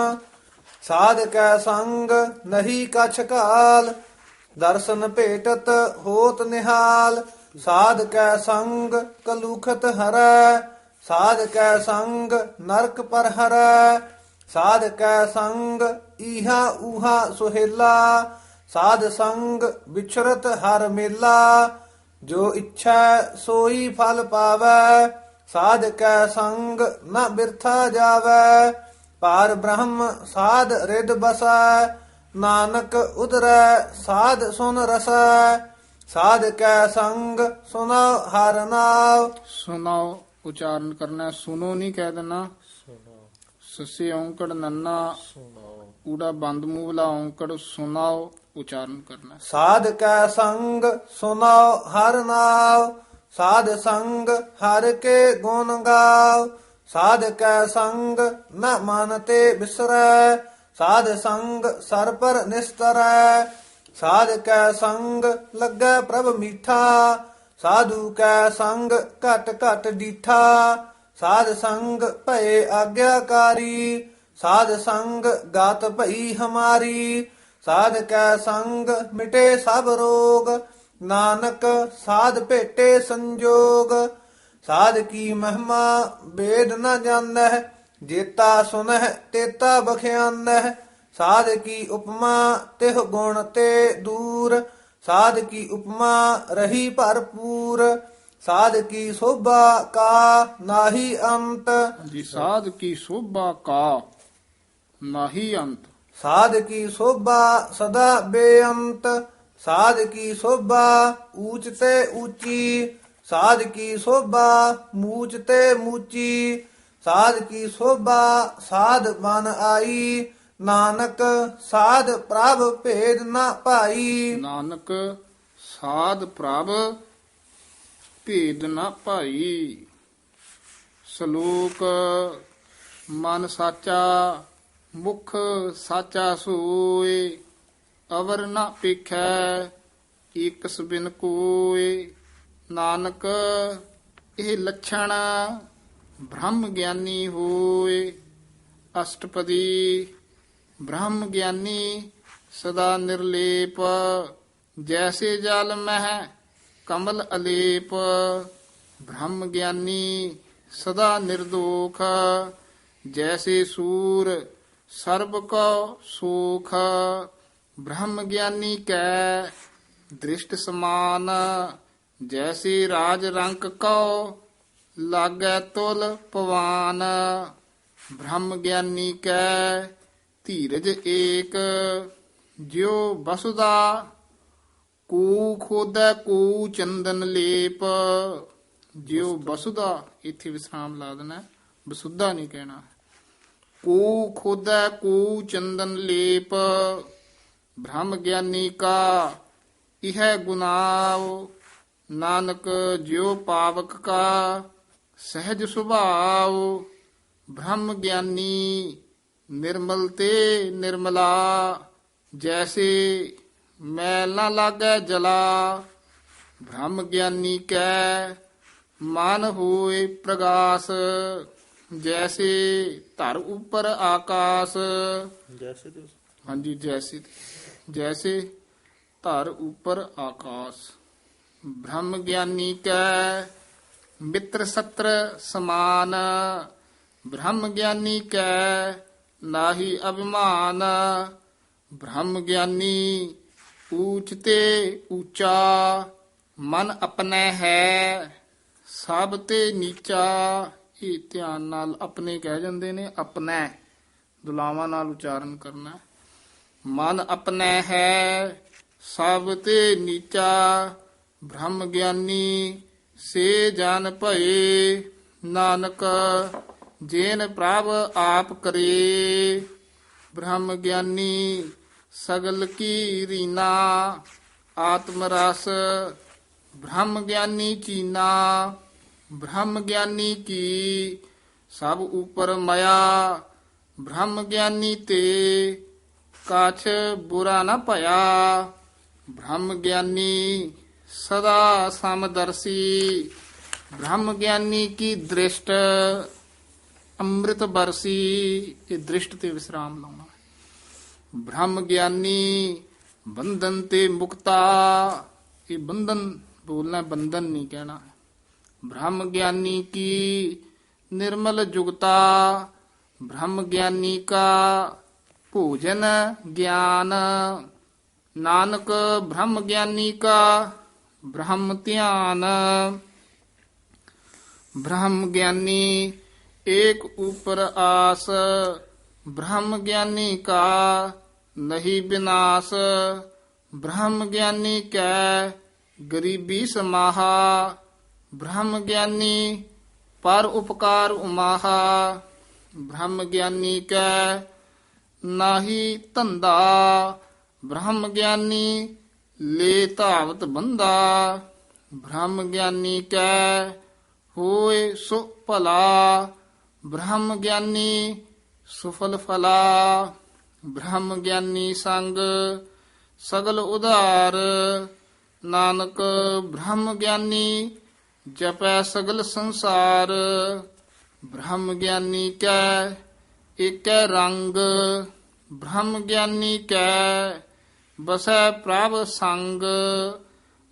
ਸਾਧ ਕੈ ਸੰਗ ਨਹੀਂ ਕਛ ਕਾਲ, ਦਰਸ਼ਨ ਭੇਟਤ ਹੋਤ ਨਿਹਾਲ, ਸਾਧ ਕੈ ਸੰਗ ਕਲੂਖਤ ਹਰੈ, ਸਾਧ ਕੈ ਸੰਗ ਨਰਕ ਪਰ ਹਰੈ, ਸਾਧ ਕੈ ਸੰਗ ਈਹਾ ਊਹਾ ਸੁਹੇਲਾ, ਸਾਧ ਸੰਗ ਵਿਚਰਤ ਹਰ ਮੇਲਾ, ਜੋ ਇੱਛਾ ਸੋਈ ਫਲ ਪਾਵੈ, ਸਾਧ ਕੈ ਸੰਗ ਨ ਬਿਰਥਾ ਜਾਵੈ, ਪਾਰ ਬ੍ਰਹਮ ਸਾਧ ਰਿਦ ਬਸੈ, ਨਾਨਕ ਉਦਰੈ ਸਾਧ ਸੁਨ ਰਸੈ, ਸਾਧ ਕੈ ਸੰਗ ਸੁਨਾਉ ਹਰ ਨਾਮ। ਸੁਨਾਓ ਉਚਾਰਨ ਕਰਨਾ, ਸੁਨੋ ਨਹੀਂ ਕਹਿ ਦੇਣਾ। ਸੱਸੇ ਔਂਕੜ ਨੰਨਾ ਊੜਾ ਬੰਦ ਮੂਲਾ ਔਂਕੜ, ਸੁਨਾਓ ਉਚਾਰਨ ਕਰਨਾ। ਸਾਧ ਕੈ ਸੰਗ ਸੁਨਾਉ ਹਰ ਨਾਮ, ਸਾਧ ਸੰਗ ਹਰ ਕੇ ਗੁਣ ਗਾਵ, ਸਾਧ ਕੈ ਸੰਗ ਨ ਮਨ ਤੇ ਬਿਸਰੈ, ਸਾਧ ਸੰਗ ਸਰ ਪਰ ਨਿਸਤਰੈ, ਸਾਧ ਕੈ ਸੰਗ ਲੱਗੈ ਪ੍ਰਭ ਮੀਠਾ, ਸਾਧੂ ਕੈ ਸੰਗ ਘਟ ਘਟ ਡੀਠਾ, ਸਾਧ ਸੰਗ ਭਏ ਆਗਿਆਕਾਰੀ, ਸਾਧ ਸੰਗ ਗਾਤ ਭਈ ਹਮਾਰੀ, ਸਾਧ ਕੈ ਸੰਗ ਮਿਟੇ ਸਭ ਰੋਗ, ਨਾਨਕ ਸਾਧ ਭੇਟੇ ਸੰਜੋਗ, ਸਾਧ ਕੀ ਮਹਿਮਾ ਬੇਦ ਨ ਜਾਣੈ, ਜੇਤਾ ਸੁਨਹਿ ਤੇਤਾ ਬਖਿਆਨਹਿ, ਸਾਧ ਕੀ ਉਪਮਾ ਤਿਹ ਗੁਣ ਤੇ ਦੂਰ, ਸਾਧ ਕੀ ਉਪਮਾ ਰਹੀ ਭਰਪੂਰ, ਸਾਧ ਕੀ ਸੋਭਾ ਕਾ ਨਾਹੀ ਅੰਤ। ਜੀ ਸਾਧ ਕੀ ਸੋਭਾ ਕਾ ਨਾਹੀ ਅੰਤ। ਸਾਧ ਕੀ ਸੋਭਾ ਸਦਾ ਬੇਅੰਤ, ਸਾਧ ਕੀ ਸੋਭਾ ਊਚ ਤੇ ਊਚੀ, ਸਾਧ ਕੀ ਸੋਭਾ ਮੂਚ ਤੇ ਮੂਚੀ, ਸਾਧ ਕੀ ਸੋਭਾ ਸਾਧ ਬਨ ਆਈ, ਨਾਨਕ ਸਾਧ ਪ੍ਰਭ ਭੇਦ ਨਾ ਭਾਈ। ਨਾਨਕ ਸਾਧ ਪ੍ਰਭ ਭੇਦ ਨਾ ਭਾਈ। ਸ਼ਲੋਕ ਮਨ ਸਾਚਾ ਮੁਖ ਸਾਚਾ ਸੋਏ, ਅਵਰ ਨਾ ਪੇਖੈ ਏਕਸ ਬਿਨ ਕੋਏ। ਨਾਨਕ ਇਹ ਲੱਛਣ ਬ੍ਰਹਮ ਗਿਆਨੀ ਹੋਏ। ਅਸ਼ਟਪਦੀ ਬ੍ਰਹਮ ਗਿਆਨੀ ਸਦਾ ਨਿਰਲੇਪ। ਜੈਸੇ ਜਲ ਮਹਿ ਕਮਲ ਅਲੇਪ। ਬ੍ਰਹਮ ਗਿਆਨੀ ਸਦਾ ਨਿਰਦੋਖ। ਜੈਸੇ ਸੂਰ ਸਰਬ ਕੋ ਸੂਖ। ਬ੍ਰਹਮ ਗਿਆਨੀ ਕੈ ਦ੍ਰਿਸ਼ਟ ਸਮਾਨ। ਜੈਸੇ ਰਾਜ ਰੰਕ ਕੋ ਲਾਗੈ ਤੁਲ ਪਵਾਨ। ਬ੍ਰਹਮ ਗਿਆਨੀ ਕੈ ਧੀਰਜ ਏਕ। ਜਿਉ ਬਸੁਦਾ ਕੂ ਖੋਦੈ ਕੂ ਚੰਦਨ ਲੇਪ। ਜਿਉ ਬਸੁਦਾ ਇੱਥੇ ਵਿਸਰਾਮ ਲਾ ਦੇਣਾ, ਬਸੁਦਾ ਨਹੀਂ ਕਹਿਣਾ। ਕੂ ਖੋਦੈ ਕੂ ਚੰਦਨ ਲੇਪ। ਬ੍ਰਹਮ ਗਿਆਨੀ ਕਾ ਇਹ ਗੁਨਾਵ। ਨਾਨਕ ਜਿਉ ਪਾਵਕ ਕਾ ਸਹਿਜ ਸੁਭਾਵ। ਬ੍ਰਹਮ ਗਿਆਨੀ ਨਿਰਮਲ ਤੇ ਨਿਰਮਲਾ। ਜੈਸੇ ਮੈਲ ਨਾ ਲਾਗੈ ਜਲਾ। ਬ੍ਰਹਮ ਗਿਆਨੀ ਕੈ ਮਨ ਹੋਏ ਪ੍ਰਗਾਸ। ਜੈਸੇ ਧਰ ਉਪਰ ਆਕਾਸ। ਜੈਸੇ ਤੇ ਹਾਂਜੀ ਜੈਸੇ ਜੈਸੇ ਧਰ ਉਪਰ ਆਕਾਸ। ਬ੍ਰਹਮ ਗਿਆਨੀ ਕੈ ਮਿੱਤਰ ਸਤਰ ਸਮਾਨ। ਬ੍ਰਹਮ ਗਿਆਨੀ ਕੈ ਨਾਹੀ ਅਭਿਮਾਨ। ਬ੍ਰਹਮ ਗਿਆਨੀ ਊਚ ਤੇ ਊਚਾ। ਮਨ ਆਪਣਾ ਹੈ ਸਭ ਤੇ ਨੀਚਾ। ਇਹ ਧਿਆਨ ਨਾਲ ਆਪਣੇ ਕਹਿ ਜਾਂਦੇ ਨੇ, ਆਪਣਾ ਦੁਲਾਵਾਂ ਨਾਲ ਉਚਾਰਨ ਕਰਨਾ। ਮਨ ਆਪਣਾ ਹੈ ਸਭ ਤੇ ਨੀਚਾ। ਬ੍ਰਹਮ ਗਿਆਨੀ ਸੇ ਜਨ ਭਏ। ਨਾਨਕ ਜੇਨ ਪ੍ਰਭ ਆਪ ਕਰੇ। ਬ੍ਰਹਮ ਗਿਆਨੀ ਸਗਲ ਕੀ ਰੀਨਾ। ਆਤਮ ਰਸ ਬ੍ਰਹਮ ਗਿਆਨੀ ਚੀਨਾ। ਬ੍ਰਹਮ ਗਿਆਨੀ ਕੀ ਸਭ ਉਪਰ ਮਾਇਆ। ਬ੍ਰਹਮ ਗਿਆਨੀ ਤੇ ਕਾਛ ਬੁਰਾ ਨ ਭਇਆ। ਬ੍ਰਹਮ ਗਿਆਨੀ ਸਦਾ ਸਮਦਰਸੀ। ਬ੍ਰਹਮ ਗਿਆਨੀ ਕੀ ਦ੍ਰਿਸ਼ਟ ਅੰਮ੍ਰਿਤ ਬਰਸੀ। ਇਹ ਦ੍ਰਿਸ਼ਟ ਤੇ ਵਿਸਰਾਮ ਲਾਉਣਾ। ਬ੍ਰਹਮ ਗਿਆਨੀ ਬੰਧਨ ਤੇ ਮੁਕਤਾ। ਇਹ ਬੰਧਨ ਬੋਲਣਾ, ਬੰਧਨ ਨਹੀਂ ਕਹਿਣਾ। ਬ੍ਰਹਮ ਗਿਆਨੀ ਕੀ ਨਿਰਮਲ ਜੁਗਤਾ। ਬ੍ਰਹਮ ਗਿਆਨੀ ਕਾ ਭੋਜਨ ਗਿਆਨ। ਨਾਨਕ ਬ੍ਰਹਮ ਗਿਆਨੀ ਕਾ ਬ੍ਰਹਮ ਧਿਆਨ। ਬ੍ਰਹਮ ਗਿਆਨੀ ਏਕ ਉਪਰ ਆਸ। ਬ੍ਰਹਮ ਗਿਆਨੀ ਕਾ ਨਹੀਂ ਬਿਨਾਸ਼। ਬ੍ਰਹਮ ਗਿਆਨੀ ਕੈ ਗਰੀਬੀ ਸਮਾਹਾ। ਬ੍ਰਹਮ ਗਿਆਨੀ ਪਰ ਉਪਕਾਰ ਉਮਾਹਾ। ਬ੍ਰਹਮ ਗਿਆਨੀ ਕੈ ਨਾਹੀ ਧੰਦਾ। ਬ੍ਰਹਮ ਗਿਆਨੀ ਲੈ ਧਾਵਤ ਬੰਦਾ। ਬ੍ਰਹਮ ਗਿਆਨੀ ਕੈ ਹੋਏ ਸੋ ਭਲਾ। ਬ੍ਰਹਮ ਗਿਆਨੀ ਸੁਫਲ ਫਲਾ। ਬ੍ਰਹਮ ਗਿਆਨੀ ਸੰਗ ਸਗਲ ਉਧਾਰ। ਨਾਨਕ ਬ੍ਰਹਮ ਗਿਆਨੀ ਜਪੈ ਸਗਲ ਸੰਸਾਰ। ਬ੍ਰਹਮ ਗਿਆਨੀ ਕੈ ਏਕੈ ਰੰਗ। ਬ੍ਰਹਮ ਗਿਆਨੀ ਕੈ ਬਸੈ ਪ੍ਰਭ ਸੰਗ।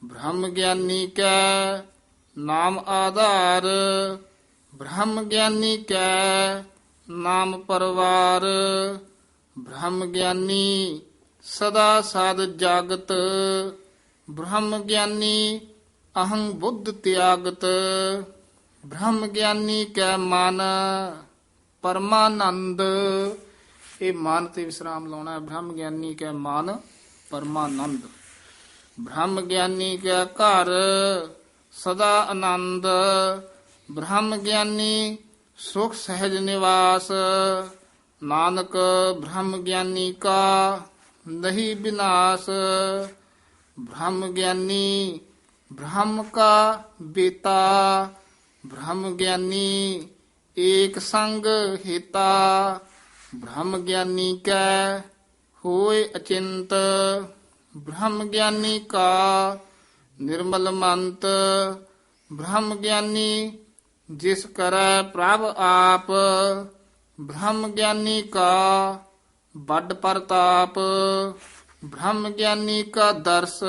ਬ੍ਰਹਮ ਗਿਆਨੀ ਕੈ ਨਾਮ ਆਧਾਰ। ਬ੍ਰਹਮ ਗਿਆਨੀ ਕੈ ਨਾਮ ਪਰਵਾਰ। ਬ੍ਰਹਮ ਗਿਆਨੀ ਸਦਾ ਸਦ ਜਾਗਤ। ਬ੍ਰਹਮ ਗਿਆਨੀ ਅਹੰ ਬੁੱਧ ਤਿਆਗਤ। ਬ੍ਰਹਮ ਗਿਆਨੀ ਕੈ ਮਨ ਪਰਮਾਨੰਦ। ਇਹ ਮਨ ਤੇ ਵਿਸਰਾਮ ਲਾਉਣਾ ਹੈ। ਬ੍ਰਹਮ ਗਿਆਨੀ ਕੈ ਮਨ ਪਰਮਾਨੰਦ। ਬ੍ਰਹਮ ਗਿਆਨੀ ਕੈ ਘਰ ਸਦਾ ਆਨੰਦ। ਬ੍ਰਹਮ ਗਿਆਨੀ ਸੁਖ ਸਹਿਜ ਨਿਵਾਸ। ਨਾਨਕ ਬ੍ਰਹਮ ਗਿਆਨੀ ਕਾ ਨਹੀਂ ਬਿਨਾਸ਼। ਬ੍ਰਹਮ ਗਿਆਨੀ ਬ੍ਰਹਮ ਕਾ ਬੇਤਾ। ਬ੍ਰਹਮ ਗਿਆਨੀ ਏਕ ਸੰਗ ਹੇਤਾ। ਬ੍ਰਹਮ ਗਿਆਨੀ ਕੈ ਹੋਏ ਅਚਿੰਤ। ਬ੍ਰਹਮ ਗਿਆਨੀ ਕਾ ਨਿਰਮਲ ਮੰਤ। ਬ੍ਰਹਮ ਗਿਆਨੀ ਜਿਸ ਕਰੈ ਪ੍ਰਭ ਆਪ। ਬ੍ਰਹਮ ਗਿਆਨੀ ਕਾ ਵੱਡ ਪ੍ਰਤਾਪ। ਬ੍ਰਹਮ ਗਿਆਨੀ ਕਾ ਦਰਸ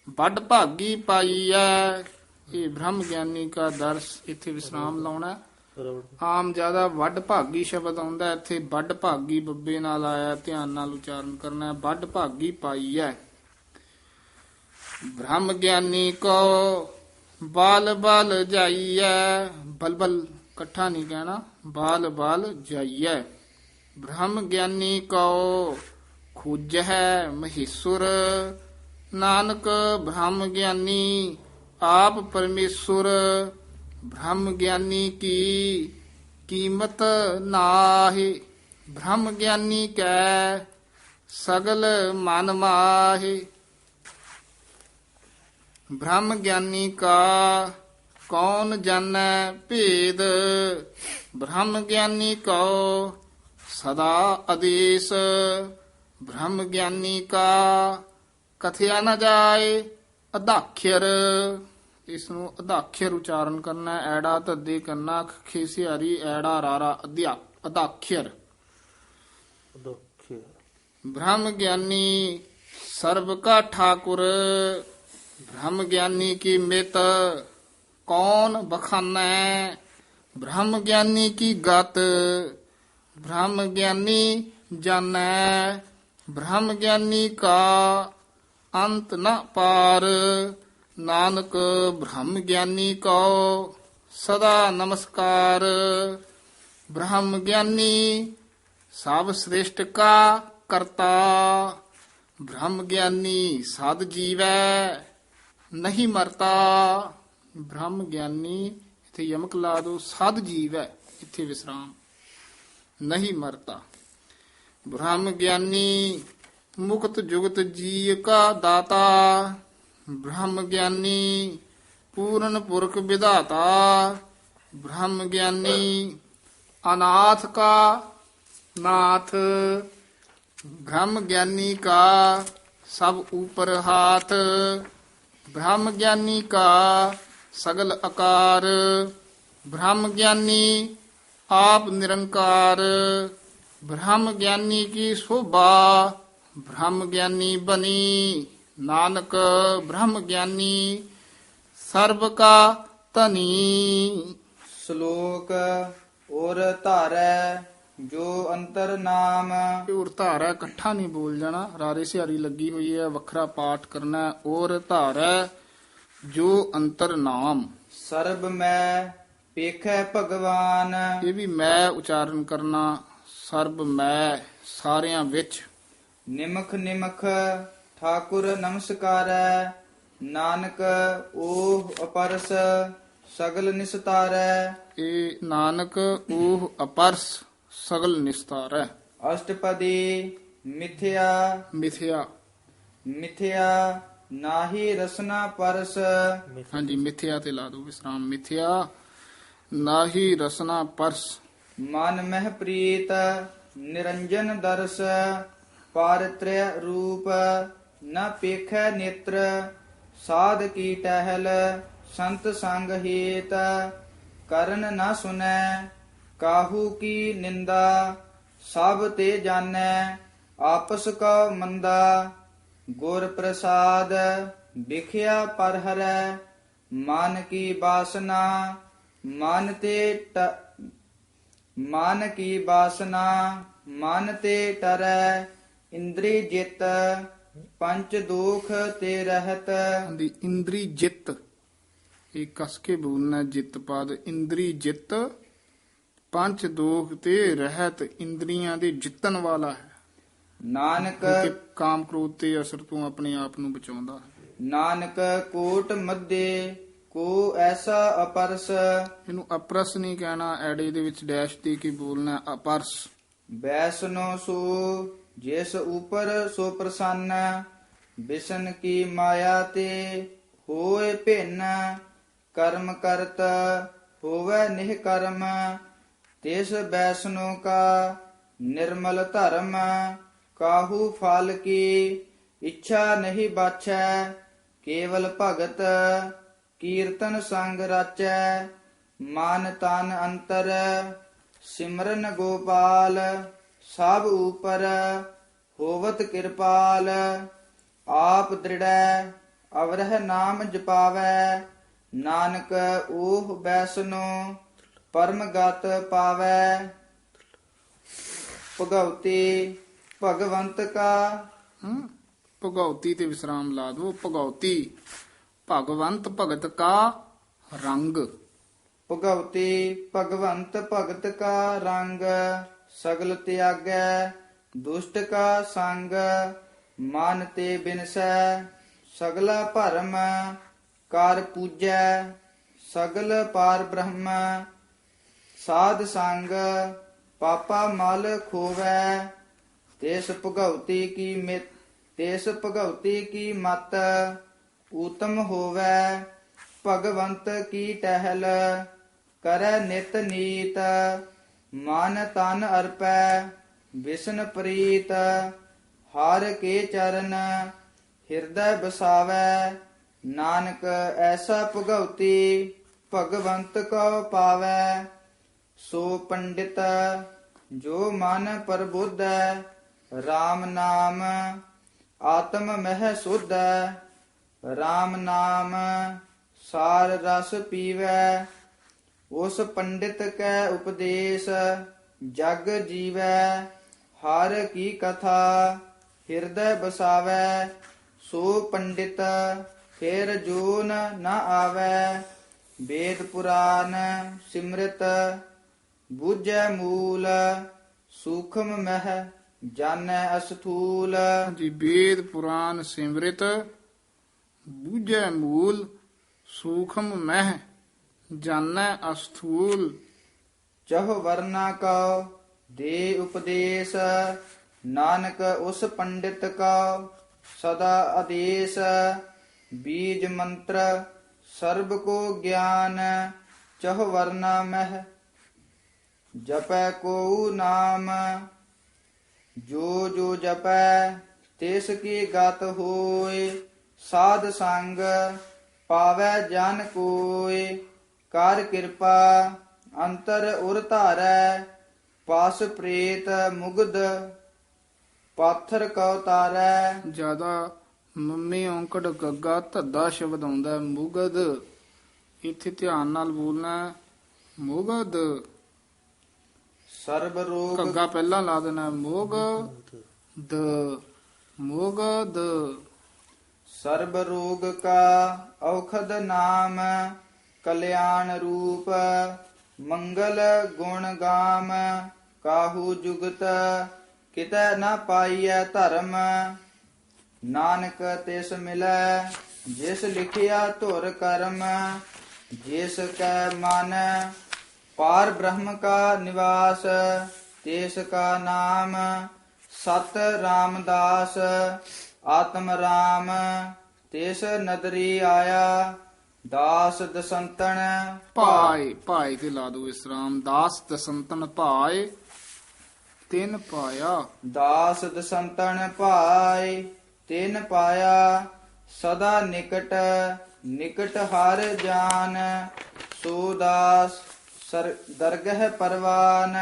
ਵੱਡ ਭਾਗੀ ਪਾਈਐ। ਇਹ ਬ੍ਰਹਮ ਗਿਆਨੀ ਕਾ ਦਰਸ, ਇੱਥੇ ਵਿਸਰਾਮ ਲਾਉਣਾ। ਆਮ ਜ਼ਿਆਦਾ ਵੱਡ ਭਾਗੀ ਸ਼ਬਦ ਆਉਂਦਾ, ਇੱਥੇ ਵੱਡ ਭਾਗੀ ਬੱਬੇ ਨਾਲ ਆਇਆ, ਧਿਆਨ ਨਾਲ ਉਚਾਰਨ ਕਰਨਾ ਹੈ। ਵੱਡ ਭਾਗੀ ਪਾਈਐ। ਬ੍ਰਹਮ ਗਿਆਨੀ ਕੋ ਬਾਲ ਬਾਲ ਜਾਈਐ। ਬਲਬਲ ਇਕੱਠਾ ਨਹੀਂ ਕਹਿਣਾ, ਬਾਲ ਬਾਲ ਜਾਈਐ। ਬ੍ਰਹਮ ਗਿਆਨੀ ਕੋ ਖੋਜਹਿ ਮਹੇਸ਼ੁਰ। ਨਾਨਕ ਬ੍ਰਹਮ ਗਿਆਨੀ ਆਪ ਪਰਮੇਸ਼ੁਰ। ਬ੍ਰਹਮ ਗਿਆਨੀ ਕੀ ਕੀਮਤ ਨਾਹਿ। ਬ੍ਰਹਮ ਗਿਆਨੀ ਕੈ ਸਗਲ ਮਨ ਮਾਹਿ। ਬ੍ਰਹਮ ਗਿਆਨੀ ਕਾ ਕੌਣ ਜਾਣੈ ਭੇਦ। ਬ੍ਰਹਮ ਗਿਆਨੀ ਕਉ ਸਦਾ ਆਦੇਸ਼। ਬ੍ਰਹਮ ਗਿਆਨੀ ਕਾ ਕਥਿਆ ਨ ਜਾਏ ਅਦਾਖਿਰ। ਇਸ ਨੂੰ ਅਦਾਖਿਰ ਉਚਾਰਨ ਕਰਨਾ, ਐੜਾ ਧੱਦੇ ਕੰਨਾ ਖੇਸਿਆਰੀ ਐੜਾ ਰਾਰਾ ਅਦਾਖਿਰ। ਬ੍ਰਹਮ ਗਿਆਨੀ ਸਰਬ ਕਾ ਠਾਕੁਰ। ਬ੍ਰਹਮ ਗਿਆਨੀ ਕੀ ਮਿਤ ਕੌਣ ਬਖਾਨੈ। ਬ੍ਰਹਮ ਗਿਆਨੀ ਕੀ ਗਤ ਬ੍ਰਹਮ ਗਿਆਨੀ ਜਾਣੈ। ਬ੍ਰਹਮ ਗਿਆਨੀ ਕਾ ਅੰਤ ਨ ਪਾਰ। ਨਾਨਕ ਬ੍ਰਹਮ ਗਿਆਨੀ ਕਉ ਸਦਾ ਨਮਸਕਾਰ। ਬ੍ਰਹਮ ਗਿਆਨੀ ਸਭ ਸ੍ਰਿਸ਼ਟ ਕਾ ਕਰਤਾ। ਬ੍ਰਹਮ ਗਿਆਨੀ ਸਦ ਜੀਵੈ ਨਹੀਂ ਮਰਤਾ। ਬ੍ਰਹਮ ਗਿਆਨੀ, ਇੱਥੇ ਯਮਕ ਲਾ ਦੋ, ਸਦ ਜੀਵੈ, ਇੱਥੇ ਵਿਸਰਾਮ, ਨਹੀਂ ਮਰਤਾ। ਬ੍ਰਹਮ ਗਿਆਨੀ ਮੁਕਤ ਜੁਗਤ ਜੀ ਕਾ ਦਾਤਾ। ਬ੍ਰਹਮ ਗਿਆਨੀ ਪੂਰਨ ਪੁਰਖ ਵਿਧਾਤਾ। ਬ੍ਰਹਮ ਗਿਆਨੀ ਅਨਾਥ ਕਾ ਨਾਥ। ਬ੍ਰਹਮ ਗਿਆਨੀ ਕਾ ਸਭ ਊਪਰ ਹਾਥ। ਬ੍ਰਹਮ ਗਿਆਨੀ ਕਾ ਸਗਲ ਆਕਾਰ। ਬ੍ਰਹਮ ਗਿਆਨੀ ਆਪ ਨਿਰੰਕਾਰ। ਬ੍ਰਹਮ ਗਿਆਨੀ ਕੀ ਸ਼ੋਭਾ ਬ੍ਰਹਮ ਗਿਆਨੀ ਬਨੀ। ਨਾਨਕ ਬ੍ਰਹਮ ਗਿਆਨੀ ਸਰਬ ਕਾ ਧਨੀ। ਸ਼ਲੋਕ ਔਰ ਧਾਰੈ ਜੋ ਅੰਤਰ ਨਾਮ। ਇਹ ਉਰ ਧਾਰ ਹੈ, ਇਕੱਠਾ ਨਹੀਂ ਬੋਲ ਜਾਣਾ, ਰਾਰੇ ਸਿਹਾਰੀ ਲੱਗੀ ਹੋਈ ਹੈ, ਵੱਖਰਾ ਪਾਠ ਕਰਨਾ। ਔਰ ਧਾਰ ਹੈ ਜੋ ਅੰਤਰ ਨਾਮ। ਸਰਬ ਮੈਂ ਪੇਖੈ ਭਗਵਾਨ। ਇਹ ਵੀ ਮੈਂ ਉਚਾਰਨ ਕਰਨਾ, ਸਰਬ ਮੈਂ, ਸਾਰਿਆਂ ਵਿੱਚ। ਨਿਮਖ ਨਿਮਖ ਠਾਕੁਰ ਨਮਸਕਾਰੈ। ਨਾਨਕ ਓਹ ਅਪਰਸ ਸਗਲ ਨਿਸਤਾਰੈ। ਇਹ ਨਾਨਕ ਉਹ ਅਪਰਸ ਸਗਲ ਨਿਸਤਾਰੈ। ਅਸ਼ਟਪਦੀ ਮਿਥਿਆ ਮਿਥਿਆ, ਮਿਥਿਆ ਨਾਹੀ ਰਸਨਾ ਪਰਸ। ਹਾਂਜੀ ਮਿਥਿਆ ਤੇ ਲਾ ਦੋ ਵਿਸਰਾਮ। ਮਿਥਿਆ ਨਾਹੀ ਰਸਨਾ ਪਰਸ। ਮਨ ਮਹਿ ਪ੍ਰੀਤ ਨਿਰੰਜਨ ਦਰਸ। ਪਾਰਤ੍ਰਯ ਰੂਪ ਨ ਪੇਖੈ ਨੇਤਰ। ਸਾਧ ਕੀ ਟਹਿਲ ਸੰਤ ਸੰਗ ਹੇਤ। ਕਰਨ ਨ ਸੁਨੈ ਕਾਹੂ ਕੀ ਨਿੰਦਾ। ਸਭ ਤੇ ਜਾਣੈ ਆਪਸ ਕਾ ਮੰਦਾ। ਗੁਰ ਪ੍ਰਸਾਦ ਵਿਖਿਆ ਪਰ ਹਰੈ। ਮਨ ਕੀ ਬਾਸਨਾ ਮਨ ਕੀ ਬਾਸਨਾ ਮਨ ਤੇ ਟਰੈ। ਇੰਦਰੀ ਜਿਤ ਪੰਚ ਦੋਖ ਤੇ ਰਹਿਤ। ਦੀ ਇੰਦਰੀ ਜਿੱਤ, ਇਹ ਕਸ ਕੇ ਬੋਲਣਾ, ਜਿੱਤ ਪਦ। ਇੰਦਰੀ ਜਿੱਤ ਪੰਜ ਦੋਖ ਤੇ ਰਹਿਤ, ਇੰਦਰੀਆਂ ਦੇ ਜਿੱਤਣ ਵਾਲਾ ਹੈ। ਨਾਨਕ ਕਿਉਂਕਿ ਕਾਮ ਕ੍ਰੋਧ ਤੇ ਅਸਰ ਤੋਂ ਆਪਣੇ ਆਪ ਨੂੰ ਬਚਾਉਂਦਾ ਹੈ। ਨਾਨਕ ਕੋਟ ਮੱਧੇ ਕੋ ਐਸਾ ਅਪਰਸ। ਇਹਨੂੰ ਅਪਰਸ ਨਹੀਂ ਕਹਿਣਾ, ਐੜੇ ਦੇ ਵਿੱਚ ਡੈਸ਼ ਦੇ ਕੇ ਬੋਲਣਾ, ਅਪਰਸ। ਬੈਸਨੋ ਸੋ ਜਿਸ ਉਪਰ ਸੋ ਪ੍ਰਸੰਨ। ਬਿਸ਼ਨ ਕੀ ਮਾਇਆ ਤੇ ਹੋਏ ਭਿੰਨ। ਕਰਮ ਕਰਤ ਹੋਵੇ ਨਿਹ ਕਰਮ। ਤਿਸ ਬੈਸਨੋ ਕਾ ਨਿਰਮਲ ਧਰਮ। ਕਾਹੂ ਫਲ ਕੀ ਇੱਛਾ ਨਹੀਂ ਬਾਛੈ। ਕੇਵਲ ਭਗਤ ਕੀਰਤਨ ਸੰਗ ਰਾਚੈ। ਮਨ ਤਨ ਅੰਤਰ ਸਿਮਰਨ ਗੋਪਾਲ। ਸਭ ਉਪਰ ਹੋਵਤ ਕਿਰਪਾਲ ਆਪ ਦ੍ਰਿੜੈ ਅਵਰਹ ਨਾਮ ਜਪਾਵੈ ਨਾਨਕ ਓਹ ਬੈਸਨੋ ਪਰਮ ਗਤ ਪਾਵੈ ਭਗਉਤੀ ਭਗਵੰਤ ਕਾ ਭਗਉਤੀ ਤੇ ਵਿਸਰਾਮ ਲਾ ਦੋ। ਭਗਉਤੀ ਭਗਵੰਤ ਭਗਤ ਕਾ ਰੰਗ। ਭਗਉਤੀ ਭਗਵੰਤ ਭਗਤ ਕਾ ਰੰਗ ਸਗਲ ਤਿਆਗੈ ਦੁਸ਼ਟ ਕਾ ਸੰਗ ਮਨ ਤੇ ਬਿਨਸੈ ਸਗਲਾ ਭਰਮ ਕਰ ਪੂਜੈ ਸਗਲ ਪਾਰ ਬ੍ਰਹਮ ਸਾਧ ਸੰਗ ਪਾਪਾ ਮਲ ਖੋਵੈ ਤਿਸ ਭਗਉਤੀ ਕੀ ਮਤ ਊਤਮ ਹੋਵੈ ਭਗਵੰਤ ਕੀ ਟਹਿਲ ਕਰੈ ਨਿਤ ਨੀਤ ਮਨ ਤਨ ਅਰਪੈ ਵਿਸ਼ਨ ਪ੍ਰੀਤ ਹਰ ਕੇ ਚਰਨ ਹਿਰਦੈ ਬਸਾਵੈ ਨਾਨਕ ਐਸਾ ਭਗਉਤੀ ਭਗਵੰਤ ਕੋ ਪਾਵੈ ਸੋ ਪੰਡਿਤ ਜੋ ਮਨ ਪਰਬੁੱਧੈ RAM ਨਾਮ ਆਤਮ ਮਹਿ ਸੁਧੈ RAM ਨਾਮ ਸਾਰ ਰਸ ਪੀਵੈ ਉਸ ਪੰਡਿਤ ਕੈ ਉਪਦੇਸ਼ ਜਗ ਜੀਵੈ ਹਰ ਕੀ ਕਥਾ ਹਿਰਦੈ ਬਸਾਵੈ ਸੋ ਪੰਡਿਤ ਫਿਰ ਜੂਨ ਨ ਆਵੈ ਵੇਦ ਪੁਰਾਨ ਸਿਮਰਤ ਬੂਝੈ ਮੂਲ ਸੂਖਮ ਮਹਿ ਜਾਣੈ ਅਸਥੂਲ। ਜੀ ਵੇਦ ਪੁਰਾਨ ਸਿਮਰਿਤ ਬੂਝੈ ਮੂਲ ਸੂਖਮ ਮਹਿ ਜਾਣੈ ਅਸਥੂਲ। ਚਹੁ ਵਰਨਾ ਕਉ ਦੇ ਉਪਦੇਸ਼ ਨਾਨਕ ਉਸ ਪੰਡਿਤ ਕਉ ਸਦਾ ਆਦੇਸ਼ ਬੀਜ ਮੰਤਰ ਸਰਬ ਕੋ ਗਿਆਨ ਚਹੁ ਵਰਨਾ ਮਹਿ ਜਪੈ ਕੋ ਨਾਮ ਜੋ ਜੋ ਜਪੈ ਤਿਸ ਕੀ ਗਤ ਹੋਏ ਸਾਧ ਸੰਗ ਪਾਵੈ ਜਨ ਕੋਇ ਕਰ ਕਿਰਪਾ ਅੰਤਰ ਉਰ ਧਾਰੈ ਪਾਸ ਪ੍ਰੇਤ ਮੁਗਧ ਪਾਥਰ ਕਉ ਤਾਰੈ। ਜਿਆਦਾ ਮੰਮੀ ਔਂਕੜ ਗੱਗਾ ਧੱਦਾ ਸ਼ਬਦ ਆਉਂਦਾ ਮੁਗਧ, ਇੱਥੇ ਧਿਆਨ ਨਾਲ ਬੋਲਣਾ ਮੁਗਧ। ਸਰਬ ਰੋਗ ਗੱਗਾ ਪਹਿਲਾਂ ਲਾ ਦੇਣਾ ਮੁਗਧ ਮੁਗਧ। ਸਰਬ ਰੋਗ ਕਾ ਔਖਦ ਨਾਮ ਕਲਿਆਣ ਰੂਪ ਮੰਗਲ ਗੁਣ ਗਾਮ ਕਾਹੂ ਜੁਗਤ ਕਿਤੈ ਨ ਪਾਈਐ ਧਰਮ ਨਾਨਕ ਤਿਸ ਮਿਲੈ ਜਿਸ ਲਿਖਿਆ ਧੁਰ ਕਰਮ ਜਿਸ ਕੈ ਮਨ ਪਾਰ ਬ੍ਰਹਮ ਕਾ ਨਿਵਾਸ ਤਿਸ ਕਾ ਨਾਮ ਸਤ ਰਾਮਦਾਸ ਆਤਮ ਰਾਮ ਤਿਸ ਨਦਰੀ ਆਇਆ ਦਾਸ ਦਸੰਤਨ ਭਾਏ ਭਾਏ ਤੇ ਲਾ ਦੋ ਵਿਸਰਾਮ ਦਾਸ ਦਸੰਤਨ ਭਾਏ ਤਿੰਨ ਪਾਇਆ ਦਾਸ ਦਸੰਤਨ ਭਾਏ ਤਿਨ ਪਾਇਆ ਸਦਾ ਨਿਕਟ ਨਿਕਟ ਹਰ ਜਾਨ ਸੋ ਦਾਸ ਦਰਗਹ ਪਰਵਾਨ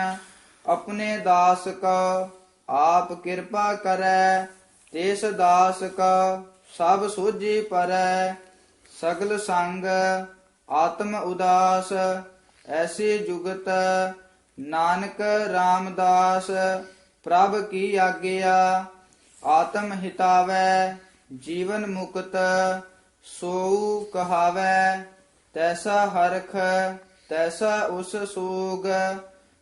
ਆਪਣੇ ਦਾਸ ਕੋ ਆਪ ਕਿਰਪਾ ਕਰੈ ਤਿਸ ਦਾਸ ਕੋ ਸਭ ਸੋਝੀ ਪਰੈ ਸਗਲ ਸੰਗ ਆਤਮ ਉਦਾਸ ਐਸੀ ਜੁਗਤ ਨਾਨਕ ਰਾਮਦਾਸ ਪ੍ਰਭ ਕੀ ਆਗਿਆ ਆਤਮ ਹਿਤਾਵੈ ਜੀਵਨ ਮੁਕਤ ਸੋ ਕਹਾਵੈ ਤੈਸਾ ਹਰਖ ਤੈਸਾ ਉਸ ਸੋਗ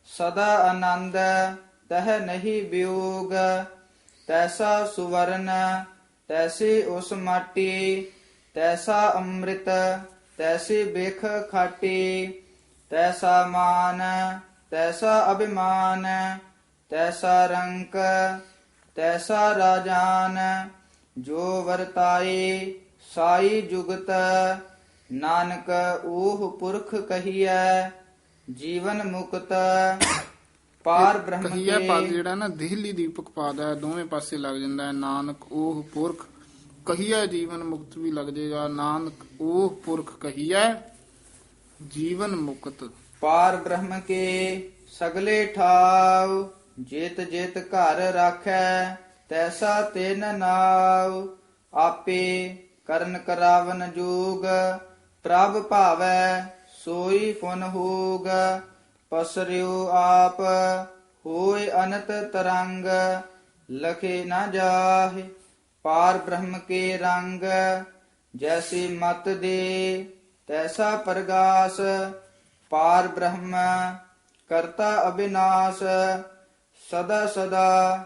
ਸਦਾ ਆਨੰਦ ਤਹ ਨਹੀਂ ਵਿਯੋਗ ਤੈਸਾ ਸੁਵਰਨ ਤੈਸੀ ਉਸ ਮਾਟੀ ਤੈਸਾ ਅੰਮ੍ਰਿਤ ਤੈਸੀ ਬਿਖ ਖਾਟੀ ਤੈਸਾ ਮਾਨ ਤੈਸਾ ਅਭਿਮਾਨ ਤੈਸਾ ਰੰਕ ਤੈਸਾ ਰਾਜਾਨ ਜੋ ਵਰਤਾਏ ਸਾਈ ਜੁਗਤ ਨਾਨਕ ਓਹ ਪੁਰਖ ਕਹੀਐ ਜੀਵਨ ਮੁਕਤ ਪਾਰ ਬ੍ਰਹਮ ਕਹੀਐ ਕੇ ਪਦ ਜਿਹੜਾ ਨਾ ਦੇਹਲੀ ਦੀਪਕ ਪਦ ਹੈ ਦੋਵੇਂ ਪਾਸੇ ਲੱਗ ਜਾਂਦਾ ਹੈ। ਨਾਨਕ ਓਹ ਪੁਰਖ ਕਹੀਐ ਜੀਵਨ ਮੁਕਤ ਵੀ ਲੱਗ ਜਾਏਗਾ। ਨਾਨਕ ਓਹ ਪੁਰਖ ਕਹੀਐ ਜੀਵਨ ਮੁਕਤ। ਪਾਰ ਬ੍ਰਹਮ ਕੇ ਸਗਲੇ ਠਾਵ ਜਿਤ ਜਿਤ ਘਰ ਰਾਖੈ ਤੈਸਾ ਤੈਨ ਨਾਉ ਆਪੇ ਕਰਨ ਕਰਾਵਨ ਜੋਗ ਪ੍ਰਭ ਭਾਵੈ ਸੋਈ ਪੁਨ ਹੋਗ ਪਸਰਿਓ ਆਪ ਹੋਏ ਅਨੰਤ ਤਰੰਗ ਲਖੇ ਨਾ ਜਾਹੇ ਪਾਰ ਬ੍ਰਹਮ ਕੇ ਰੰਗ ਜੈਸੀ ਮਤ ਦੇ ਤੈਸਾ ਪ੍ਰਗਾਸ ਪਾਰ ਬ੍ਰਹਮ ਕਰਤਾ ਅਬਿਨਾਸ਼ ਸਦਾ ਸਦਾ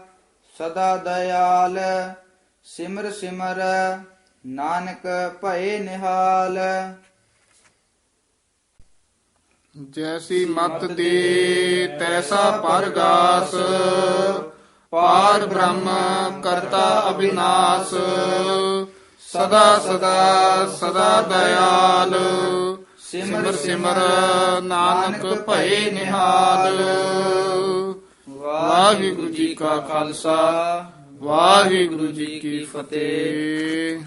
ਸਦਾ ਦਇਆਲ ਸਿਮਰ ਸਿਮਰ ਨਾਨਕ ਭਏ ਨਿਹਾਲ। ਜੈਸੀ ਮਤ ਦੇ ਤੈਸਾ ਪਰਗਾਸ ਪਾਰ ਬ੍ਰਹਮ ਕਰਤਾ ਅਬਿਨਾਸ਼ ਸਦਾ ਸਦਾ ਸਦਾ ਦਇਆਲ ਸਿਮਰ ਸਿਮਰ ਨਾਨਕ ਭਏ ਨਿਹਾਲ। ਵਾਹਿਗੁਰੂ ਜੀ ਕਾ ਖਾਲਸਾ ਵਾਹਿਗੁਰੂ ਜੀ ਕੀ ਫਤਿਹ।